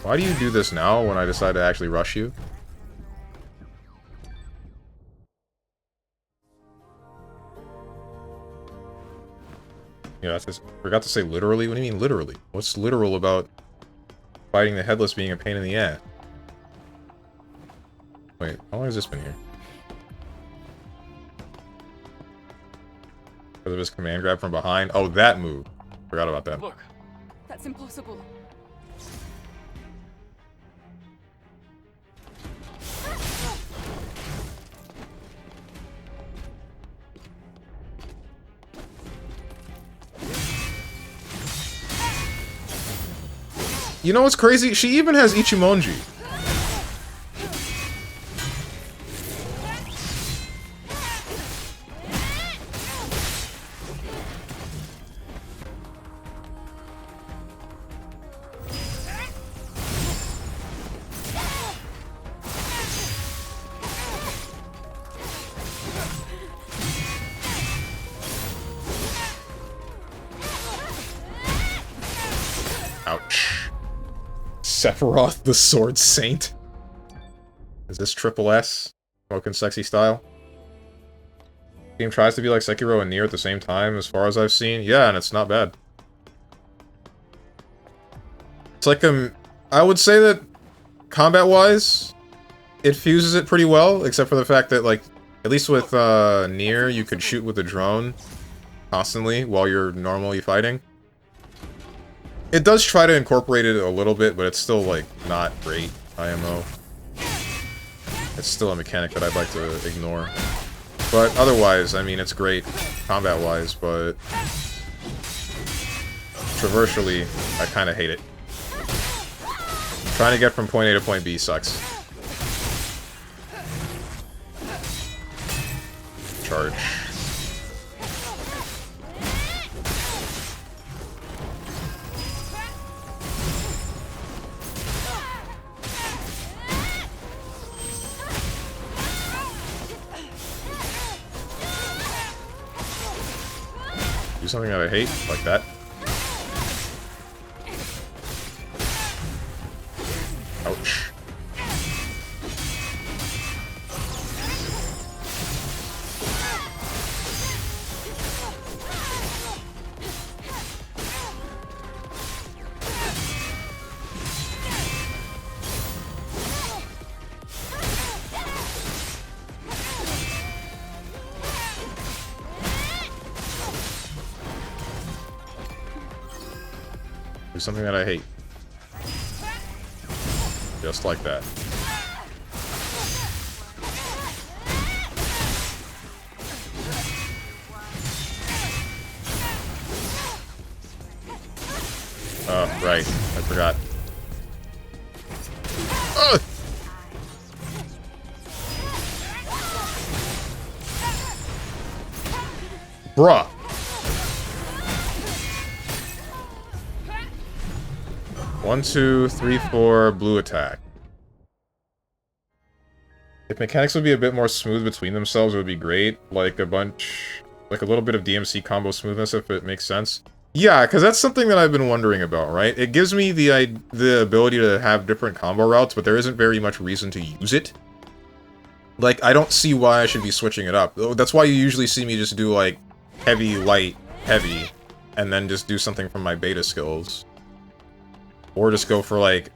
S1: Why do you do this now when I decide to actually rush you? Yeah, I forgot to say literally. What do you mean literally? What's literal about fighting the headless being a pain in the ass? Wait, how long has this been here? Because of his command grab from behind? Oh, that move. Forgot about that.
S2: Look,
S3: That's impossible.
S1: You know what's crazy? She even has Ichimonji. Ouch. Sephiroth, the Sword Saint. Is this triple S? Smoking sexy style? Game tries to be like Sekiro and Nier at the same time, as far as I've seen. Yeah, and it's not bad. It's like, I would say that, combat-wise, it fuses it pretty well, except for the fact that, like, at least with, Nier, you could shoot with a drone constantly while you're normally fighting. It does try to incorporate it a little bit, but it's still, like, not great, IMO. It's still a mechanic that I'd like to ignore. But otherwise, I mean, it's great combat-wise, but traversally, I kind of hate it. Trying to get from point A to point B sucks. Charge. Do something that I hate, like that. Ouch. Do something that I hate. Just like that. Oh, right. I forgot. Ugh! Bruh. One, two, three, four, blue attack. If mechanics would be a bit more smooth between themselves, it would be great. Like a little bit of DMC combo smoothness, if it makes sense. Yeah, because that's something that I've been wondering about, right? It gives me the ability to have different combo routes, but there isn't very much reason to use it. Like, I don't see why I should be switching it up. That's why you usually see me just do, like, heavy, light, heavy, and then just do something from my beta skills. Or just go for, like,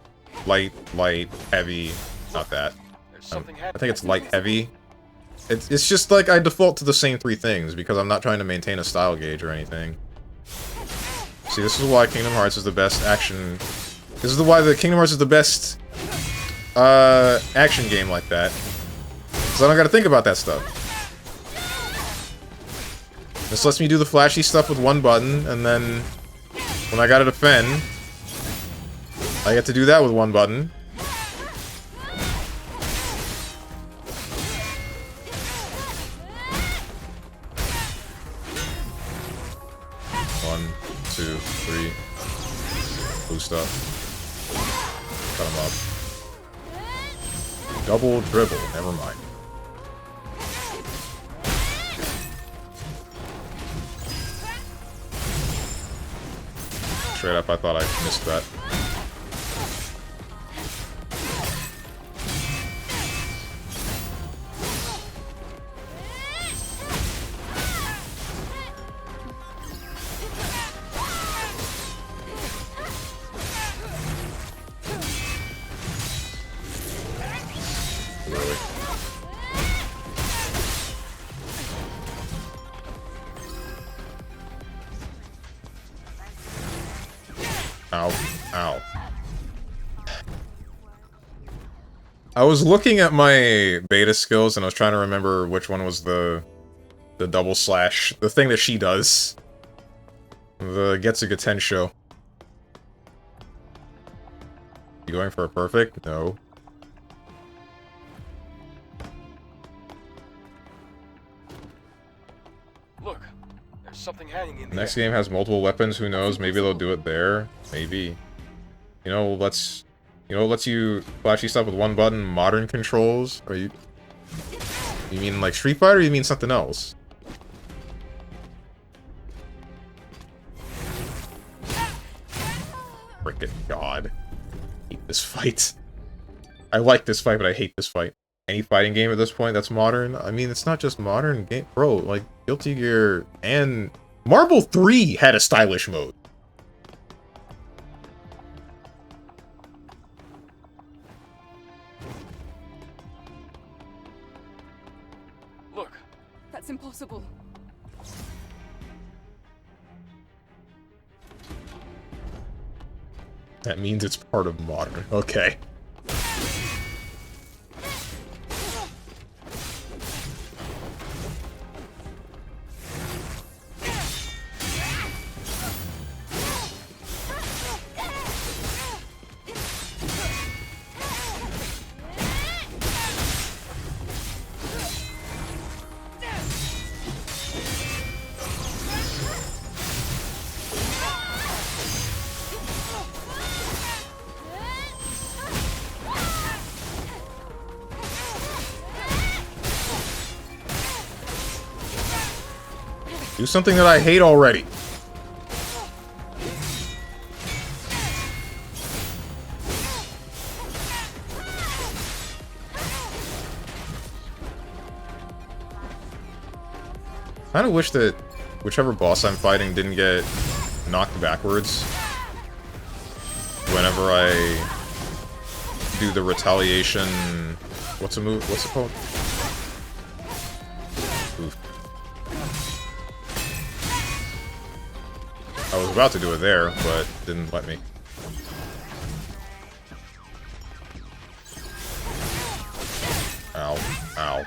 S1: light, heavy, not that. I think it's light, heavy. It's just, like, I default to the same three things, because I'm not trying to maintain a style gauge or anything. See, this is why Kingdom Hearts is the best action... This is why the Kingdom Hearts is the best, action game like that. So I don't gotta think about that stuff. This lets me do the flashy stuff with one button, and then... when I gotta defend... I get to do that with one button. One, two, three. Blue stuff. Cut him up. Double dribble, never mind. Straight up, I thought I missed that. Ow. Ow. I was looking at my beta skills and I was trying to remember which one was the double slash. The thing that she does. The Getsuga Tensho. You going for a perfect? No.
S2: Look, there's something hanging in the
S1: Next game has multiple weapons, who knows? Maybe they'll do it there. Maybe. You know, lets you flashy stuff with one button, modern controls? Are you mean like Street Fighter, or you mean something else? Frickin' god. I hate this fight. I like this fight, but I hate this fight. Any fighting game at this point that's modern? I mean, it's not just modern game, bro. Like, Guilty Gear and Marble 3 had a stylish mode.
S2: Look,
S5: That's impossible.
S1: That means it's part of modern. Okay. Do something that I hate already. I kind of wish that whichever boss I'm fighting didn't get knocked backwards whenever I do the retaliation. What's a move? What's it called? Oof. I was about to do it there, but didn't let me. Ow. Ow.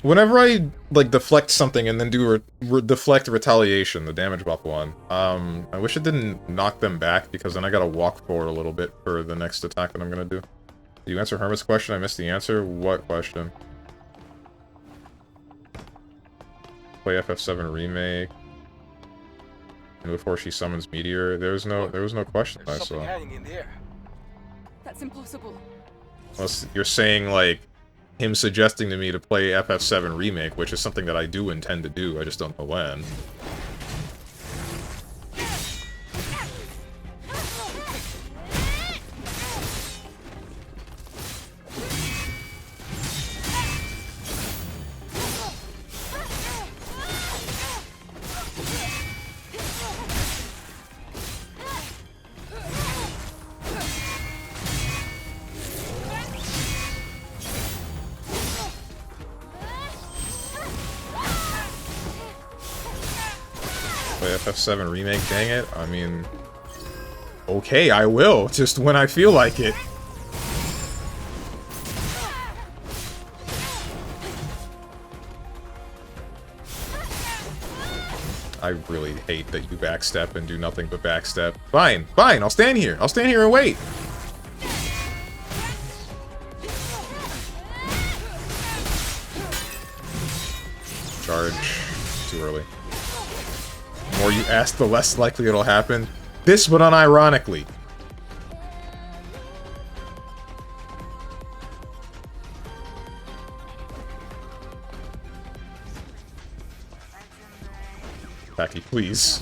S1: Whenever I, like, deflect something and then do deflect retaliation, the damage buff one, I wish it didn't knock them back, because then I gotta walk forward a little bit for the next attack that I'm gonna do. Did you answer Hermit's question? I missed the answer. What question? Play FF7 Remake. And before she summons Meteor, there was no question I saw.
S2: Hanging in the air.
S3: That's impossible.
S1: Unless you're saying, like, him suggesting to me to play FF7 Remake, which is something that I do intend to do, I just don't know when. Play FF7 Remake, dang it. I mean, okay, I will, just when I feel like it. I really hate that you backstep and do nothing but backstep. Fine, fine, I'll stand here. I'll stand here and wait. Charge. Too early. The more you ask, the less likely it'll happen. This, but unironically. Tacky, please.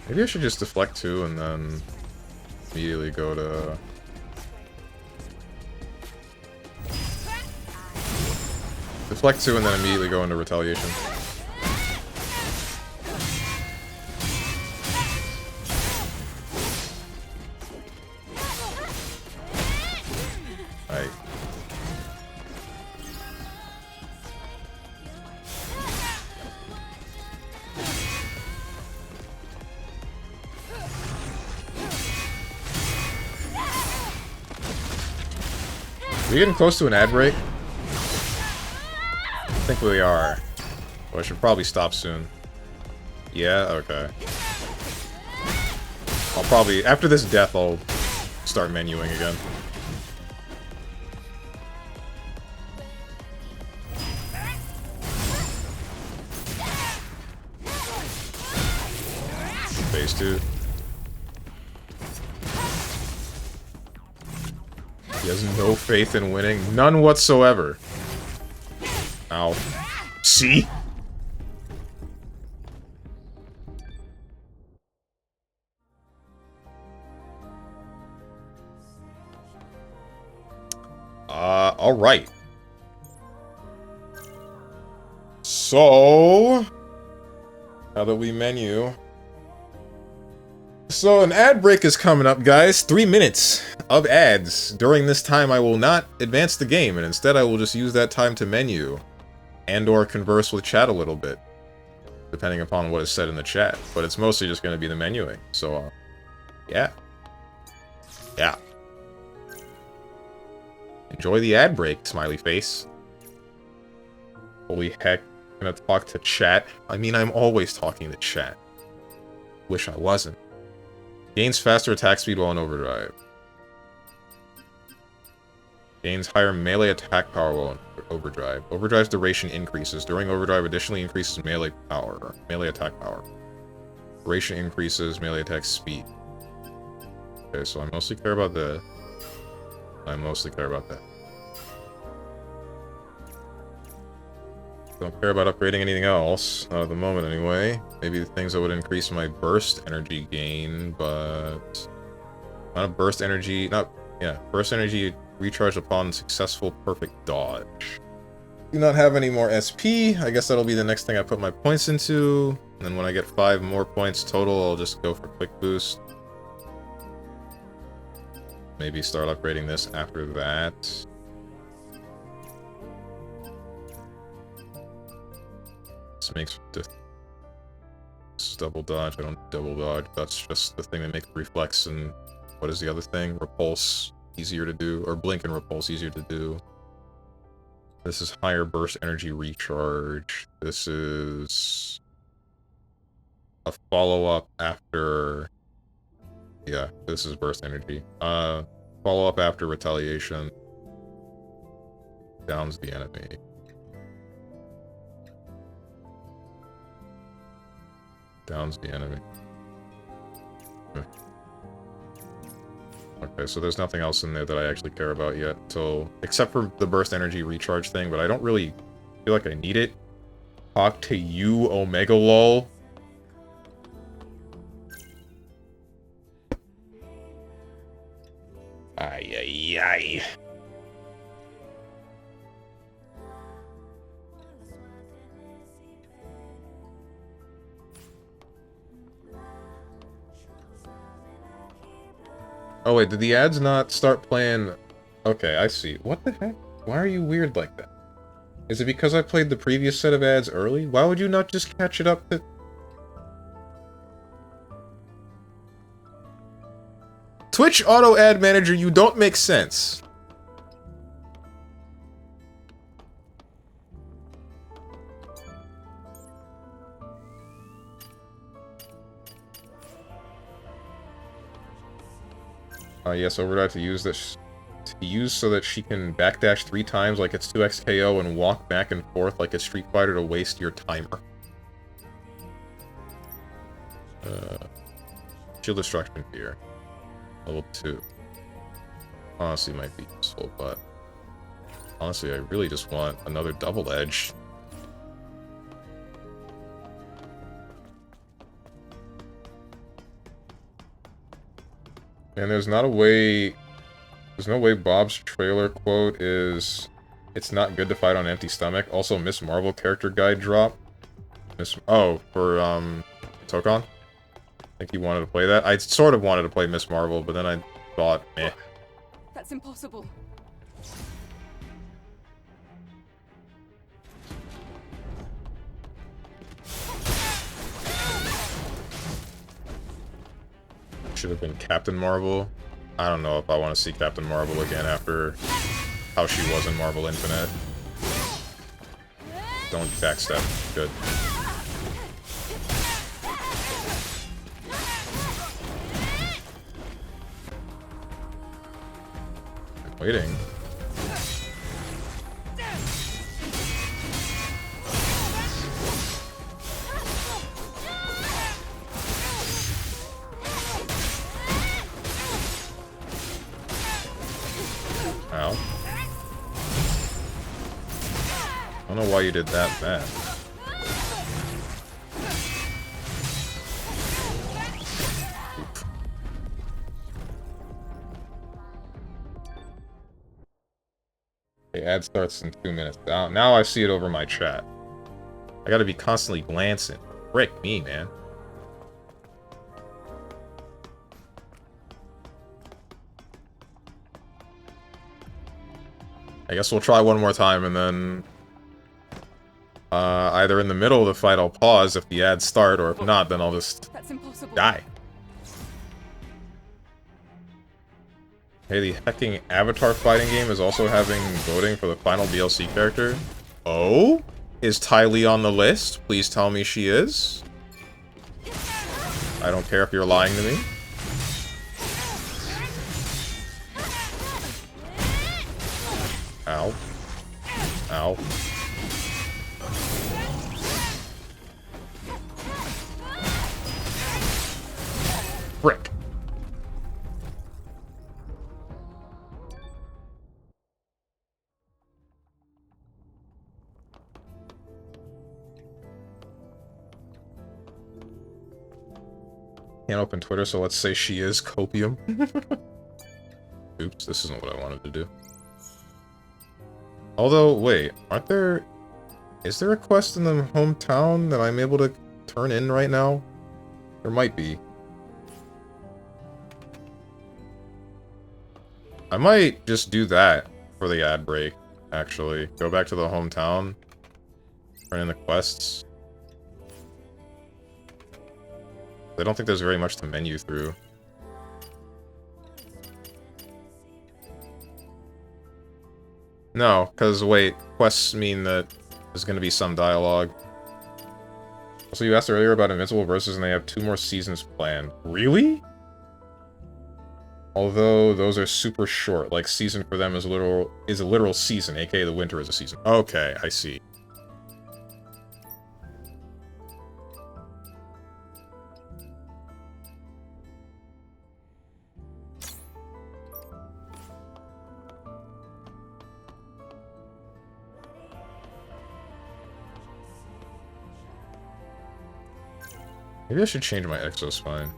S1: Maybe I should just deflect too and then immediately go to... Deflect 2 and then immediately go into retaliation. Alright. Are we getting close to an ad break? I think we are. Well, I should probably stop soon. Yeah? Okay. I'll probably... After this death, I'll start menuing again. Phase 2. He has no faith in winning. None whatsoever. Ow. See? Alright. So... now that we menu... So, an ad break is coming up, guys. 3 minutes of ads. During this time, I will not advance the game, and instead I will just use that time to menu. And or converse with chat a little bit. Depending upon what is said in the chat. But it's mostly just going to be the menuing. So, yeah. Yeah. Enjoy the ad break, smiley face. Holy heck. I'm gonna talk to chat. I mean, I'm always talking to chat. Wish I wasn't. Gains faster attack speed while in overdrive. Gains higher melee attack power while in overdrive. Overdrive's duration increases. During overdrive, additionally increases melee power. Melee attack power. Duration increases melee attack speed. Okay, so I mostly care about the... I mostly care about that. Don't care about upgrading anything else, not at the moment anyway. Maybe the things that would increase my burst energy gain, but... Not a burst energy, burst energy recharged upon successful perfect dodge. Do not have any more SP, I guess that'll be the next thing I put my points into. And then when I get 5 more points total, I'll just go for quick boost. Maybe start upgrading this after that. This makes this is double dodge. I don't double dodge. That's just the thing that makes reflex and what is the other thing? Repulse easier to do, or blink and repulse easier to do. This is higher burst energy recharge. This is a follow-up after. Yeah, this is burst energy. Follow-up after retaliation. Downs the enemy. Downs the enemy. Okay, so there's nothing else in there that I actually care about yet, except for the burst energy recharge thing, but I don't really feel like I need it. Talk to you, Omega lol. Ay, ay, ay. Oh wait, did the ads not start playing? Okay, I see. What the heck? Why are you weird like that? Is it because I played the previous set of ads early? Why would you not just catch it up to... Twitch Auto Ad Manager, you don't make sense. Yes, Overdrive to use this so that she can backdash 3 times like it's 2x KO and walk back and forth like a Street Fighter to waste your timer. Shield Destruction Gear. Level 2. Honestly might be useful, but honestly I really just want another double edge. And there's no way Bob's trailer quote is, "It's not good to fight on empty stomach." Also, Miss Marvel character guide drop. For Tokon? I think he wanted to play that. I sort of wanted to play Miss Marvel, but then I thought, eh.
S3: That's impossible.
S1: Should have been Captain Marvel. I don't know if I want to see Captain Marvel again after how she was in Marvel Infinite. Don't backstep. Good. I'm waiting. Ow. I don't know why you did that bad. The ad starts in 2 minutes. Now I see it over my chat. I gotta be constantly glancing. Frick me, man. I guess we'll try one more time, and then... either in the middle of the fight I'll pause if the ads start, or if not, then I'll just... die. Hey, the hecking Avatar fighting game is also having voting for the final DLC character. Oh? Is Ty Lee on the list? Please tell me she is. I don't care if you're lying to me. Ow. Ow. Frick. Can't open Twitter, so let's say she is copium. Oops, this isn't what I wanted to do. Although, wait, aren't there... Is there a quest in the hometown that I'm able to turn in right now? There might be. I might just do that for the ad break, actually. Go back to the hometown. Turn in the quests. I don't think there's very much to menu through. No, because wait, quests mean that there's going to be some dialogue. Also, you asked earlier about Invincible Versus, and they have 2 more seasons planned. Really? Although those are super short, like season for them is a literal season, aka the winter is a season. Okay, I see. Maybe I should change my exospine.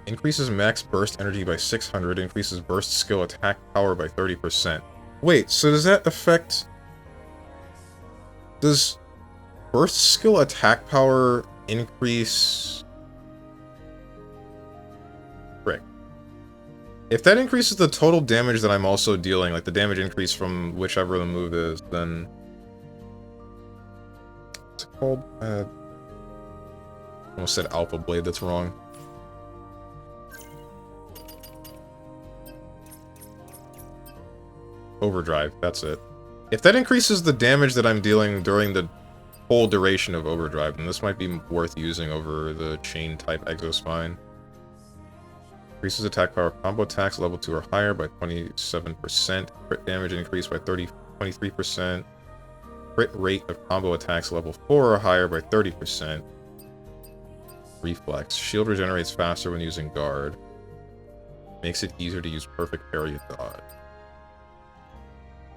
S1: Increases max burst energy by 600, increases burst skill attack power by 30%. Wait, so does that affect... Does burst skill attack power increase... Frick. If that increases the total damage that I'm also dealing, like the damage increase from whichever the move is, then... What's it called? I almost said Alpha Blade, that's wrong. Overdrive, that's it. If that increases the damage that I'm dealing during the whole duration of Overdrive, then this might be worth using over the chain-type Exospine. Increases attack power. Combo attacks level 2 or higher by 27%. Crit damage increased by 23%. Crit rate of combo attacks level 4 or higher by 30%. Reflex. Shield regenerates faster when using guard. Makes it easier to use perfect parry dodge.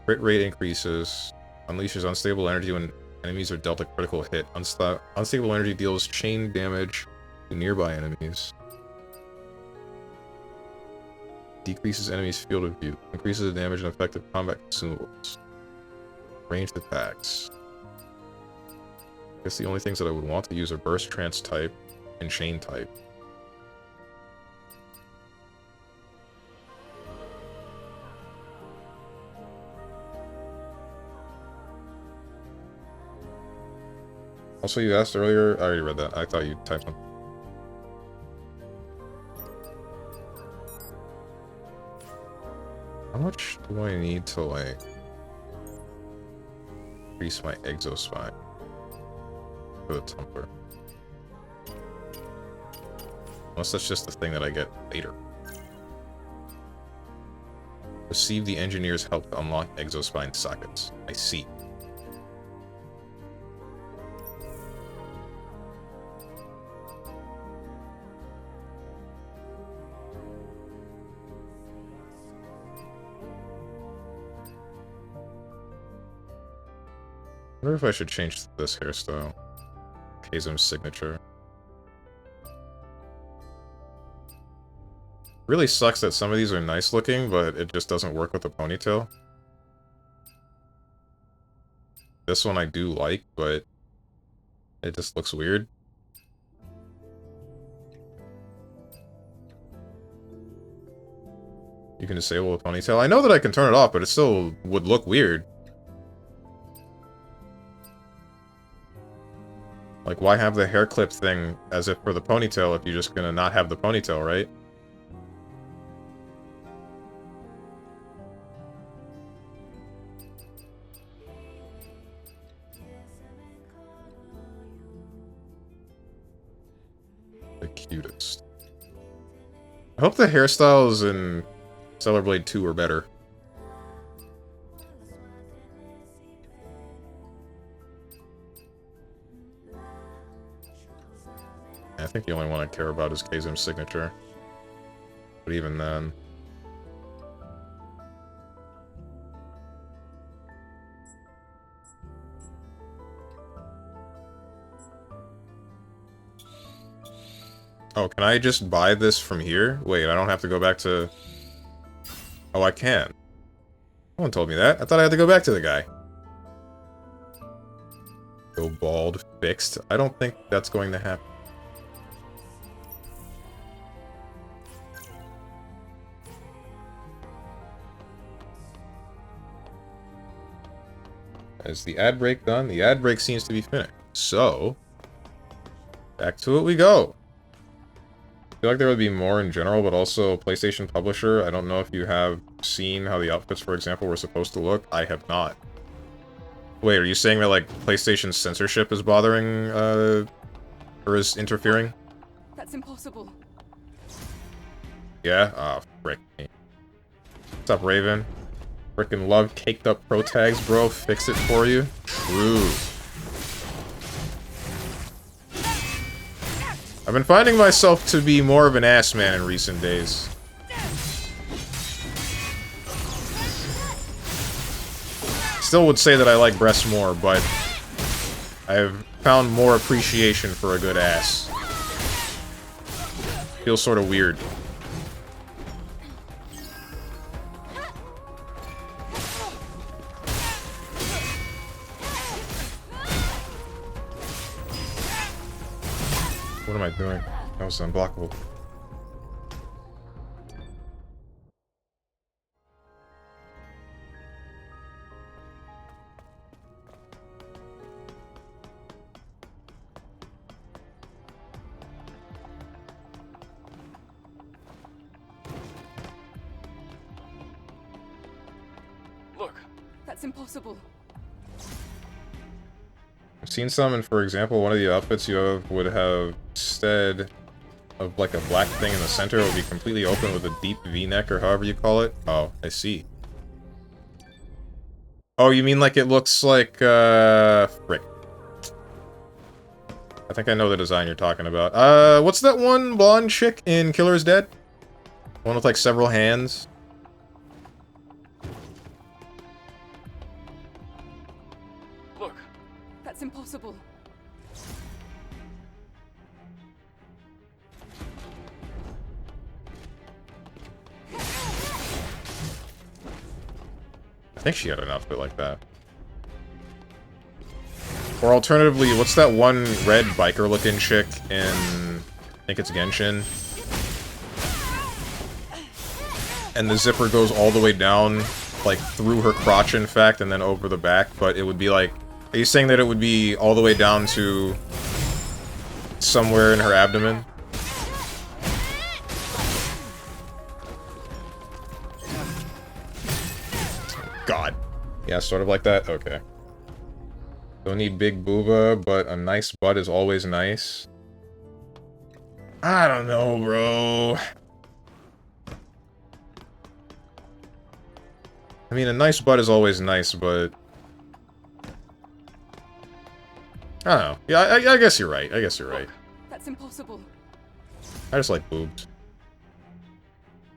S1: Crit rate increases. Unleashes unstable energy when enemies are dealt a critical hit. Unstable energy deals chain damage to nearby enemies. Decreases enemies' field of view. Increases the damage and effective combat consumables. Ranged attacks. I guess the only things that I would want to use are burst, trance type, and chain type. Also, you asked earlier, I already read that. I thought you typed something. How much do I need to, like, increase my exospine for the tumbler? Unless that's just the thing that I get later. Receive the engineer's help to unlock exospine sockets. I see. I wonder if I should change this hairstyle. Kazum's signature. Really sucks that some of these are nice looking, but it just doesn't work with the ponytail. This one I do like, but it just looks weird. You can disable the ponytail. I know that I can turn it off, but it still would look weird. Like, why have the hair clip thing as if for the ponytail if you're just gonna not have the ponytail, right? The cutest. I hope the hairstyles in Stellar Blade 2 are better. I think the only one I care about is Kazum's signature. But even then... Oh, can I just buy this from here? Wait, I don't have to go back to... Oh, I can. No one told me that. I thought I had to go back to the guy. Go bald, fixed. I don't think that's going to happen. Is the ad break done? The ad break seems to be finished. So, back to it we go. I feel like there would be more in general, but also PlayStation Publisher. I don't know if you have seen how the outfits, for example, were supposed to look. I have not. Wait, are you saying that, like, PlayStation censorship is bothering, or is interfering?
S3: That's impossible.
S1: Yeah? Ah, frick me. What's up, Raven? Frickin' love caked up pro tags, bro. Fix it for you. True. I've been finding myself to be more of an ass man in recent days. Still would say that I like breasts more, but I've found more appreciation for a good ass. Feels sort of weird. What am I doing? That was unblockable.
S2: Look,
S3: That's impossible.
S1: I've seen some, and for example, one of the outfits you have would have, instead of like a black thing in the center, it would be completely open with a deep V-neck, or however you call it. Oh, I see. Oh, you mean like it looks like, frick. I think I know the design you're talking about. What's that one blonde chick in Killer's Dead? One with like several hands?
S2: look.
S3: That's impossible.
S1: I think she had an outfit like that. Or alternatively, what's that one red biker-looking chick in... I think it's Genshin? And the zipper goes all the way down, like, through her crotch, in fact, and then over the back, but it would be like... Are you saying that it would be all the way down to... somewhere in her abdomen? God. Yeah, sort of like that? Okay. Don't need big booba, but a nice butt is always nice. I don't know, bro. I mean, a nice butt is always nice, but... I don't know. Yeah, I guess you're right. I guess you're right.
S3: That's impossible.
S1: I just like boobs.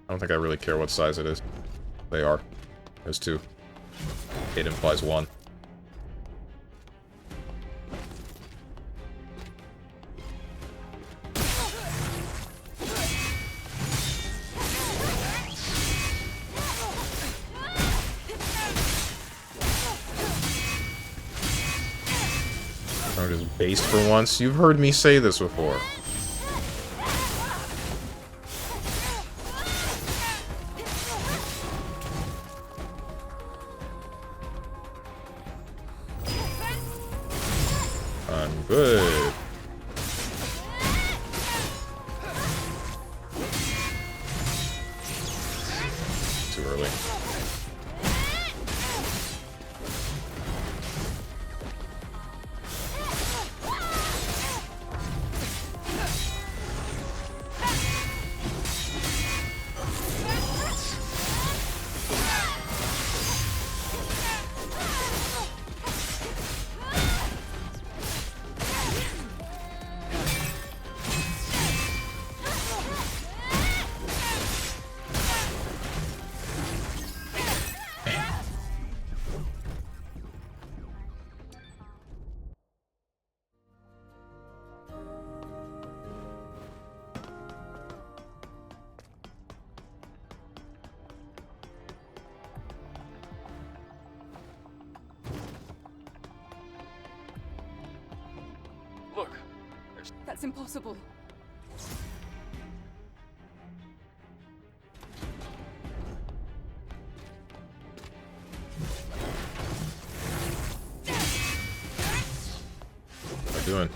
S1: I don't think I really care what size it is. They are. There's 2. 8 implies 1. I'm just based for once. You've heard me say this before. I'm good. Too early.
S3: That's impossible.
S1: What am I doing?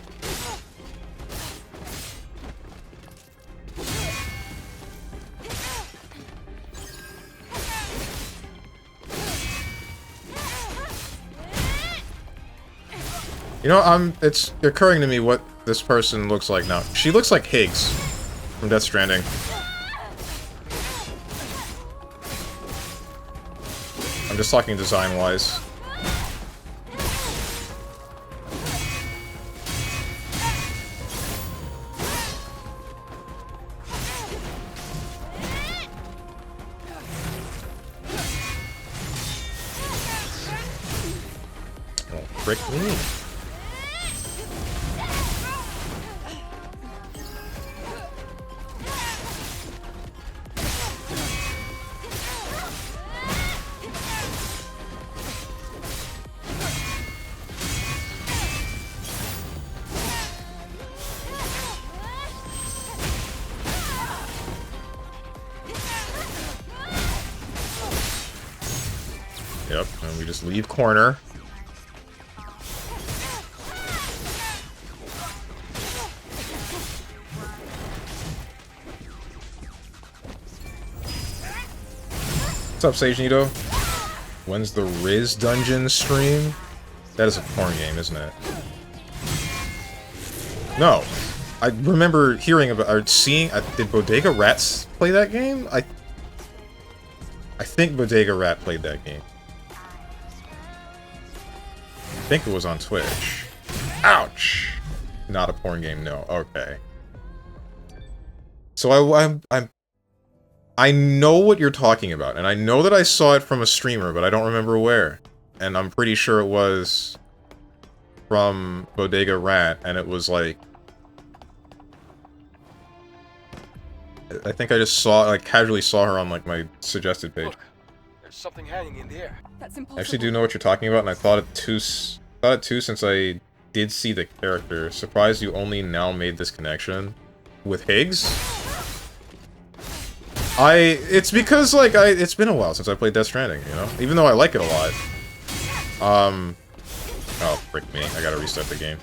S1: You know, it's occurring to me what this person looks like now. She looks like Higgs from Death Stranding. I'm just talking design-wise. Oh, frick me. Yep, and we just leave corner. What's up, Sage Nito? When's the Riz Dungeon stream? That is a porn game, isn't it? No. I remember hearing about, or seeing, did Bodega Rats play that game? I think Bodega Rat played that game. I think it was on Twitch. Ouch! Not a porn game, no. Okay. So I know what you're talking about, and I know that I saw it from a streamer, but I don't remember where. And I'm pretty sure it was from Bodega Rat, and it was like... I think I just saw, like, casually saw her on, like, my suggested page.
S2: Look, there's something hanging in the air.
S3: That's impossible.
S1: I actually do know what you're talking about, and I thought it too since I did see the character. Surprised you only now made this connection with Higgs? It's because, like, it's been a while since I played Death Stranding, you know? Even though I like it a lot. Oh, frick me. I gotta reset the game.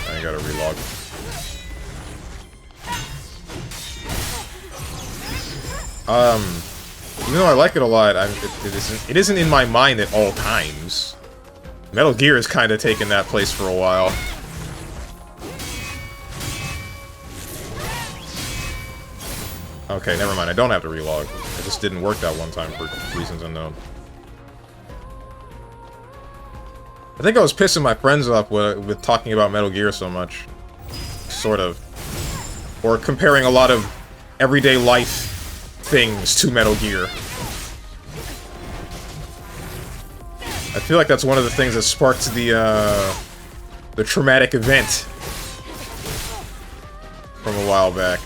S1: I gotta relog. Even though I like it a lot, it isn't in my mind at all times. Metal Gear has kind of taken that place for a while. Okay, never mind. I don't have to relog. It just didn't work that one time for reasons unknown. I think I was pissing my friends off with talking about Metal Gear so much. Sort of. Or comparing a lot of everyday life things to Metal Gear. I feel like that's one of the things that sparked the traumatic event from a while back.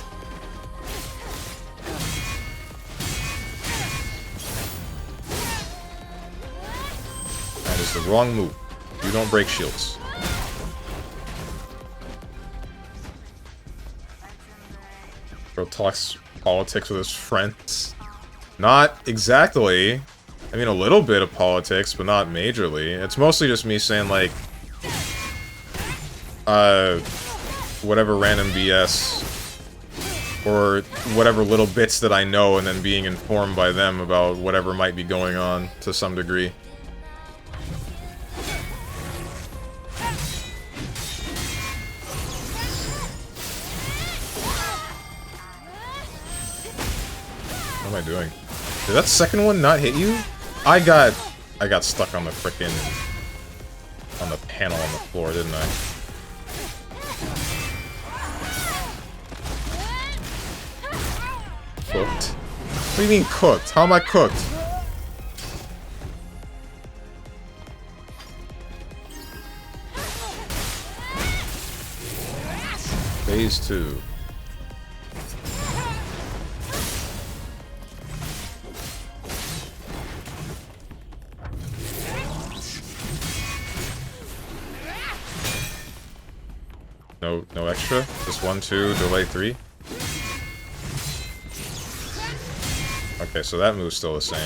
S1: That is the wrong move. You don't break shields. Bro talks politics with his friends. Not exactly. I mean, a little bit of politics, but not majorly. It's mostly just me saying, like, whatever random BS, or whatever little bits that I know, and then being informed by them about whatever might be going on, to some degree. What am I doing? Did that second one not hit you? I got stuck on the frickin' on the panel on the floor, didn't I? Cooked? What do you mean cooked? How am I cooked? Phase 2. no extra? Just 1, 2, delay 3? Okay, so that move's still the same.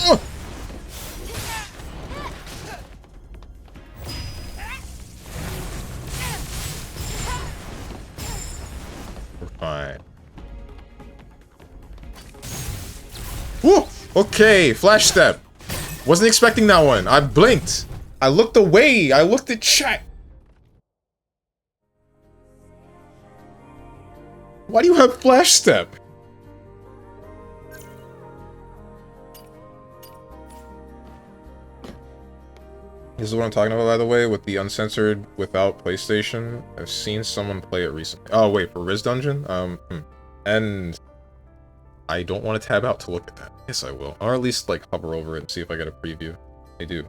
S1: Oh! We're fine. Woo! Okay, flash step. Wasn't expecting that one. I blinked. I looked away. I looked at chat. Why do you have flash step? This is what I'm talking about, by the way, with the uncensored without PlayStation. I've seen someone play it recently. Oh, wait, for Riz Dungeon? And I don't want to tab out to look at that. Yes, I will. Or at least, like, hover over it and see if I get a preview. I do.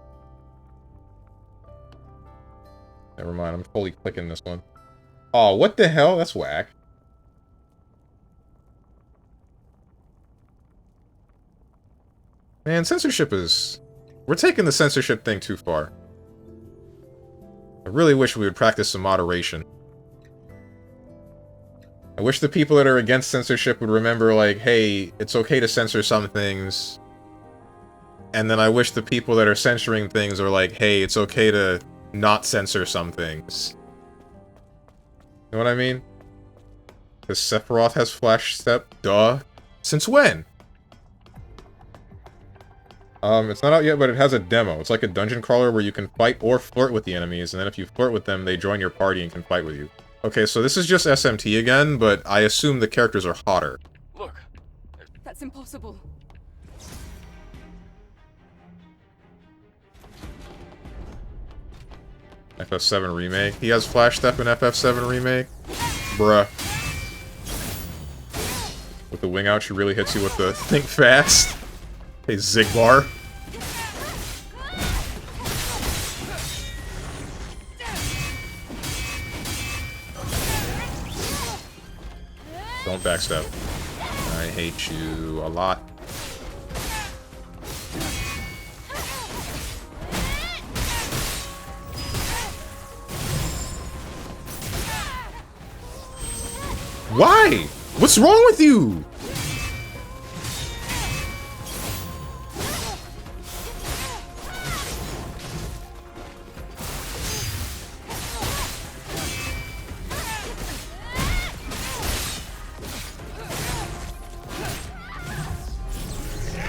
S1: Never mind, I'm fully clicking this one. Oh, what the hell? That's whack. Man, censorship is... We're taking the censorship thing too far. I really wish we would practice some moderation. I wish the people that are against censorship would remember, like, hey, it's okay to censor some things. And then I wish the people that are censoring things are like, hey, it's okay to not censor some things. You know what I mean? Because Sephiroth has flash step? Duh. Since when? It's not out yet, but it has a demo. It's like a dungeon crawler where you can fight or flirt with the enemies, and then if you flirt with them, they join your party and can fight with you. Okay, so this is just SMT again, but I assume the characters are hotter.
S2: Look.
S3: That's impossible.
S1: FF7 Remake. He has flash step in FF7 Remake? Bruh. With the wing out, she really hits you with the think fast. Hey, Zigbar. Don't backstep. I hate you a lot. Why? What's wrong with you?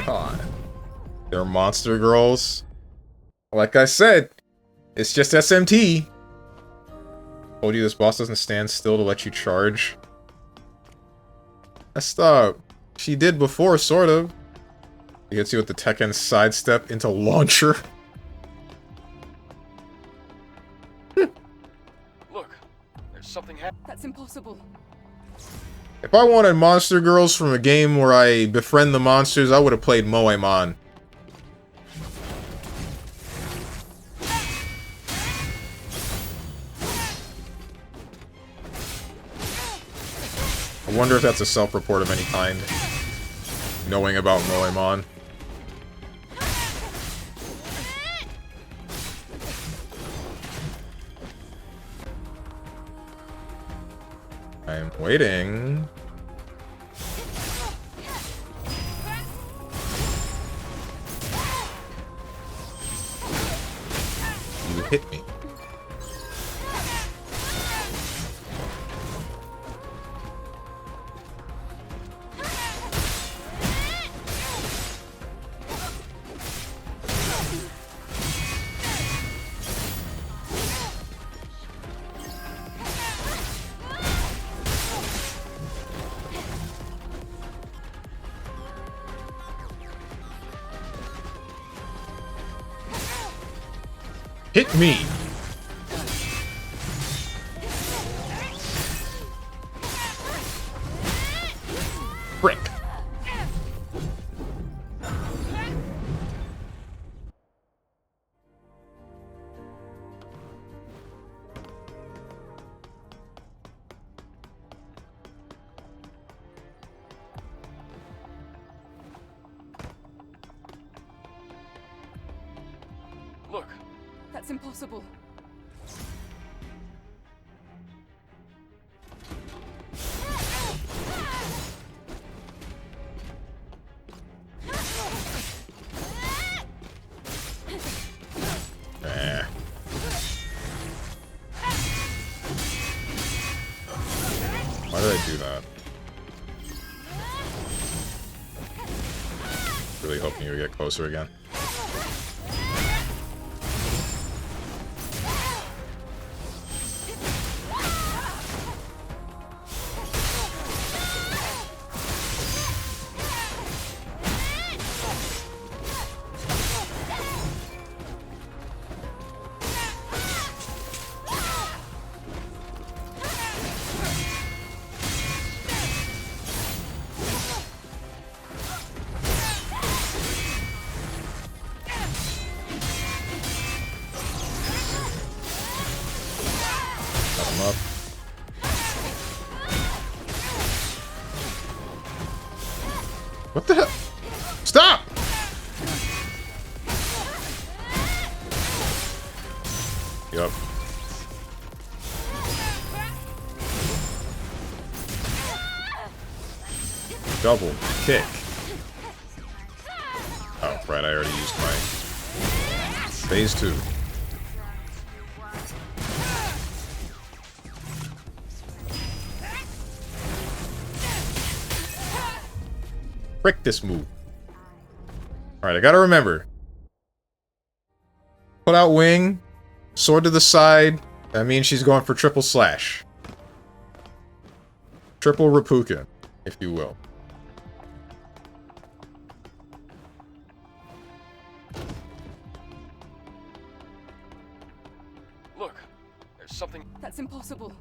S1: God. They're monster girls. Like I said, it's just SMT. Told you this boss doesn't stand still to let you charge. Messed up. She did before, sort of. He hits you with the Tekken sidestep into launcher.
S2: Look, there's something happening.
S3: That's impossible.
S1: If I wanted monster girls from a game where I befriend the monsters, I would have played Moemon. I wonder if that's a self-report of any kind. Knowing about Moemon. I am waiting. You hit me. Hit me! Frick!
S2: Look,
S3: That's impossible.
S1: Eh. Why did I do that? Really hoping you would get closer again. Up. What the hell? Stop! Yup. Double kick. Oh, right, I already used my phase 2. Frick this move. Alright, I gotta remember. Put out wing, sword to the side. That means she's going for triple slash. Triple Rapukin, if you will.
S2: Look, there's something.
S3: That's impossible.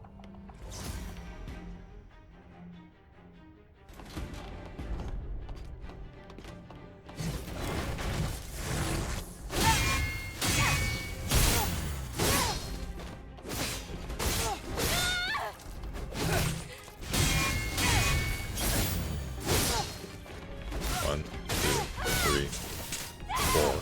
S1: One, two, three, four.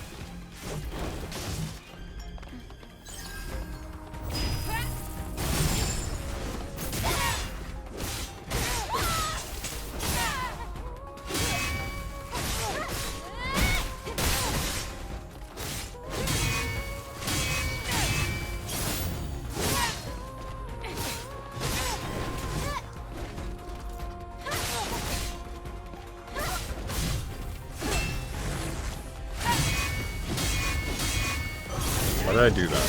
S1: Why did I do that?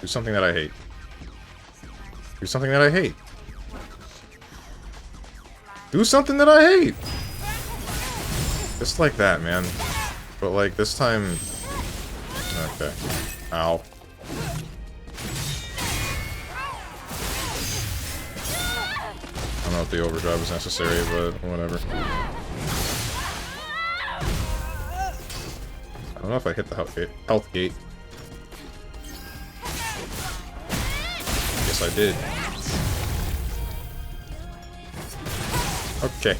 S1: Do something that I hate. Do something that I hate. Do something that I hate! Just like that, man. But like, this time... Okay. Ow. I don't know if the overdrive was necessary, but whatever. I don't know if I hit the health gate. Yes, I did. Okay.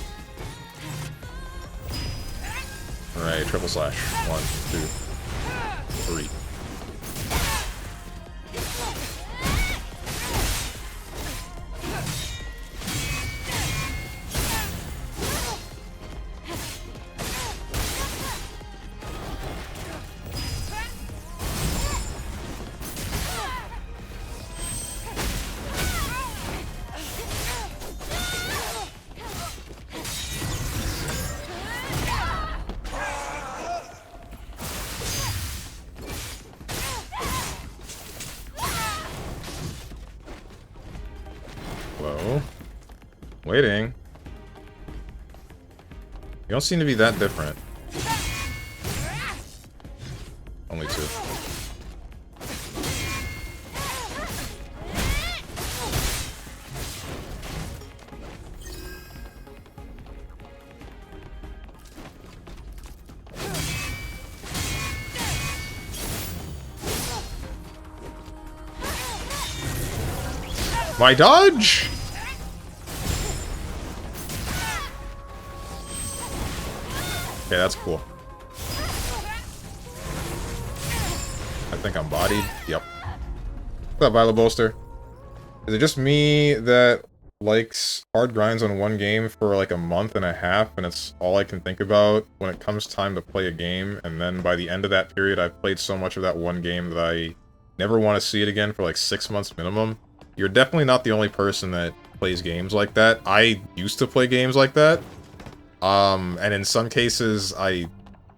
S1: Alright, triple slash. 1, 2, 3. Hello? Waiting. You don't seem to be that different. Only 2. My dodge! Okay, that's cool. I think I'm bodied. Yep. What's up, Violet Bolster? Is it just me that likes hard grinds on one game for like a month and a half, and it's all I can think about when it comes time to play a game, and then by the end of that period, I've played so much of that one game that I never want to see it again for like 6 months minimum? You're definitely not the only person that plays games like that. I used to play games like that. And in some cases, I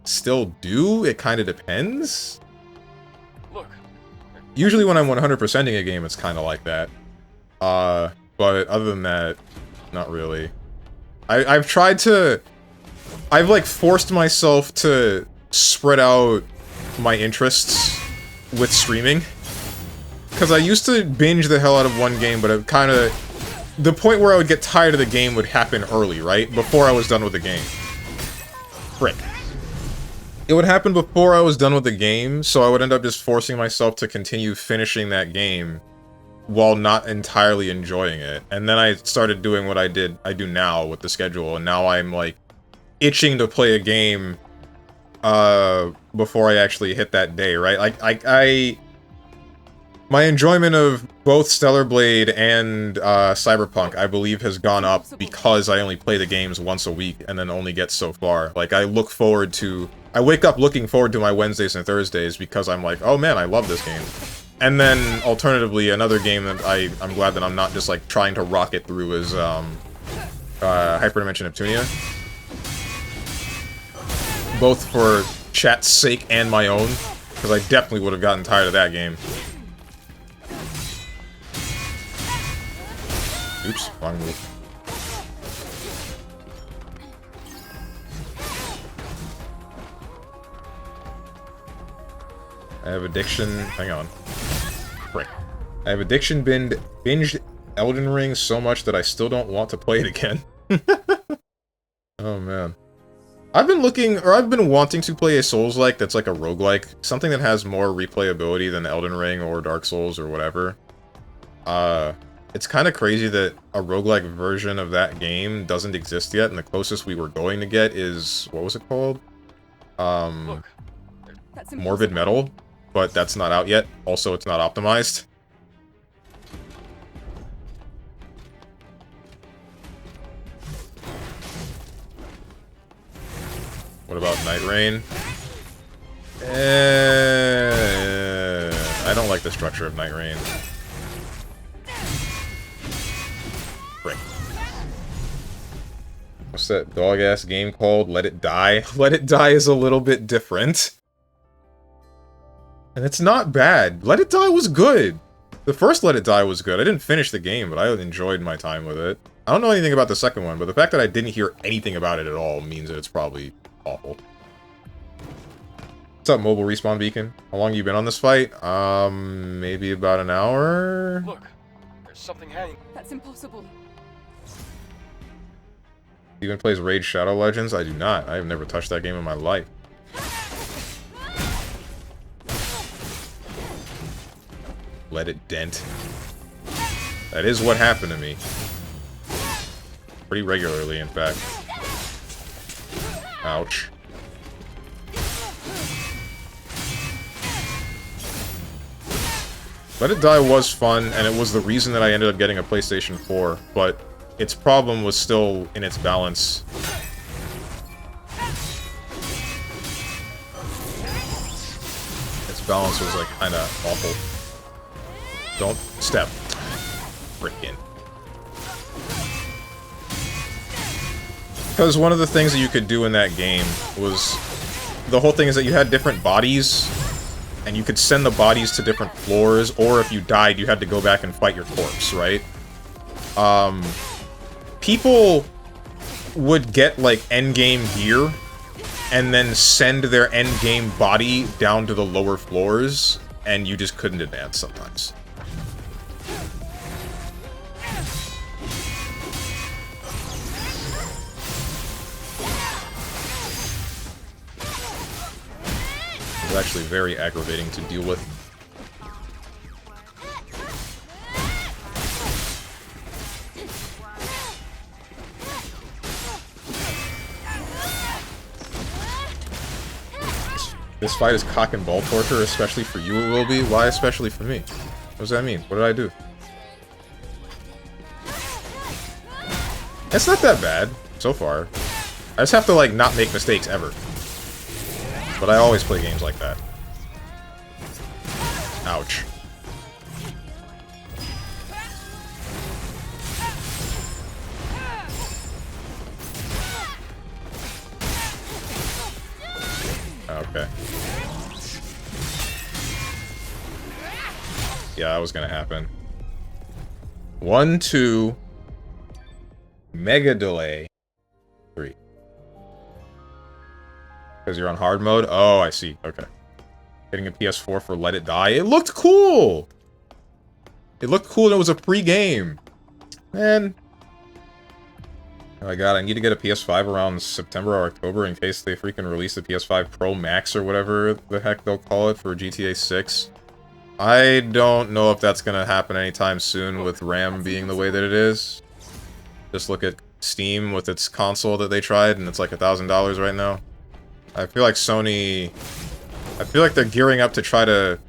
S1: still do. It kind of depends.
S2: Look.
S1: Usually when I'm 100%ing a game, it's kind of like that. But other than that, not really. I've tried to... I've, like, forced myself to spread out my interests with streaming. Because I used to binge the hell out of one game, but it kind of... The point where I would get tired of the game would happen early, right? Before I was done with the game. Frick. It would happen before I was done with the game, so I would end up just forcing myself to continue finishing that game while not entirely enjoying it. And then I started doing what I do now with the schedule, and now I'm, like, itching to play a game, before I actually hit that day, right? Like, my enjoyment of both Stellar Blade and Cyberpunk, I believe, has gone up because I only play the games once a week and then only get so far. Like, I wake up looking forward to my Wednesdays and Thursdays because I'm like, oh man, I love this game. And then, alternatively, another game that I'm glad that I'm not just, like, trying to rocket through is, Hyperdimension Neptunia. Both for chat's sake and my own, because I definitely would have gotten tired of that game. Oops, wrong move. I have addiction... Hang on. Frick. I have addiction binged Elden Ring so much that I still don't want to play it again. Oh, man. I've been wanting to play a Souls-like that's like a roguelike. Something that has more replayability than Elden Ring or Dark Souls or whatever. It's kind of crazy that a roguelike version of that game doesn't exist yet, and the closest we were going to get is... What was it called?
S2: Look.
S1: Morbid Metal, but that's not out yet. Also, it's not optimized. What about Night Rain? I don't like the structure of Night Rain. Frick. What's that dog-ass game called? Let It Die? Let It Die is a little bit different. And it's not bad. Let It Die was good. The first Let It Die was good. I didn't finish the game, but I enjoyed my time with it. I don't know anything about the second one, but the fact that I didn't hear anything about it at all means that it's probably awful. What's up, Mobile Respawn Beacon? How long you been on this fight? Maybe about an hour?
S2: Look, there's something hanging.
S5: That's impossible.
S1: Steven plays Raid Shadow Legends? I do not. I have never touched that game in my life. Let it dent. That is what happened to me. Pretty regularly, in fact. Ouch. Let It Die was fun, and it was the reason that I ended up getting a PlayStation 4, but its problem was still in its balance. Its balance was, like, kinda awful. Don't step. Frickin'. Because one of the things that you could do in that game was... The whole thing is that you had different bodies, and you could send the bodies to different floors, or if you died, you had to go back and fight your corpse, right? People would get, like, endgame gear, and then send their endgame body down to the lower floors, and you just couldn't advance sometimes. It's actually very aggravating to deal with. This fight is cock and ball torture, especially for you it will be. Why especially for me? What does that mean? What did I do? It's not that bad, so far. I just have to, like, not make mistakes ever. But I always play games like that. Ouch. Okay. Yeah, that was gonna happen. 1, 2. Mega delay. 3. Because you're on hard mode? Oh, I see. Okay. Getting a PS4 for Let It Die. It looked cool! It looked cool and it was a pre-game. Man. Oh my god, I need to get a PS5 around September or October in case they freaking release the PS5 Pro Max or whatever the heck they'll call it for GTA 6. I don't know if that's gonna happen anytime soon with RAM being the way that it is. Just look at Steam with its console that they tried and it's like $1,000 right now. I feel like Sony... I feel like they're gearing up to try to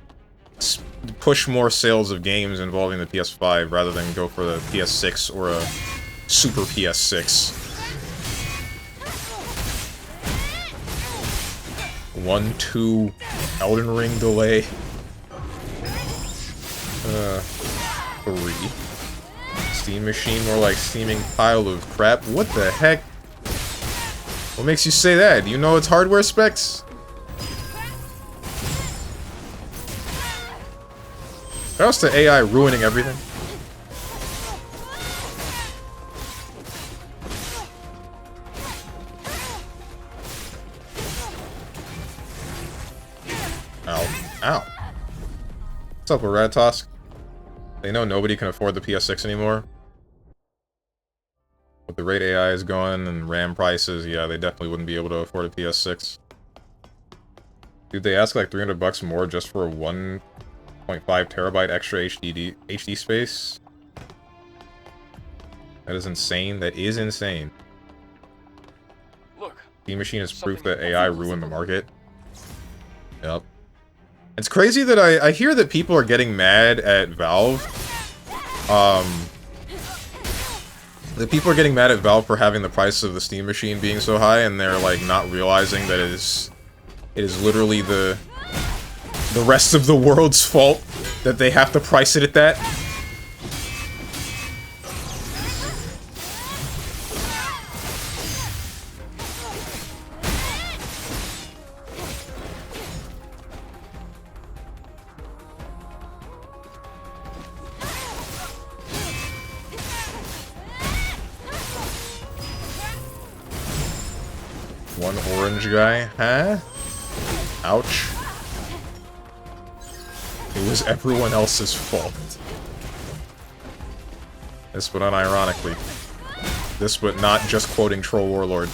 S1: push more sales of games involving the PS5 rather than go for the PS6 or a Super PS6. 1, 2, Elden Ring delay. 3. Steam machine, more like steaming pile of crap. What the heck? What makes you say that? Do you know its hardware specs? How's the AI ruining everything? Ow. Ow. What's up with Radtosk? They know nobody can afford the PS6 anymore. With the rate AI is going and RAM prices, yeah, they definitely wouldn't be able to afford a PS6. Dude, they ask like $300 more just for a 1.5 terabyte extra HD space? That is insane. That is insane.
S2: Look,
S1: Steam Machine is proof that AI ruined the market. Yep. It's crazy that I hear that people are getting mad at Valve. The people are getting mad at Valve for having the price of the Steam Machine being so high, and they're like not realizing that it is literally the rest of the world's fault that they have to price it at that. One orange guy, huh? Ouch. It was everyone else's fault. This but unironically. This but not just quoting Troll Warlord.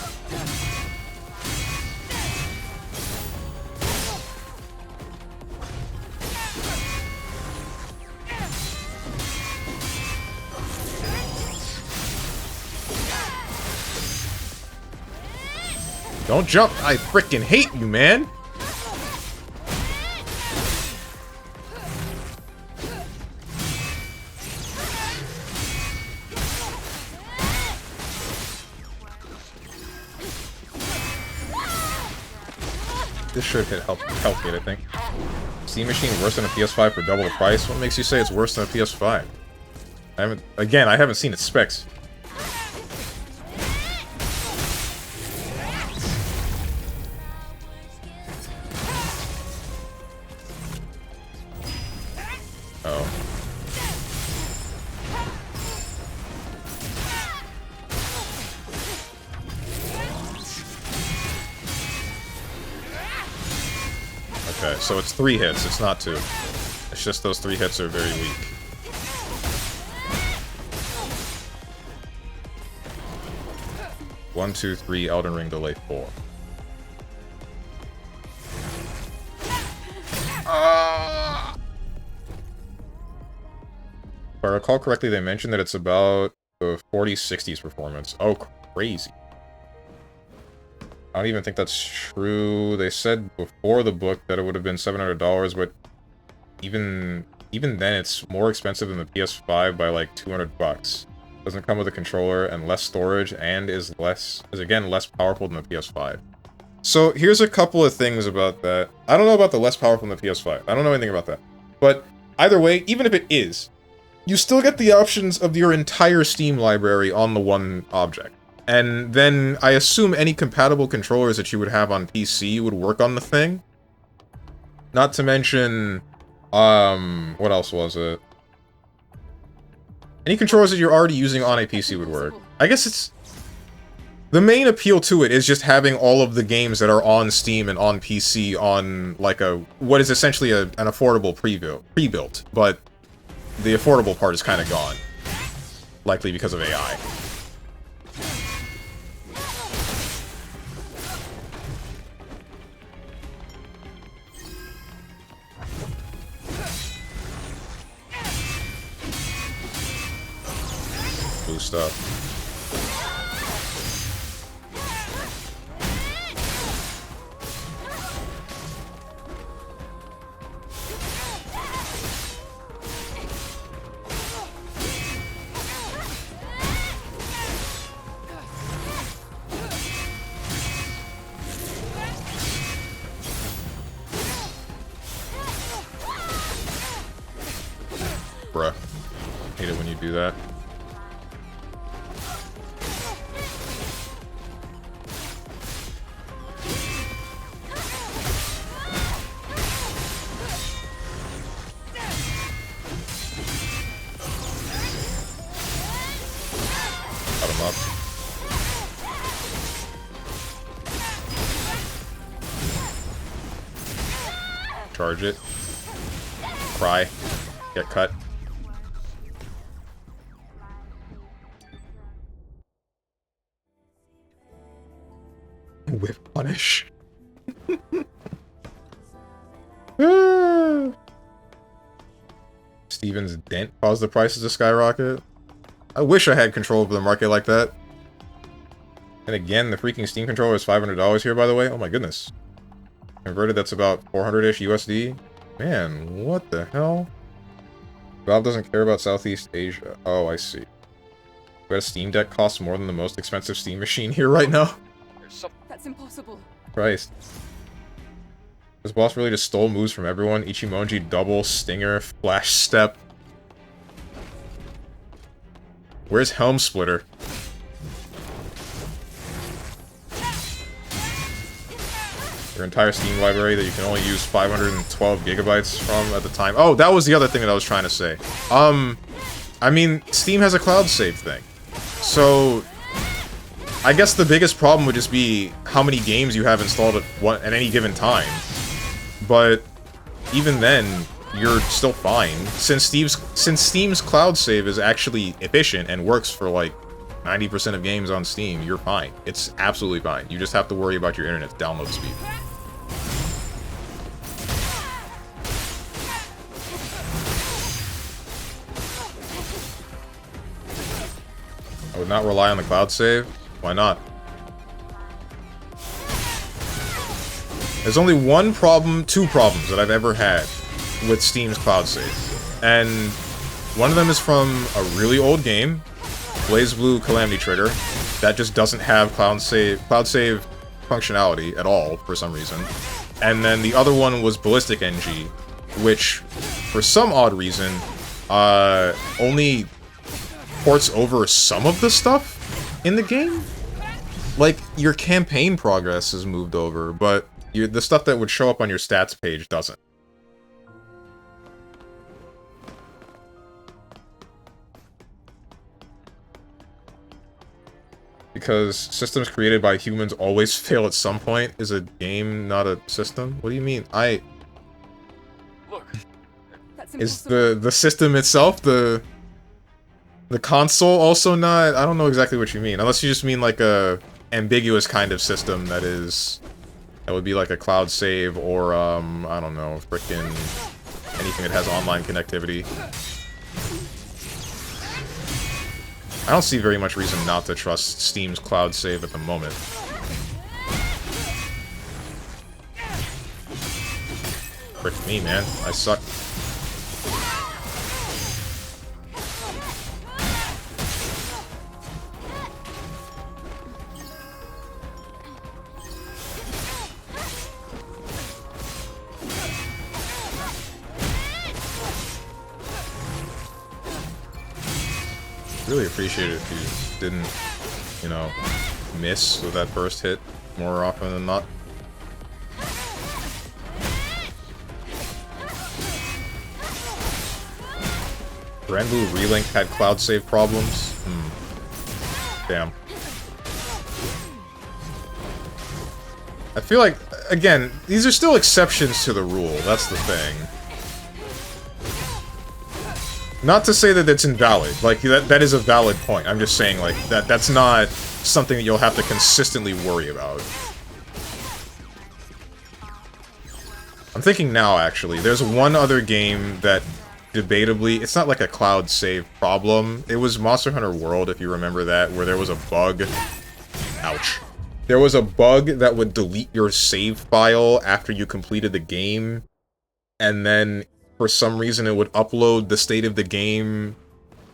S1: Don't jump! I frickin' hate you, man! This should help it, I think. Steam Machine worse than a PS5 for double the price? What makes you say it's worse than a PS5? I haven't seen its specs. Okay, so it's 3 hits, it's not 2. It's just those 3 hits are very weak. One, 2, 3, Elden Ring delay 4. If I recall correctly, they mentioned that it's about the 4060's performance. Oh, crazy. I don't even think that's true. They said before the book that it would have been $700, but even then, it's more expensive than the PS5 by like 200 bucks. Doesn't come with a controller and less storage, and is again less powerful than the PS5. So here's a couple of things about that. I don't know about the less powerful than the PS5. I don't know anything about that. But either way, even if it is, you still get the options of your entire Steam library on the one object. And then I assume any compatible controllers that you would have on PC would work on the thing. Not to mention, what else was it? Any controllers that you're already using on a PC would work. I guess it's... The main appeal to it is just having all of the games that are on Steam and on PC on, like, what is essentially an affordable pre-built, but the affordable part is kind of gone. Likely because of AI. Blue stuff. Bruh. Hate it when you do that. Cut him up. Charge it. Cry. Get cut. Whip punish. Steven's dent caused the prices to skyrocket. I wish I had control over the market like that. And again, the freaking Steam controller is $500 here, by the way. Oh my goodness. Converted, that's about 400-ish USD. Man, what the hell? Valve doesn't care about Southeast Asia. Oh, I see. But a Steam Deck costs more than the most expensive Steam machine here right now.
S3: That's impossible.
S1: Christ. This boss really just stole moves from everyone. Ichimonji, double, stinger, flash step. Where's Helm Splitter? Your entire Steam library that you can only use 512 gigabytes from at the time. Oh, that was the other thing that I was trying to say. I mean, Steam has a cloud save thing. So, I guess the biggest problem would just be how many games you have installed at any given time. But even then, you're still fine. Since Steam's cloud save is actually efficient and works for like 90% of games on Steam, you're fine. It's absolutely fine. You just have to worry about your internet's download speed. I would not rely on the cloud save. Why not? There's only two problems that I've ever had with Steam's cloud save. And one of them is from a really old game, BlazBlue Calamity Trigger, that just doesn't have cloud save functionality at all for some reason. And then the other one was Ballistic NG, which, for some odd reason, only ports over some of the stuff in the game. Like, your campaign progress is moved over, but the stuff that would show up on your stats page doesn't. Because systems created by humans always fail at some point. Is a game not a system? What do you mean?
S2: Look,
S1: Is the system itself, the console also not? I don't know exactly what you mean. Unless you just mean like a ambiguous kind of system that would be like a cloud save or I don't know, frickin' anything that has online connectivity. I don't see very much reason not to trust Steam's cloud save at the moment. Frick me, man. I suck. Really appreciate it if you didn't, you know, miss with that first hit more often than not. Granblue Relink had cloud save problems? Damn. I feel like, again, these are still exceptions to the rule, that's the thing. Not to say that it's invalid, like, that is a valid point. I'm just saying, like, that's not something that you'll have to consistently worry about. I'm thinking now, actually. There's one other game that, debatably, it's not like a cloud save problem. It was Monster Hunter World, if you remember that, where there was a bug. Ouch. There was a bug that would delete your save file after you completed the game, and then for some reason it would upload the state of the game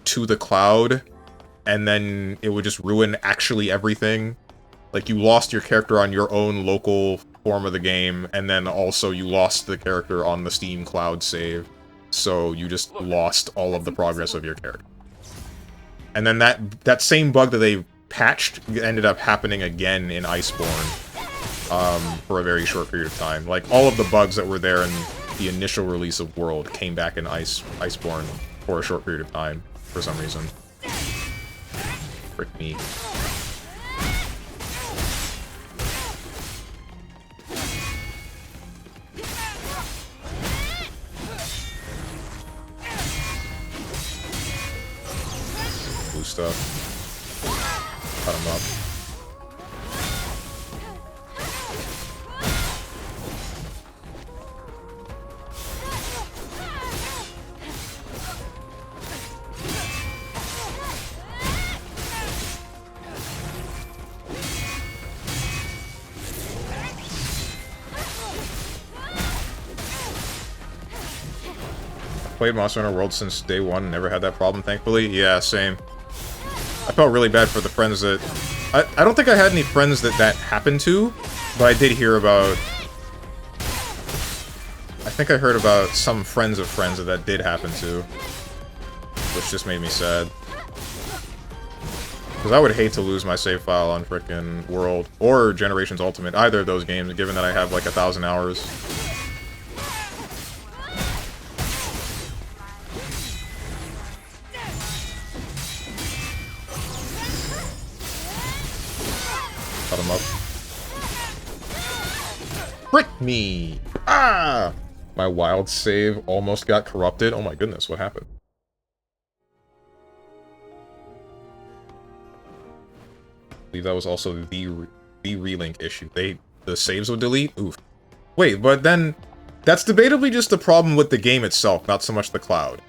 S1: to the cloud, and then it would just ruin actually everything. Like, you lost your character on your own local form of the game, and then also you lost the character on the Steam cloud save, so you just lost all of the progress of your character. And then that same bug that they patched ended up happening again in Iceborne, for a very short period of time. Like, all of the bugs that were there in the initial release of World came back in Iceborne for a short period of time, for some reason. Frick me. Blue stuff. Cut him up. Played Monster Hunter World since day one, never had that problem, thankfully. Yeah, same. I felt really bad for the friends that... I don't think I had any friends that happened to, but I did hear about... I think I heard about some friends of friends that did happen to, which just made me sad. Because I would hate to lose my save file on frickin' World, or Generations Ultimate, either of those games, given that I have like 1,000 hours. Cut him up. Frick me! Ah! My wild save almost got corrupted. Oh my goodness, what happened? I believe that was also the relink issue. The saves would delete? Oof. Wait, but then that's debatably just a problem with the game itself, not so much the cloud.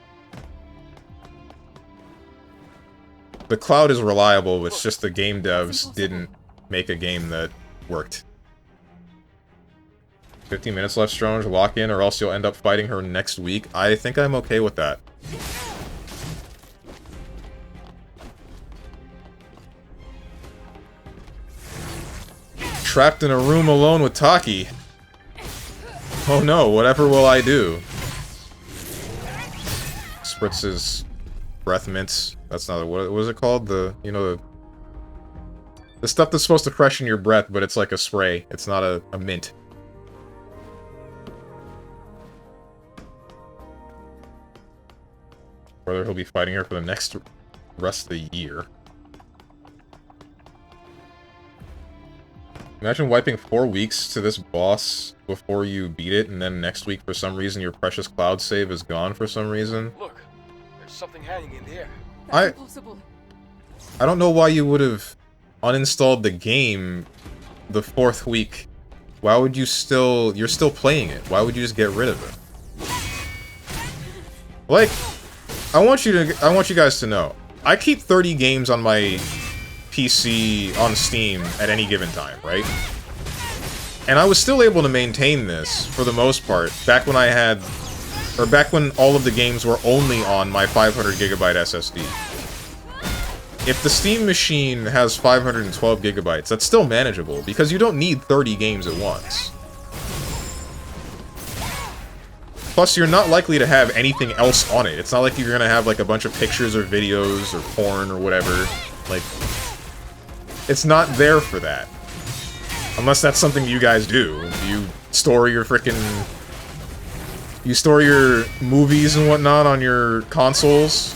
S1: The cloud is reliable, it's just the game devs didn't make a game that worked. 15 minutes left, Strange. Lock in, or else you'll end up fighting her next week. I think I'm okay with that. Trapped in a room alone with Taki. Oh no, whatever will I do? Spritz's breath mints. That's not what was it called? You know, the stuff that's supposed to freshen your breath, but it's like a spray. It's not a mint. Whether he'll be fighting her for the next rest of the year. Imagine wiping 4 weeks to this boss before you beat it, and then next week, for some reason, your precious cloud save is gone for some reason.
S2: Look, there's something hanging in the air.
S3: That's impossible.
S1: I don't know why you would have uninstalled the game the 4th week. Why would you still... You're still playing it. Why would you just get rid of it? Like, I want you guys to know. I keep 30 games on my PC on Steam at any given time, right? And I was still able to maintain this, for the most part, back when I had... Or back when all of the games were only on my 500GB SSD. If the Steam machine has 512 gigabytes, that's still manageable, because you don't need 30 games at once. Plus, you're not likely to have anything else on it. It's not like you're gonna have, like, a bunch of pictures or videos or porn or whatever. Like, it's not there for that. Unless that's something you guys do. You store your frickin'... You store your movies and whatnot on your consoles.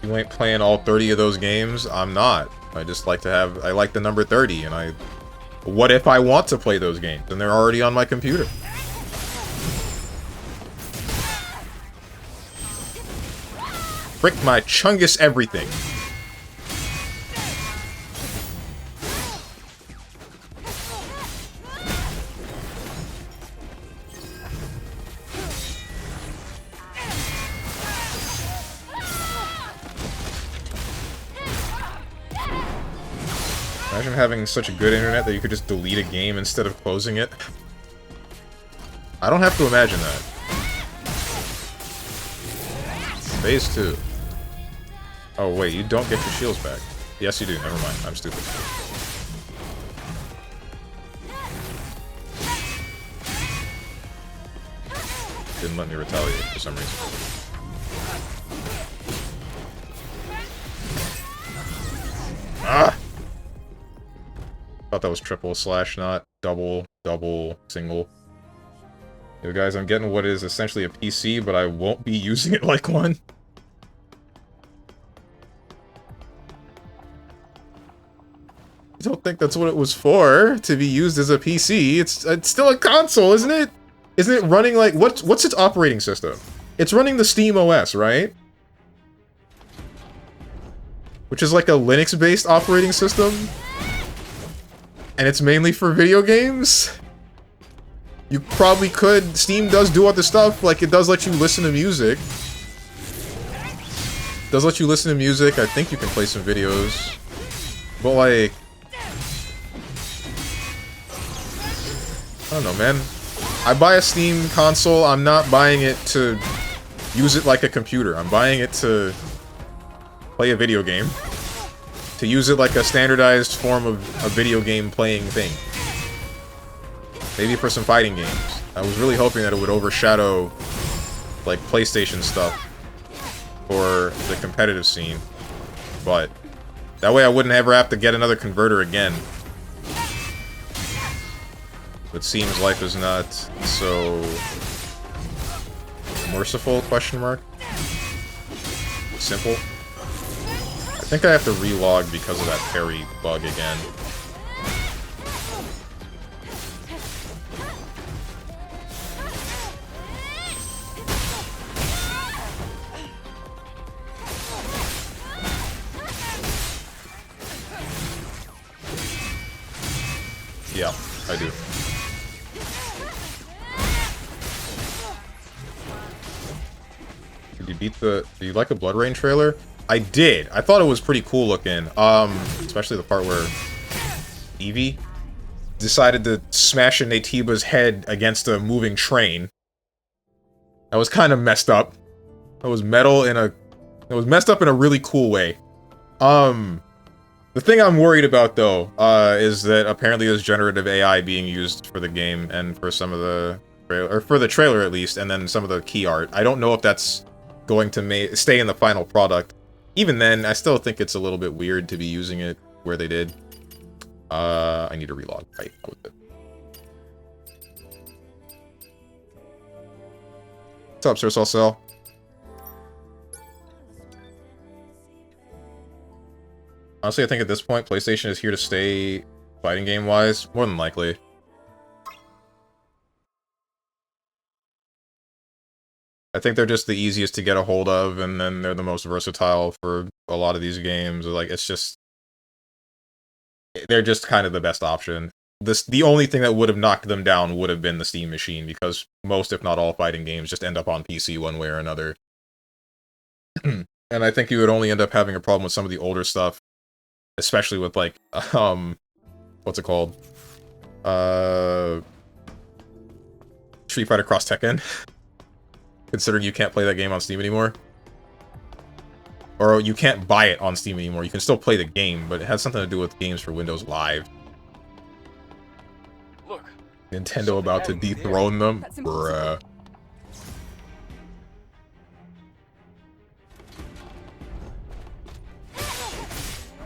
S1: You ain't playing all 30 of those games? I'm not. I just like to have... I like the number 30, and I... What if I want to play those games, and they're already on my computer? Frick my chungus everything. Imagine having such a good internet that you could just delete a game instead of closing it. I don't have to imagine that. Phase 2. Oh wait, you don't get your shields back. Yes you do, never mind, I'm stupid. Didn't let me retaliate for some reason. Ah! Thought that was triple slash, not double, double, single. Yo guys, I'm getting what is essentially a PC, but I won't be using it like one. I don't think that's what it was for, to be used as a PC. It's still a console, isn't it? Isn't it running like... What's its operating system? It's running the Steam OS, right? Which is like a Linux-based operating system. And it's mainly for video games? You probably could... Steam does do other stuff, like it does let you listen to music. It does let you listen to music, I think you can play some videos. But like... I don't know, man. I buy a Steam console, I'm not buying it to use it like a computer. I'm buying it to play a video game. To use it like a standardized form of a video game playing thing. Maybe for some fighting games. I was really hoping that it would overshadow, like, PlayStation stuff for the competitive scene. But that way I wouldn't ever have to get another converter again. It seems life is not so merciful, question mark? Simple? I think I have to relog because of that parry bug again. Yeah, I do. Did you beat the... Do you like a Blood Rain trailer? I did. I thought it was pretty cool looking. Especially the part where Evie decided to smash a Natiba's head against a moving train. That was kind of messed up. That was metal in a... It was messed up in a really cool way. The thing I'm worried about, though, is that apparently there's generative AI being used for the game and for some of the... Or for the trailer, at least, and then some of the key art. I don't know if that's going to stay in the final product. Even then, I still think it's a little bit weird to be using it where they did. I need to relog right with it. What's up, Sir Salsel? Honestly, I think at this point, PlayStation is here to stay fighting game-wise. More than likely. I think they're just the easiest to get a hold of, and then they're the most versatile for a lot of these games. Like, it's just... They're just kind of the best option. the only thing that would have knocked them down would have been the Steam machine, because most, if not all, fighting games just end up on PC one way or another. And I think you would only end up having a problem with some of the older stuff, especially with, like, what's it called? Street Fighter Cross Tekken. Considering you can't play that game on Steam anymore. Or you can't buy it on Steam anymore. You can still play the game, but it has something to do with games for Windows Live.
S2: Look,
S1: Nintendo about to dethrone them? Bruh.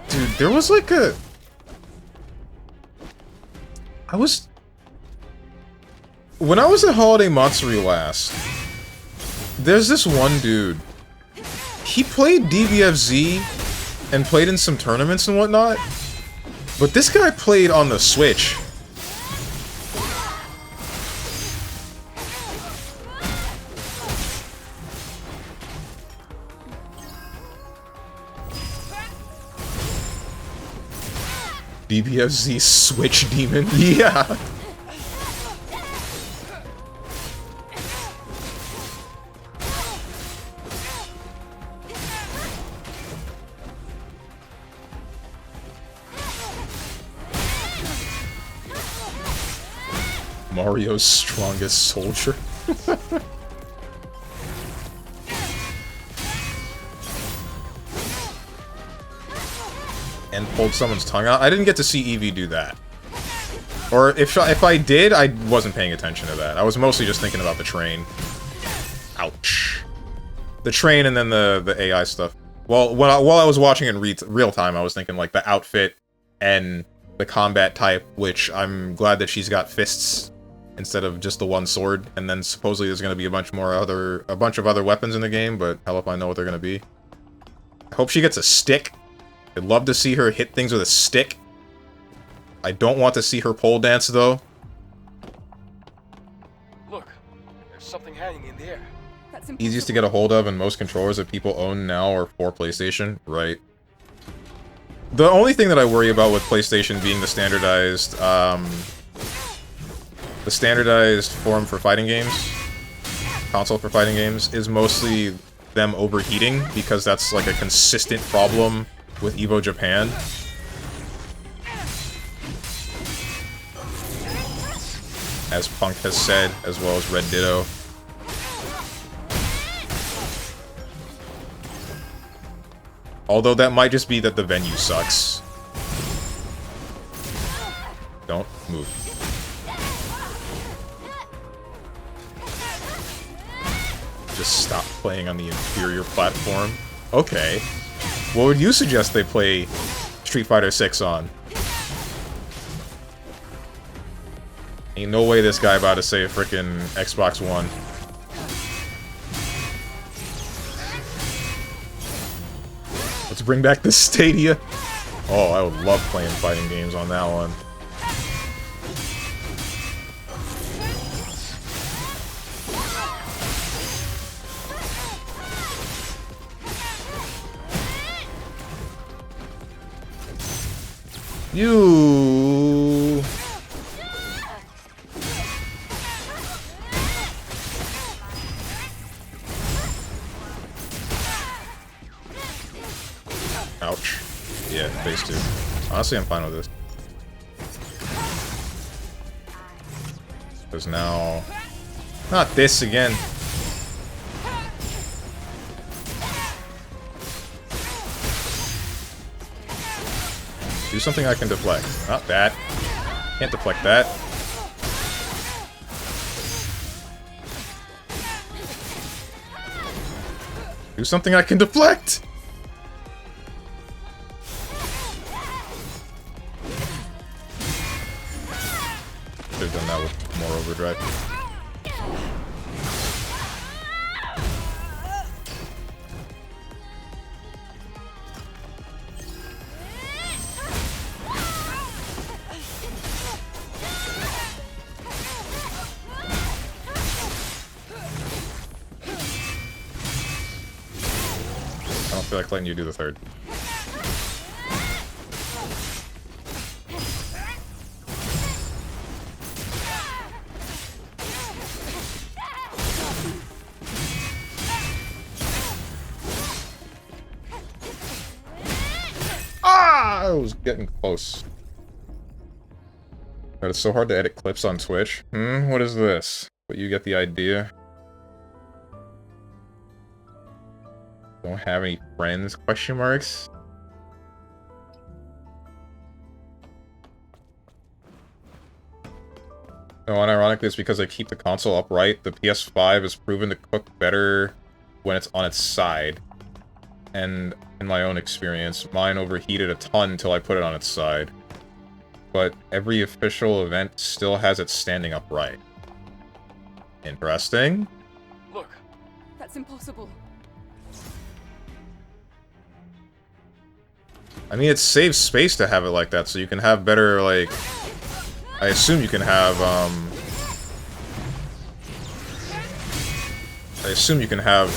S1: Dude, there was like a... When I was at Holiday Matsuri last, there's this one dude. He played DBFZ and played in some tournaments and whatnot, but this guy played on the Switch. DBFZ Switch Demon? Yeah! Mario's strongest soldier. And pulled someone's tongue out. I didn't get to see Eevee do that. Or if I did, I wasn't paying attention to that. I was mostly just thinking about the train. Ouch. The train and then the AI stuff. Well, while I was watching in real time, I was thinking like the outfit and the combat type, which I'm glad that she's got fists instead of just the one sword. And then supposedly there's going to be a bunch of other weapons in the game, but hell if I know what they're going to be. I hope she gets a stick. I'd love to see her hit things with a stick. I don't want to see her pole dance, though.
S2: Look, there's something hanging in the air.
S1: Easiest to get a hold of, and most controllers that people own now are for PlayStation. Right. The only thing that I worry about with PlayStation being the standardized form for fighting games, console for fighting games, is mostly them overheating, because that's like a consistent problem with Evo Japan. As Punk has said, as well as Red Ditto. Although that might just be that the venue sucks. Don't move. Just stop playing on the inferior platform. Okay. What would you suggest they play Street Fighter 6 on? Ain't no way this guy about to say a frickin' Xbox One. Let's bring back the Stadia. Oh, I would love playing fighting games on that one. You. Ouch. Yeah, phase 2. Honestly, I'm fine with this. Because now... Not this again. Do something I can deflect. Not that. Can't deflect that. Do something I can deflect! Should've done that with more overdrive. I don't feel like letting you do the third. I was getting close. But it's so hard to edit clips on Twitch. What is this? But you get the idea. Don't have any friends? Question marks? No, unironically, it's because I keep the console upright. The PS5 is proven to cook better when it's on its side. And in my own experience, mine overheated a ton until I put it on its side. But every official event still has it standing upright. Interesting.
S2: Look.
S3: That's impossible.
S1: I mean, it saves space to have it like that, so you can have better, like... I assume you can have, I assume you can have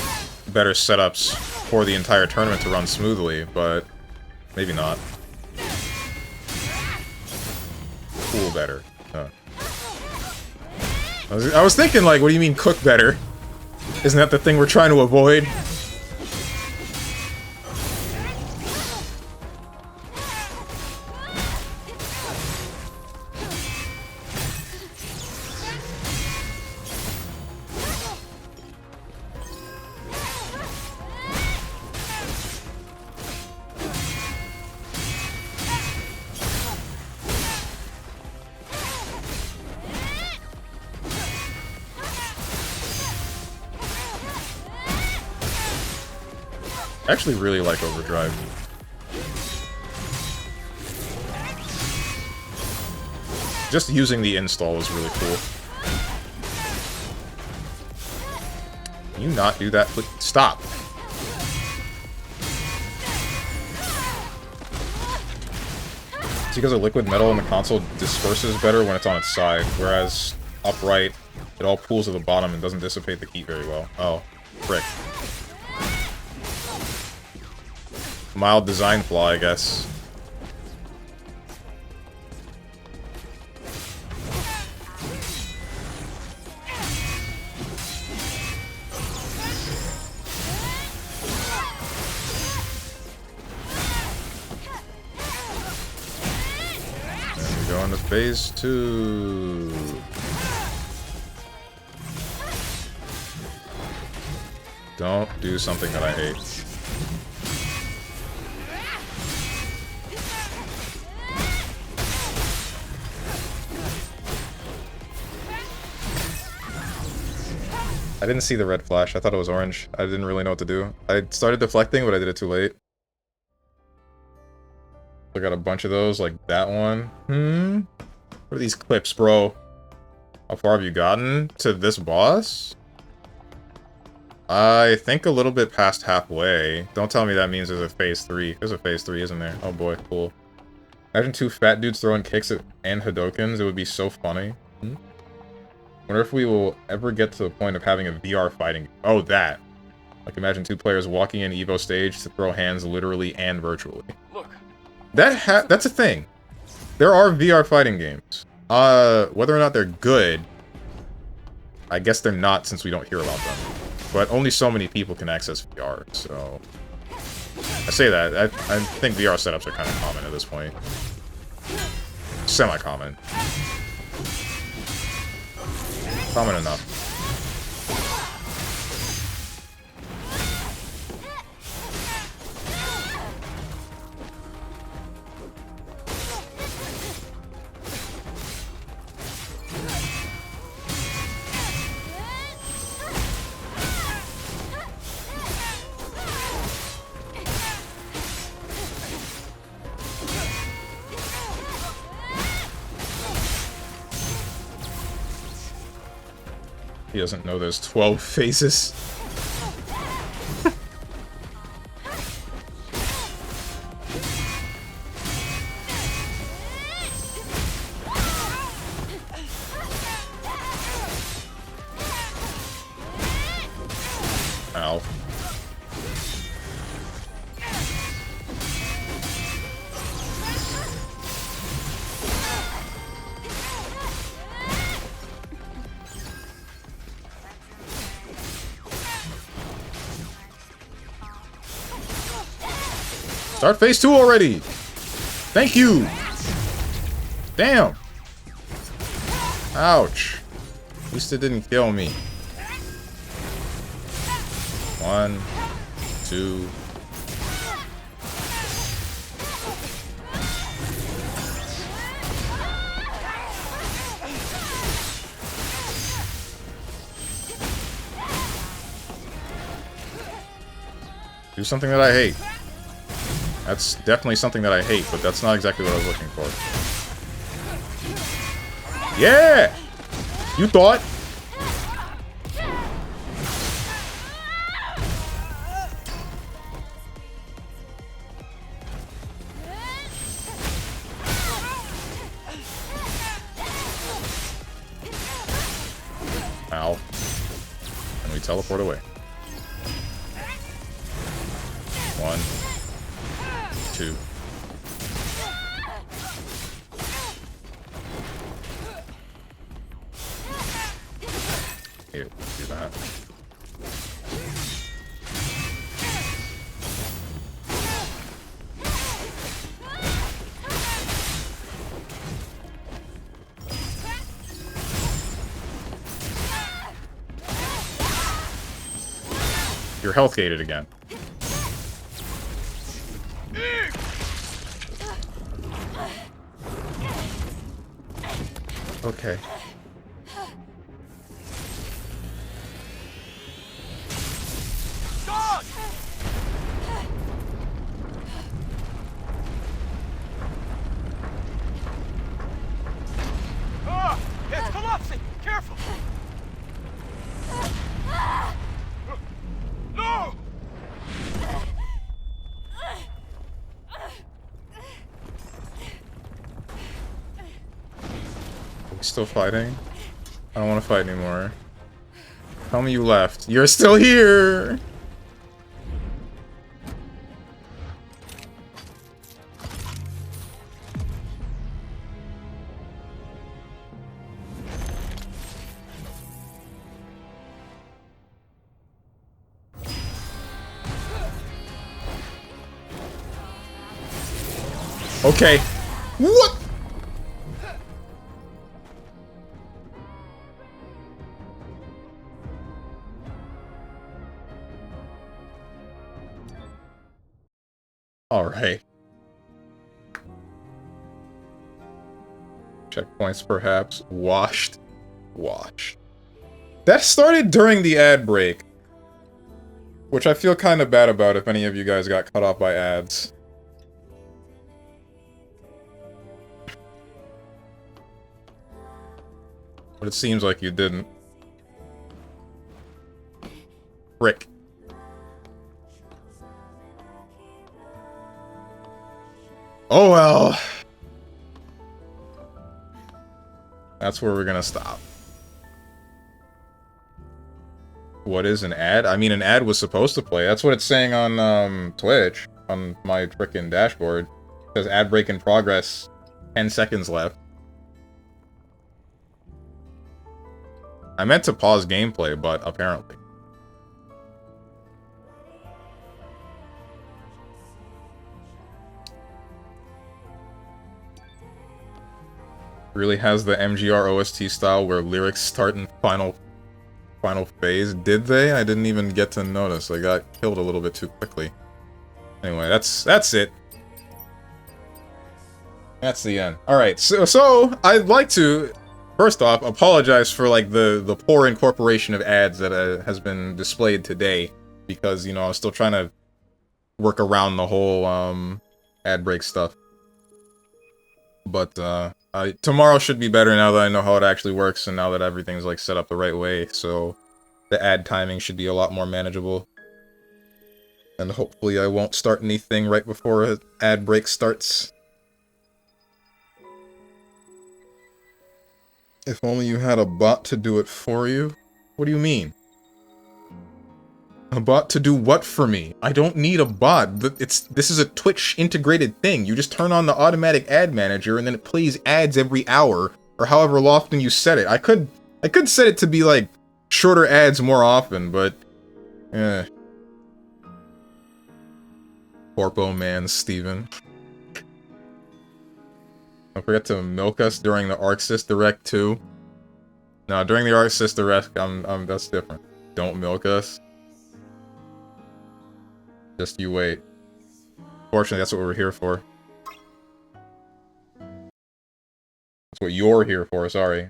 S1: better setups for the entire tournament to run smoothly, but maybe not. Cool better. Huh. I was thinking, like, what do you mean cook better? Isn't that the thing we're trying to avoid? I actually really like Overdrive. Just using the install is really cool. Can you not do that? Stop! It's because of liquid metal and the console disperses better when it's on its side, whereas upright, it all pools to the bottom and doesn't dissipate the heat very well. Oh, frick. Mild design flaw, I guess. And we go into phase 2. Don't do something that I hate. I didn't see the red flash. I thought it was orange. I didn't really know what to do. I started deflecting, but I did it too late. I got a bunch of those, like that one. What are these clips, bro? How far have you gotten to this boss? I think a little bit past halfway. Don't tell me that means there's a phase 3. There's a phase 3, isn't there? Oh boy, cool. Imagine 2 fat dudes throwing kicks and Hadokens. It would be so funny. Wonder if we will ever get to the point of having a VR fighting. Oh, that. Like, imagine 2 players walking in Evo stage to throw hands literally and virtually.
S2: Look.
S1: That's a thing. There are VR fighting games. Whether or not they're good, I guess they're not since we don't hear about them. But only so many people can access VR, so... I say that. I think VR setups are kind of common at this point. Semi-common. Common enough. He doesn't know there's 12 phases. Ow. Start phase 2 already! Thank you! Damn! Ouch. At least it didn't kill me. 1, 2. Do something that I hate. That's definitely something that I hate, but that's not exactly what I was looking for. Yeah! You thought? Ow. And we teleport away. 1, 2. Here, do that. You're health gated again. Okay.
S2: It's collapsing! Careful! No!
S1: Are we still fighting? I don't want to fight anymore. Tell me you left. You're still here! Okay. What? All right. Checkpoints, perhaps. Washed. Washed. That started during the ad break. Which I feel kind of bad about if any of you guys got cut off by ads. But it seems like you didn't. Frick. Oh well. That's where we're gonna stop. What is an ad? I mean, an ad was supposed to play. That's what it's saying on Twitch, on my frickin' dashboard. It says ad break in progress, 10 seconds left. I meant to pause gameplay, but apparently. Really has the MGR OST style where lyrics start in final phase. Did they? I didn't even get to notice. I got killed a little bit too quickly. Anyway, that's it. That's the end. Alright, so I'd like to, first off, apologize for, like, the poor incorporation of ads that has been displayed today. Because, you know, I was still trying to work around the whole, ad break stuff. But, tomorrow should be better now that I know how it actually works and now that everything's, like, set up the right way. So, the ad timing should be a lot more manageable. And hopefully I won't start anything right before an ad break starts. If only you had a bot to do it for you? What do you mean? A bot to do what for me? I don't need a bot. This is a Twitch integrated thing. You just turn on the automatic ad manager and then it plays ads every hour or however often you set it. I could set it to be like shorter ads more often, but Corpo man Steven. Don't forget to milk us during the Arxis Direct too. No, during the Arxis Direct, that's different. Don't milk us. Just you wait. Fortunately, that's what we're here for. That's what you're here for, sorry.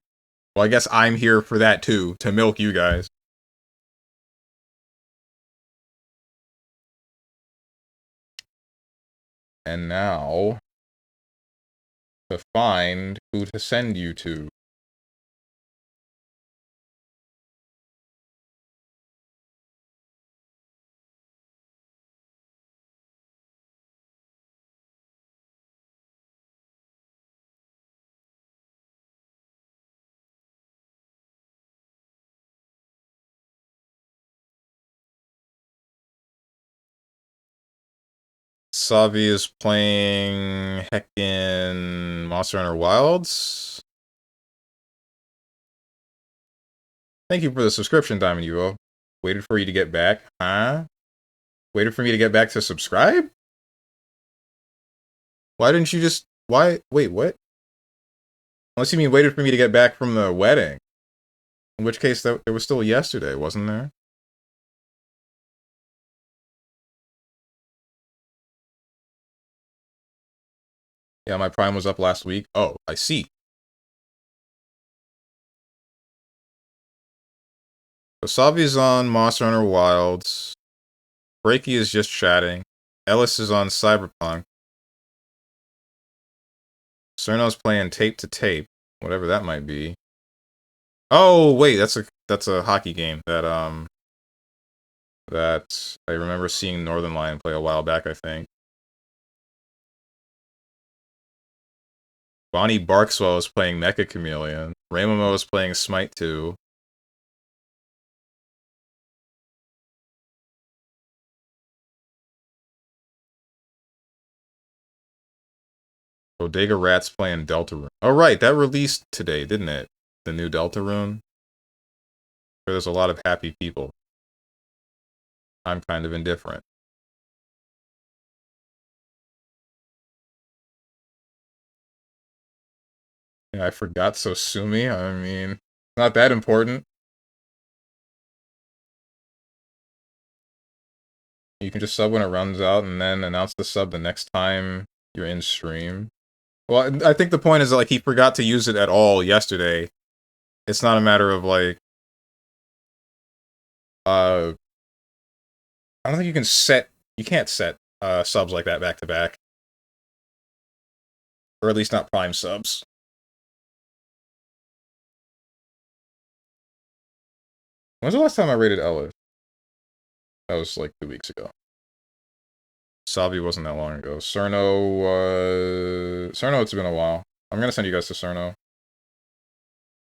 S1: Well, I guess I'm here for that too, to milk you guys. And now, to find who to send you to. Savi is playing heckin' Monster Hunter Wilds. Thank you for the subscription, Diamond Evo. Waited for you to get back, huh? Waited for me to get back to subscribe? Why didn't you just... Why? Wait, what? Unless you mean waited for me to get back from the wedding. In which case, there was still yesterday, wasn't there? Yeah, my Prime was up last week. Oh, I see. Wasabi's on Monster Hunter Wilds. Breaky is just chatting. Ellis is on Cyberpunk. Cerno's playing Tape to Tape, whatever that might be. Oh, wait, that's a hockey game that I remember seeing Northern Lion play a while back, I think. Bonnie Barkswell is playing Mecha Chameleon. Raymomo is playing Smite 2. Bodega Rat's playing Deltarune. Oh, right, that released today, didn't it? The new Deltarune. Where there's a lot of happy people. I'm kind of indifferent. Yeah, I forgot Sosumi. I mean, not that important. You can just sub when it runs out and then announce the sub the next time you're in stream. Well, I think the point is that, like, he forgot to use it at all yesterday. It's not a matter of, like... I don't think you can set... You can't set subs like that back-to-back. Or at least not Prime subs. When's the last time I rated Ellis? That was, like, 2 weeks ago. Savi wasn't that long ago. Cerno, Cerno, it's been a while. I'm gonna send you guys to Cerno. I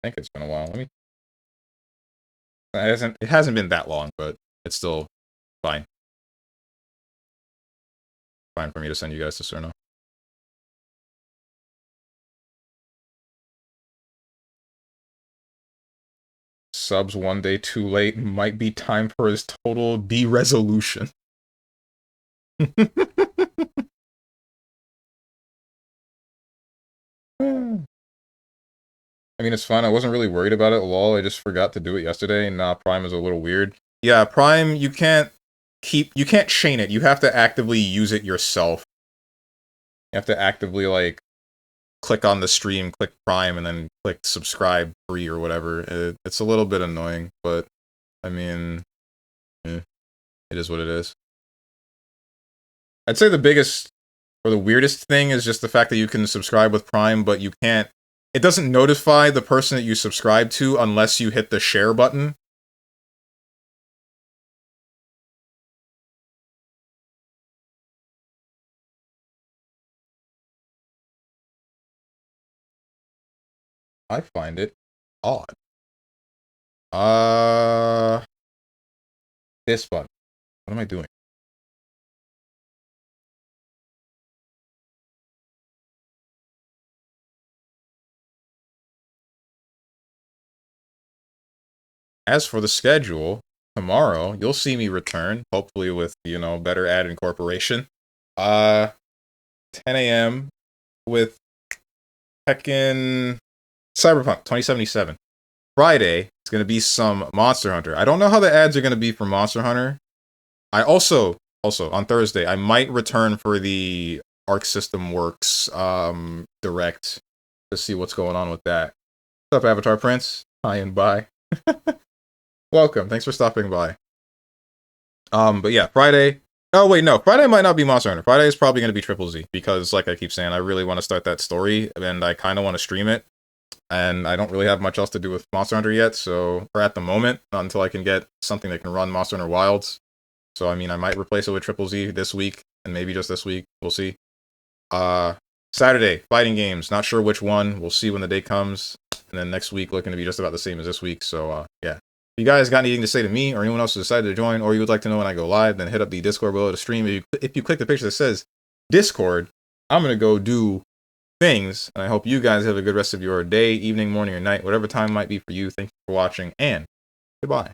S1: think it's been a while. Let me... It hasn't been that long, but it's still fine. Fine for me to send you guys to Cerno. Subs one day too late. Might be time for his total de-resolution. I mean, it's fine. I wasn't really worried about it. Lol, I just forgot to do it yesterday. Nah, Prime is a little weird. Yeah, Prime, you can't chain it. You have to actively use it yourself. You have to actively, like, click on the stream, click Prime, and then click subscribe free or whatever. It's a little bit annoying, but, I mean, it is what it is. I'd say the biggest, or the weirdest thing is just the fact that you can subscribe with Prime, but you can't... It doesn't notify the person that you subscribe to unless you hit the share button. I find it odd. This button. What am I doing? As for the schedule, tomorrow, you'll see me return, hopefully with, you know, better ad incorporation. 10 a.m. with Heckin' Cyberpunk 2077. Friday, it's going to be some Monster Hunter. I don't know how the ads are going to be for Monster Hunter. I also, on Thursday, I might return for the Arc System Works Direct to see what's going on with that. What's up, Avatar Prince? Hi and bye. Welcome. Thanks for stopping by. But yeah, Friday. Oh wait, no. Friday might not be Monster Hunter. Friday is probably going to be Triple Z because, like I keep saying, I really want to start that story and I kind of want to stream it. And I don't really have much else to do with Monster Hunter yet, so or at the moment, not until I can get something that can run Monster Hunter Wilds. So I mean, I might replace it with Triple Z this week, and maybe just this week. We'll see. Saturday, fighting games. Not sure which one. We'll see when the day comes. And then next week, looking to be just about the same as this week. So yeah. If you guys got anything to say to me, or anyone else who decided to join, or you would like to know when I go live, then hit up the Discord below to stream. If you click the picture that says Discord, I'm gonna go do things, and I hope you guys have a good rest of your day, evening, morning, or night, whatever time might be for you. Thank you for watching, and goodbye.